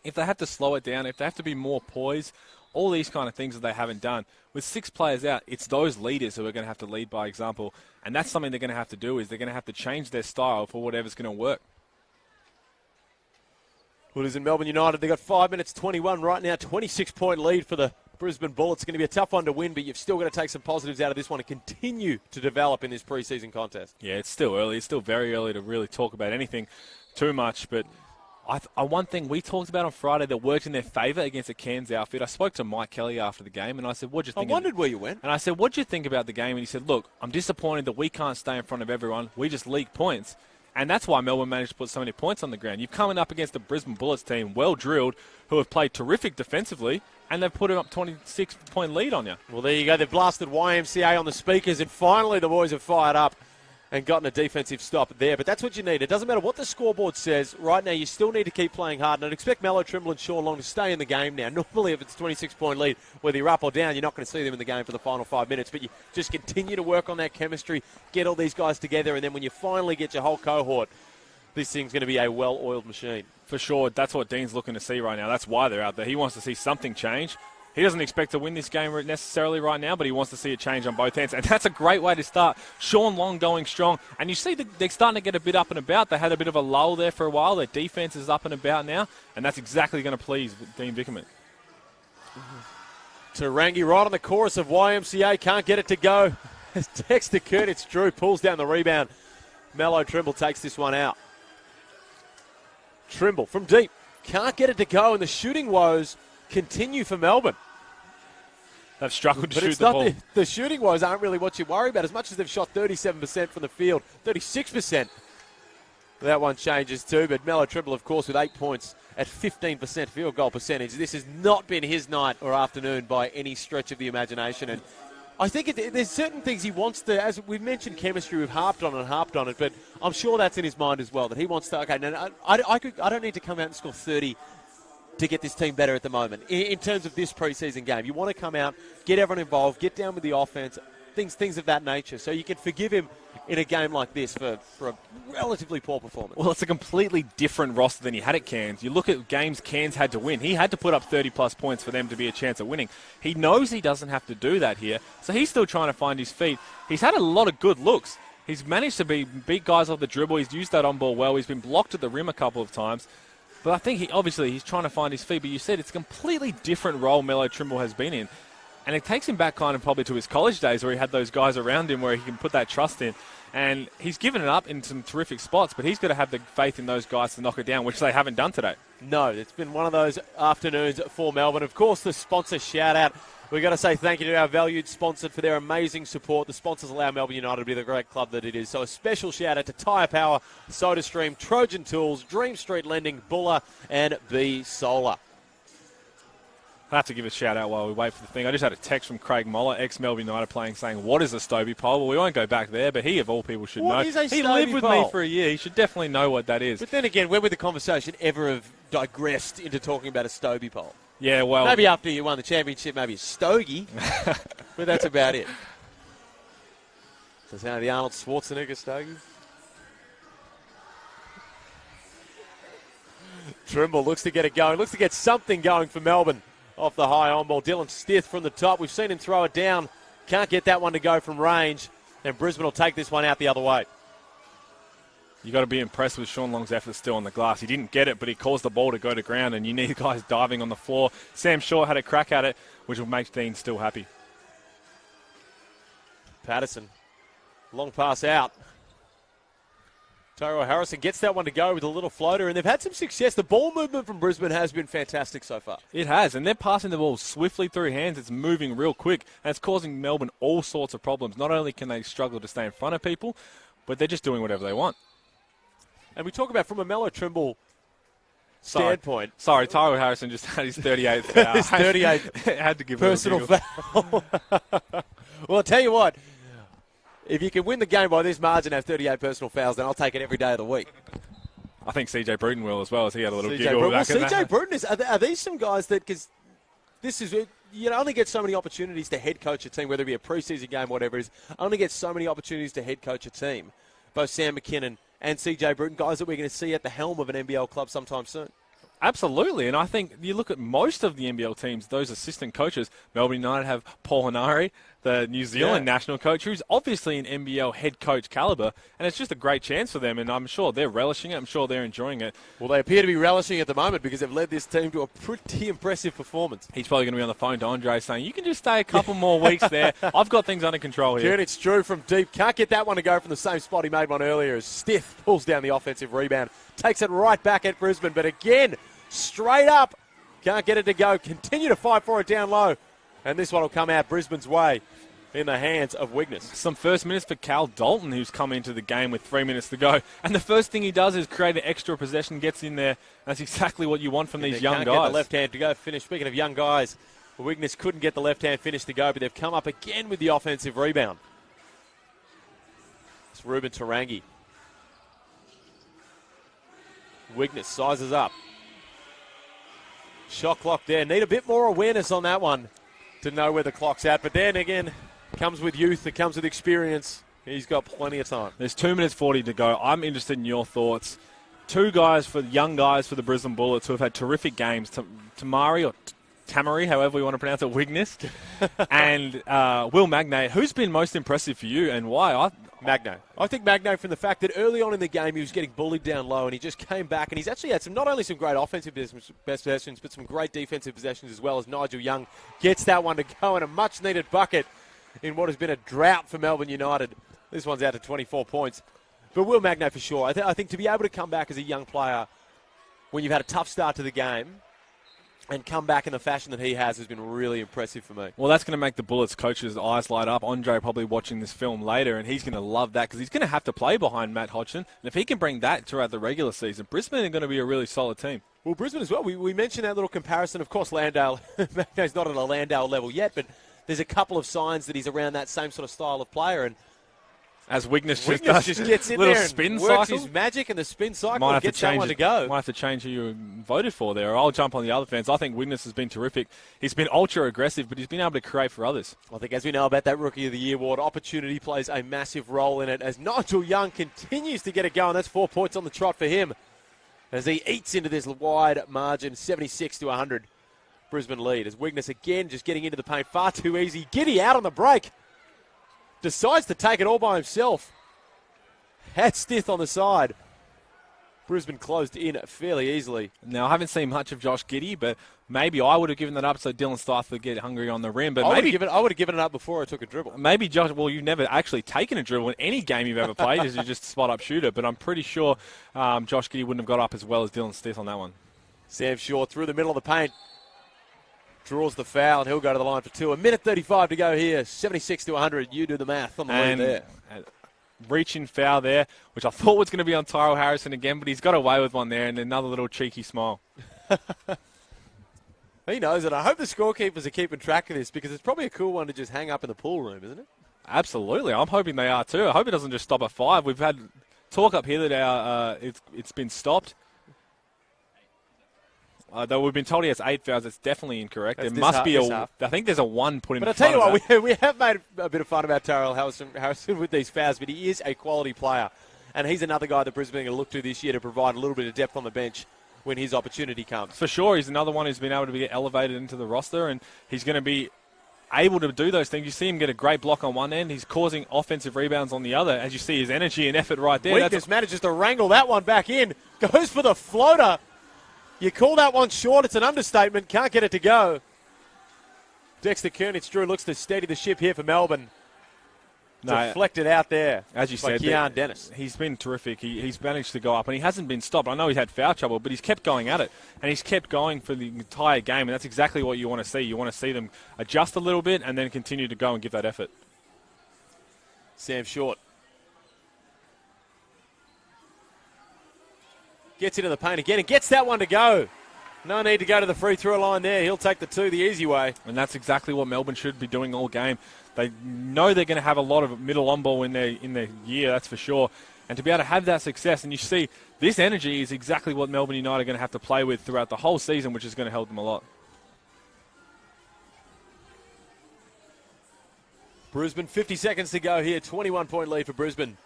If they have to slow it down, if they have to be more poised all these kind of things that they haven't done. With 6 players out, it's those leaders who are going to have to lead by example, and that's something they're going to have to do, is they're going to have to change their style for whatever's going to work. Well, it is in Melbourne United. They've got 5 minutes 21 right now, 26-point lead for the Brisbane Bullets. It's going to be a tough one to win, but you've still got to take some positives out of this one and continue to develop in this preseason contest. Yeah, it's still early. It's still very early to really talk about anything too much, but one thing we talked about on Friday that worked in their favour against a Cairns outfit, I spoke to Mike Kelly after the game, and I said, what'd you think? I wondered where you went. And I said, what'd you think about the game? And he said, look, I'm disappointed that we can't stay in front of everyone. We just leak points. And that's why Melbourne managed to put so many points on the ground. You've come up against the Brisbane Bullets team, well drilled, who have played terrific defensively, and they've put up 26-point lead on you. Well, there you go. They've blasted YMCA on the speakers, and finally the boys have fired up and gotten a defensive stop there. But that's what you need. It doesn't matter what the scoreboard says. Right now, you still need to keep playing hard. And I'd expect Mello, Trimble and Sean Long to stay in the game now. Normally, if it's a 26-point lead, whether you're up or down, you're not going to see them in the game for the final 5 minutes. But you just continue to work on that chemistry, get all these guys together, and then when you finally get your whole cohort, this thing's going to be a well-oiled machine. For sure. That's what Dean's looking to see right now. That's why they're out there. He wants to see something change. He doesn't expect to win this game necessarily right now, but he wants to see a change on both ends. And that's a great way to start. Sean Long going strong. And you see they're starting to get a bit up and about. They had a bit of a lull there for a while. Their defense is up and about now. And that's exactly going to please Dean Vickerman. Tarangi right on the chorus of YMCA. Can't get it to go. As Dexter Curtis Drew pulls down the rebound. Mello Trimble takes this one out. Trimble from deep. Can't get it to go. And the shooting woes continue for Melbourne. They've struggled to but shoot it's the not ball. The shooting woes aren't really what you worry about. As much as they've shot 37% from the field, 36%. That one changes too. But Mello Trimble, of course, with 8 points at 15% field goal percentage. This has not been his night or afternoon by any stretch of the imagination. And I think there's certain things he wants to, as we've mentioned chemistry, we've harped on it, but I'm sure that's in his mind as well, that he wants to, okay, no, I don't need to come out and score 30 to get this team better at the moment. In terms of this preseason game, you want to come out, get everyone involved, get down with the offense, things of that nature. So you can forgive him in a game like this for a relatively poor performance. Well, it's a completely different roster than he had at Cairns. You look at games Cairns had to win. He had to put up 30-plus points for them to be a chance at winning. He knows he doesn't have to do that here, so he's still trying to find his feet. He's had a lot of good looks. He's managed to beat guys off the dribble. He's used that on ball well. He's been blocked at the rim a couple of times. But I think he's trying to find his feet. But you said it's a completely different role Mello Trimble has been in. And it takes him back kind of probably to his college days where he had those guys around him where he can put that trust in. And he's given it up in some terrific spots, but he's got to have the faith in those guys to knock it down, which they haven't done today. No, it's been one of those afternoons for Melbourne. Of course, the sponsor shout-out. We've got to say thank you to our valued sponsor for their amazing support. The sponsors allow Melbourne United to be the great club that it is. So a special shout-out to Tyre Power, SodaStream, Trojan Tools, Dream Street Lending, Buller, and B Solar. I have to give a shout-out while we wait for the thing. I just had a text from Craig Moller, ex-Melbourne United playing, saying, what is a Stobie pole? Well, we won't go back there, but he, of all people, should know. What is a He Stobie lived with pole? me for a year. He should definitely know what that is. But then again, when would the conversation ever have digressed into talking about a Stobie pole? Yeah, well... Maybe after you won the championship, maybe a stogie, but that's about it. So it's now the Arnold Schwarzenegger stogie. Trimble looks to get it going, looks to get something going for Melbourne. Off the high on ball, Dylan Stith from the top. We've seen him throw it down. Can't get that one to go from range. And Brisbane will take this one out the other way. You got to be impressed with Sean Long's effort still on the glass. He didn't get it, but he caused the ball to go to ground, and you need guys diving on the floor. Sam Shaw had a crack at it, which will make Dean still happy. Patterson, long pass out. Tyrell Harrison gets that one to go with a little floater, and they've had some success. The ball movement from Brisbane has been fantastic so far. It has, and they're passing the ball swiftly through hands. It's moving real quick, and it's causing Melbourne all sorts of problems. Not only can they struggle to stay in front of people, but they're just doing whatever they want. And we talk about from a Mello Trimble standpoint. Sorry, Tyrell Harrison just had his 38th foul. His 38th had to give personal foul. Well, I'll tell you what. If you can win the game by this margin and have 38 personal fouls, then I'll take it every day of the week. I think CJ Bruton will as well, as he had a little CJ giggle. Bruton. Well, back in CJ that. Bruton, are these some guys that, because this is, you only get so many opportunities to head coach a team, whether it be a preseason game, whatever it is, only get so many opportunities to head coach a team. Both Sam McKinnon and CJ Bruton, guys that we're going to see at the helm of an NBL club sometime soon. Absolutely, and I think you look at most of the NBL teams, those assistant coaches, Melbourne United have Paul Hanari, the New Zealand national coach, who's obviously an NBL head coach caliber, and it's just a great chance for them, and I'm sure they're relishing it. I'm sure they're enjoying it. Well, they appear to be relishing at the moment because they've led this team to a pretty impressive performance. He's probably going to be on the phone to Andre saying, you can just stay a couple more weeks there. I've got things under control here. It's Drew from deep. Can't get that one to go from the same spot he made one earlier as Stith pulls down the offensive rebound. Takes it right back at Brisbane, but again, straight up. Can't get it to go. Continue to fight for it down low. And this one will come out Brisbane's way in the hands of Wigness. Some first minutes for Cal Dalton, who's come into the game with 3 minutes to go. And the first thing he does is create an extra possession, gets in there. That's exactly what you want from these young guys. Can't get the left hand to go finish. Speaking of young guys, Wigness couldn't get the left hand finish to go, but they've come up again with the offensive rebound. It's Ruben Tarangi. Wigness sizes up. Shot clock there. Need a bit more awareness on that one to know where the clock's at. But then again, comes with youth. It comes with experience. He's got plenty of time. There's 2 minutes 40 to go. I'm interested in your thoughts. Young guys for the Brisbane Bullets who have had terrific games. Tamari or Tamari, however we want to pronounce it, Wigness. And Will Magnay. Who's been most impressive for you and why? Magno. I think Magno, from the fact that early on in the game he was getting bullied down low and he just came back and he's actually had not only some great offensive possessions but some great defensive possessions as well, as Nigel Young gets that one to go in a much needed bucket in what has been a drought for Melbourne United. This one's out to 24 points. But Will Magno for sure. I think to be able to come back as a young player when you've had a tough start to the game and come back in the fashion that he has been really impressive for me. Well, that's going to make the Bullets coaches' eyes light up. Andre probably watching this film later, and he's going to love that because he's going to have to play behind Matt Hodgson. And if he can bring that throughout the regular season, Brisbane are going to be a really solid team. Well, Brisbane as well. We mentioned that little comparison. Of course, Landale, Magno's not at a Landale level yet, but there's a couple of signs that he's around that same sort of style of player. And as Wigness just gets in little there spin and works cycle. his magic, and the spin cycle gets that one to go. Might have to change who you voted for there. I'll jump on the other fans. I think Wigness has been terrific. He's been ultra aggressive, but he's been able to create for others. I think, as we know about that Rookie of the Year award, opportunity plays a massive role in it as Nigel Young continues to get it going. That's 4 points on the trot for him as he eats into this wide margin, 76 to 100. Brisbane lead as Wigness again just getting into the paint far too easy. Giddy out on the break. Decides to take it all by himself. Had Stith on the side. Brisbane closed in fairly easily. Now, I haven't seen much of Josh Giddey, but maybe I would have given that up so Dylan Stith would get hungry on the rim. But I would have given it up before I took a dribble. Maybe Josh, well, you've never actually taken a dribble in any game you've ever played, as you're just a spot-up shooter. But I'm pretty sure Josh Giddey wouldn't have got up as well as Dylan Stith on that one. Sam Shaw through the middle of the paint. Draws the foul, and he'll go to the line for two. 1:35 to go here. 76 to 100. You do the math on the lead there. Reaching foul there, which I thought was going to be on Tyrell Harrison again, but he's got away with one there, and another little cheeky smile. He knows it. I hope the scorekeepers are keeping track of this because it's probably a cool one to just hang up in the pool room, isn't it? Absolutely. I'm hoping they are too. I hope it doesn't just stop at 5. We've had talk up here that it's been stopped. Though we've been told he has 8 fouls, it's definitely incorrect. There must be I think there's a 1 put in front of that. But I'll tell you what, we have made a bit of fun about Tyrell Harrison with these fouls, but he is a quality player. And he's another guy that Brisbane are going to look to this year to provide a little bit of depth on the bench when his opportunity comes. For sure, he's another one who's been able to get elevated into the roster, and he's going to be able to do those things. You see him get a great block on one end. He's causing offensive rebounds on the other. As you see his energy and effort right there. Weakness manages to wrangle that one back in. Goes for the floater. You call that one short, it's an understatement. Can't get it to go. Dexter Kernitz-Drew looks to steady the ship here for Melbourne. Deflected out there. As you said, Keon Dennis. He's been terrific. He's managed to go up, and he hasn't been stopped. I know he's had foul trouble, but he's kept going at it, and he's kept going for the entire game, and that's exactly what you want to see. You want to see them adjust a little bit and then continue to go and give that effort. Sam Short. Gets into the paint again and gets that one to go. No need to go to the free throw line there. He'll take the 2 the easy way. And that's exactly what Melbourne should be doing all game. They know they're going to have a lot of middle on ball in their year, that's for sure. And to be able to have that success, and you see this energy is exactly what Melbourne United are going to have to play with throughout the whole season, which is going to help them a lot. Brisbane, 50 seconds to go here. 21-point lead for Brisbane.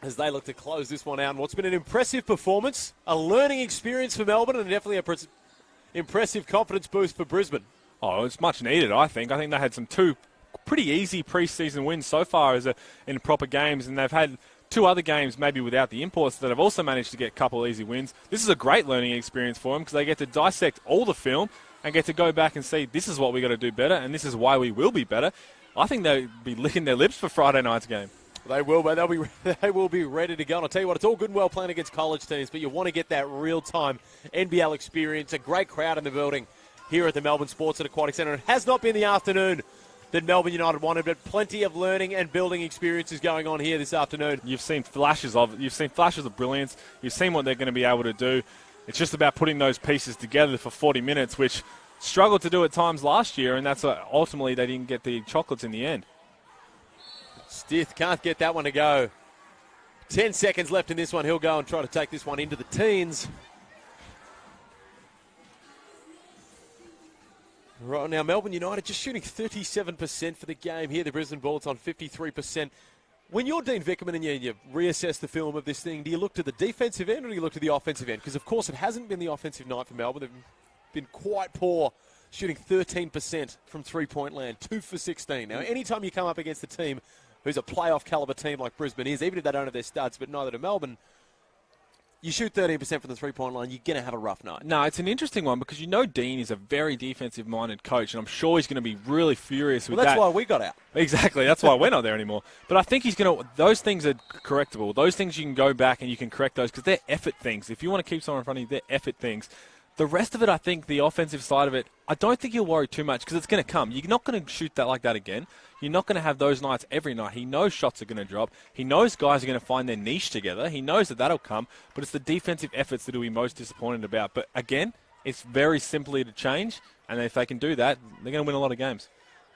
as they look to close this one out. And what's been an impressive performance, a learning experience for Melbourne, and definitely a impressive confidence boost for Brisbane. Oh, it's much needed, I think. I think they had two pretty easy preseason wins so far in proper games, and they've had 2 other games maybe without the imports that have also managed to get a couple of easy wins. This is a great learning experience for them because they get to dissect all the film and get to go back and see this is what we got to do better and this is why we will be better. I think they'll be licking their lips for Friday night's game. They will, but they will be ready to go. And I'll tell you what, it's all good and well playing against college teams, but you want to get that real-time NBL experience, a great crowd in the building here at the Melbourne Sports and Aquatic Centre. It has not been the afternoon that Melbourne United wanted, but plenty of learning and building experiences going on here this afternoon. You've seen flashes of brilliance. You've seen what they're going to be able to do. It's just about putting those pieces together for 40 minutes, which struggled to do at times last year, and that's ultimately they didn't get the chocolates in the end. Stith can't get that one to go. 10 seconds left in this one. He'll go and try to take this one into the teens. Right now, Melbourne United just shooting 37% for the game here. The Brisbane Bullets on 53%. When you're Dean Vickerman and you reassess the film of this thing, do you look to the defensive end or do you look to the offensive end? Because, of course, it hasn't been the offensive night for Melbourne. They've been quite poor, shooting 13% from three-point land, 2 for 16. Now, anytime you come up against a team who's a playoff caliber team like Brisbane is, even if they don't have their studs, but neither do Melbourne, you shoot 13% from the three-point line, you're going to have a rough night. No, it's an interesting one because you know Dean is a very defensive-minded coach, and I'm sure he's going to be really furious with that. Well, that's why we got out. Exactly. That's why we're not there anymore. But I think he's going to – those things are correctable. Those things you can go back and you can correct those because they're effort things. If you want to keep someone in front of you, they're effort things. The rest of it, I think, the offensive side of it, I don't think he'll worry too much because it's going to come. You're not going to shoot that like that again. You're not going to have those nights every night. He knows shots are going to drop. He knows guys are going to find their niche together. He knows that that'll come. But it's the defensive efforts that he'll be most disappointed about. But again, it's very simply to change. And if they can do that, they're going to win a lot of games.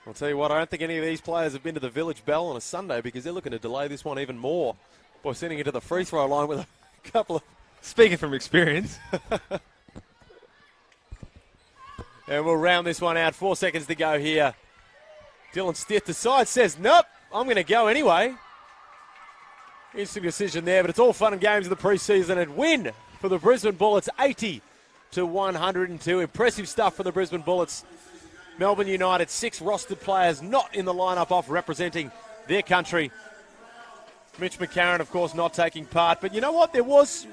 I'll tell you what, I don't think any of these players have been to the Village Bell on a Sunday because they're looking to delay this one even more by sending it to the free throw line with a couple of... Speaking from experience... And we'll round this one out. 4 seconds to go here. Dylan Stith decides, says, nope, I'm going to go anyway. Interesting decision there, but it's all fun and games in the preseason. And win for the Brisbane Bullets, 80-102. Impressive stuff for the Brisbane Bullets. Melbourne United, 6 rostered players not in the lineup off representing their country. Mitch McCarron, of course, not taking part. But you know what?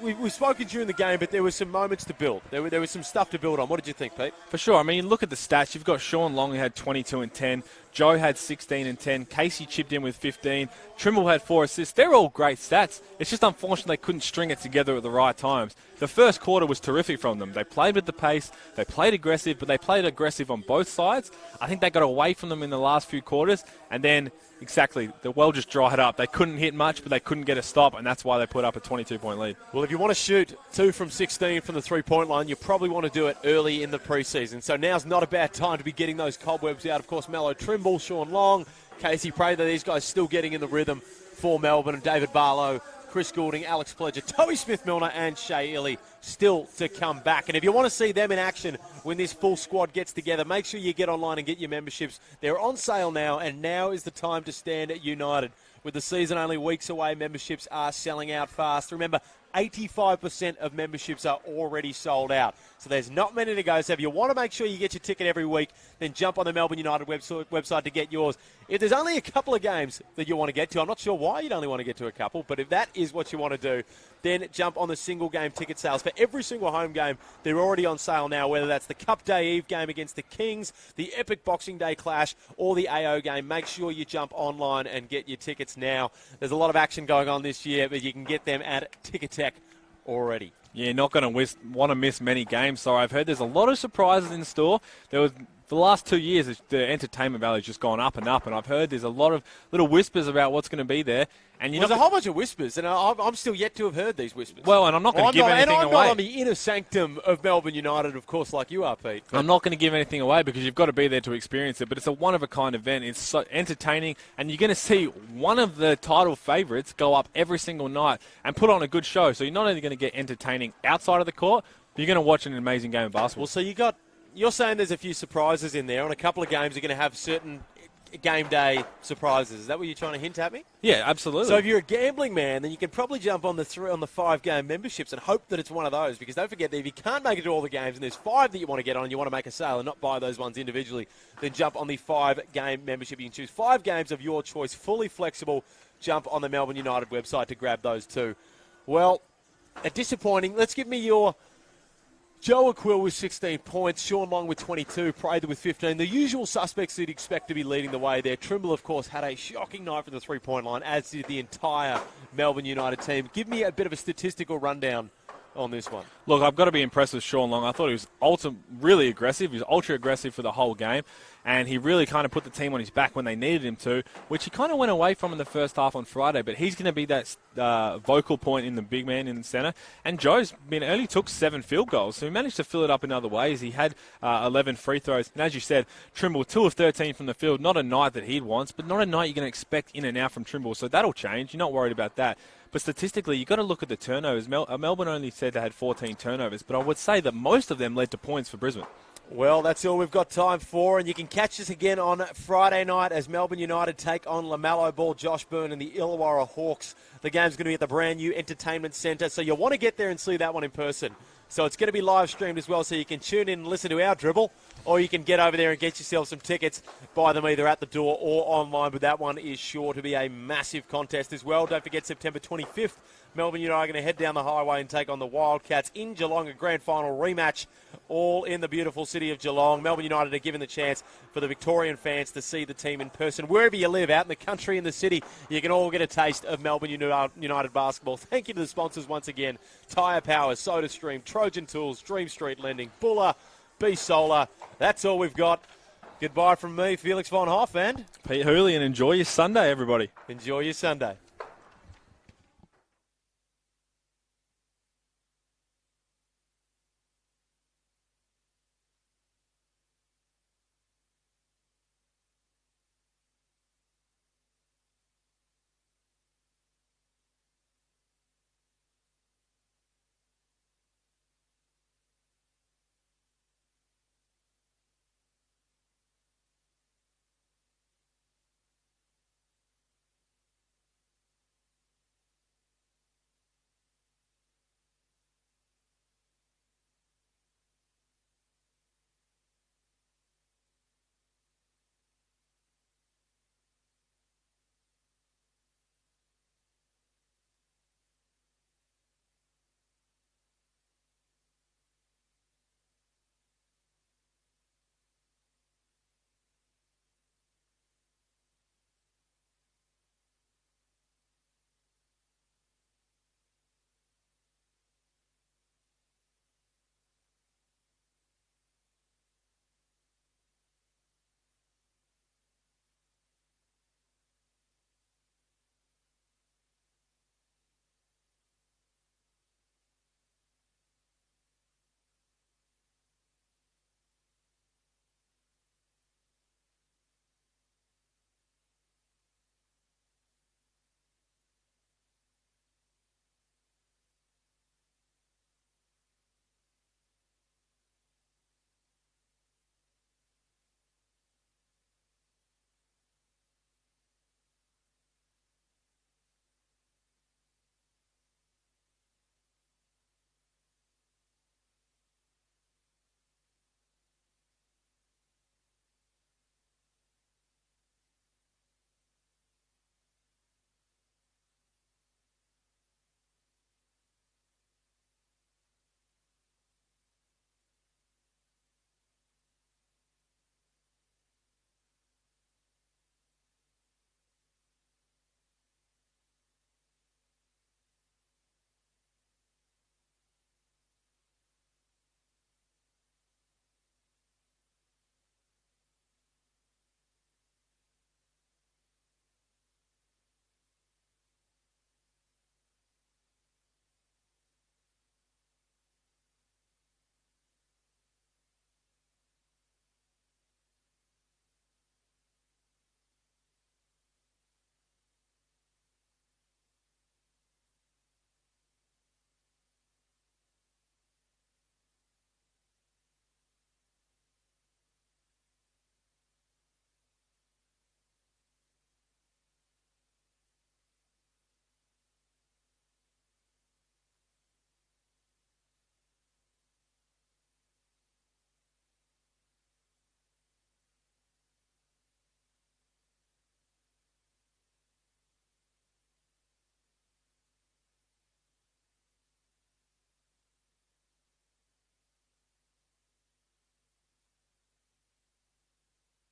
We've spoken during the game, but there were some moments to build. There was some stuff to build on. What did you think, Pete? For sure. I mean, look at the stats. You've got Sean Long, who had 22 and 10. Joe had 16 and 10. Casey chipped in with 15. Trimble had 4 assists. They're all great stats. It's just unfortunate they couldn't string it together at the right times. The first quarter was terrific from them. They played with the pace. They played aggressive, but they played aggressive on both sides. I think they got away from them in the last few quarters, and then... Exactly. The well just dried up. They couldn't hit much, but they couldn't get a stop, and that's why they put up a 22-point lead. Well, if you want to shoot 2 from 16 from the three-point line, you probably want to do it early in the preseason. So now's not a bad time to be getting those cobwebs out. Of course, Mello Trimble, Sean Long, Casey Prather, these guys still getting in the rhythm for Melbourne, and David Barlow, Chris Goulding, Alex Pledger, Toby Smith-Milner, and Shea Illy still to come back. And if you want to see them in action when this full squad gets together, make sure you get online and get your memberships. They're on sale now, and now is the time to stand united. With the season only weeks away, memberships are selling out fast. Remember, 85% of memberships are already sold out. So there's not many to go. So if you want to make sure you get your ticket every week, then jump on the Melbourne United website to get yours. If there's only a couple of games that you want to get to, I'm not sure why you'd only want to get to a couple, but if that is what you want to do, then jump on the single game ticket sales. For every single home game, they're already on sale now, whether that's the Cup Day Eve game against the Kings, the epic Boxing Day clash, or the AO game. Make sure you jump online and get your tickets now. There's a lot of action going on this year, but you can get them at Ticketek already. Yeah, not going to want to miss many games. So I've heard there's a lot of surprises in store. For the last 2 years, the entertainment value has just gone up and up, and I've heard there's a lot of little whispers about what's going to be there. And there's a whole bunch of whispers, and I'm still yet to have heard these whispers. Well, and I'm not going to give anything away. And I'm not on the inner sanctum of Melbourne United, of course, like you are, Pete. I'm not going to give anything away because you've got to be there to experience it, but it's a one-of-a-kind event. It's so entertaining, and you're going to see one of the title favourites go up every single night and put on a good show. So you're not only going to get entertaining outside of the court, but you're going to watch an amazing game of basketball. Well, so you're saying there's a few surprises in there. On a couple of games, you're going to have certain game day surprises. Is that what you're trying to hint at me? Yeah, absolutely. So if you're a gambling man, then you can probably jump on the 5-game memberships and hope that it's one of those. Because don't forget that if you can't make it to all the games and there's 5 that you want to get on and you want to make a sale and not buy those ones individually, then jump on the 5-game membership. You can choose 5 games of your choice, fully flexible. Jump on the Melbourne United website to grab those too. Well, disappointing. Let's give me your Joe Aquil with 16 points, Sean Long with 22, Prather with 15. The usual suspects you'd expect to be leading the way there. Trimble, of course, had a shocking night from the three-point line, as did the entire Melbourne United team. Give me a bit of a statistical rundown on this one. Look, I've got to be impressed with Sean Long. I thought he was really aggressive. He was ultra-aggressive for the whole game, and he really kind of put the team on his back when they needed him to, which he kind of went away from in the first half on Friday, but he's going to be that vocal point in the big man in the centre. And Joe's only took 7 field goals, so he managed to fill it up in other ways. He had 11 free throws, and as you said, Trimble 2 of 13 from the field. Not a night that he wants, but not a night you're going to expect in and out from Trimble, so that'll change. You're not worried about that. But statistically, you've got to look at the turnovers. Melbourne only said they had 14 turnovers, but I would say that most of them led to points for Brisbane. Well, that's all we've got time for, and you can catch us again on Friday night as Melbourne United take on LaMelo Ball, Josh Byrne and the Illawarra Hawks. The game's going to be at the brand new Entertainment Centre, so you'll want to get there and see that one in person. So it's going to be live streamed as well, so you can tune in and listen to our dribble, or you can get over there and get yourself some tickets, buy them either at the door or online, but that one is sure to be a massive contest as well. Don't forget September 25th, Melbourne United are going to head down the highway and take on the Wildcats in Geelong, a grand final rematch, all in the beautiful city of Geelong. Melbourne United are given the chance for the Victorian fans to see the team in person. Wherever you live, out in the country, in the city, you can all get a taste of Melbourne United basketball. Thank you to the sponsors once again. Tyre Power, SodaStream, Trojan Tools, Dream Street Lending, Buller, B Solar. That's all we've got. Goodbye from me, Felix Von Hoff, and Pete Hooley, and enjoy your Sunday, everybody. Enjoy your Sunday.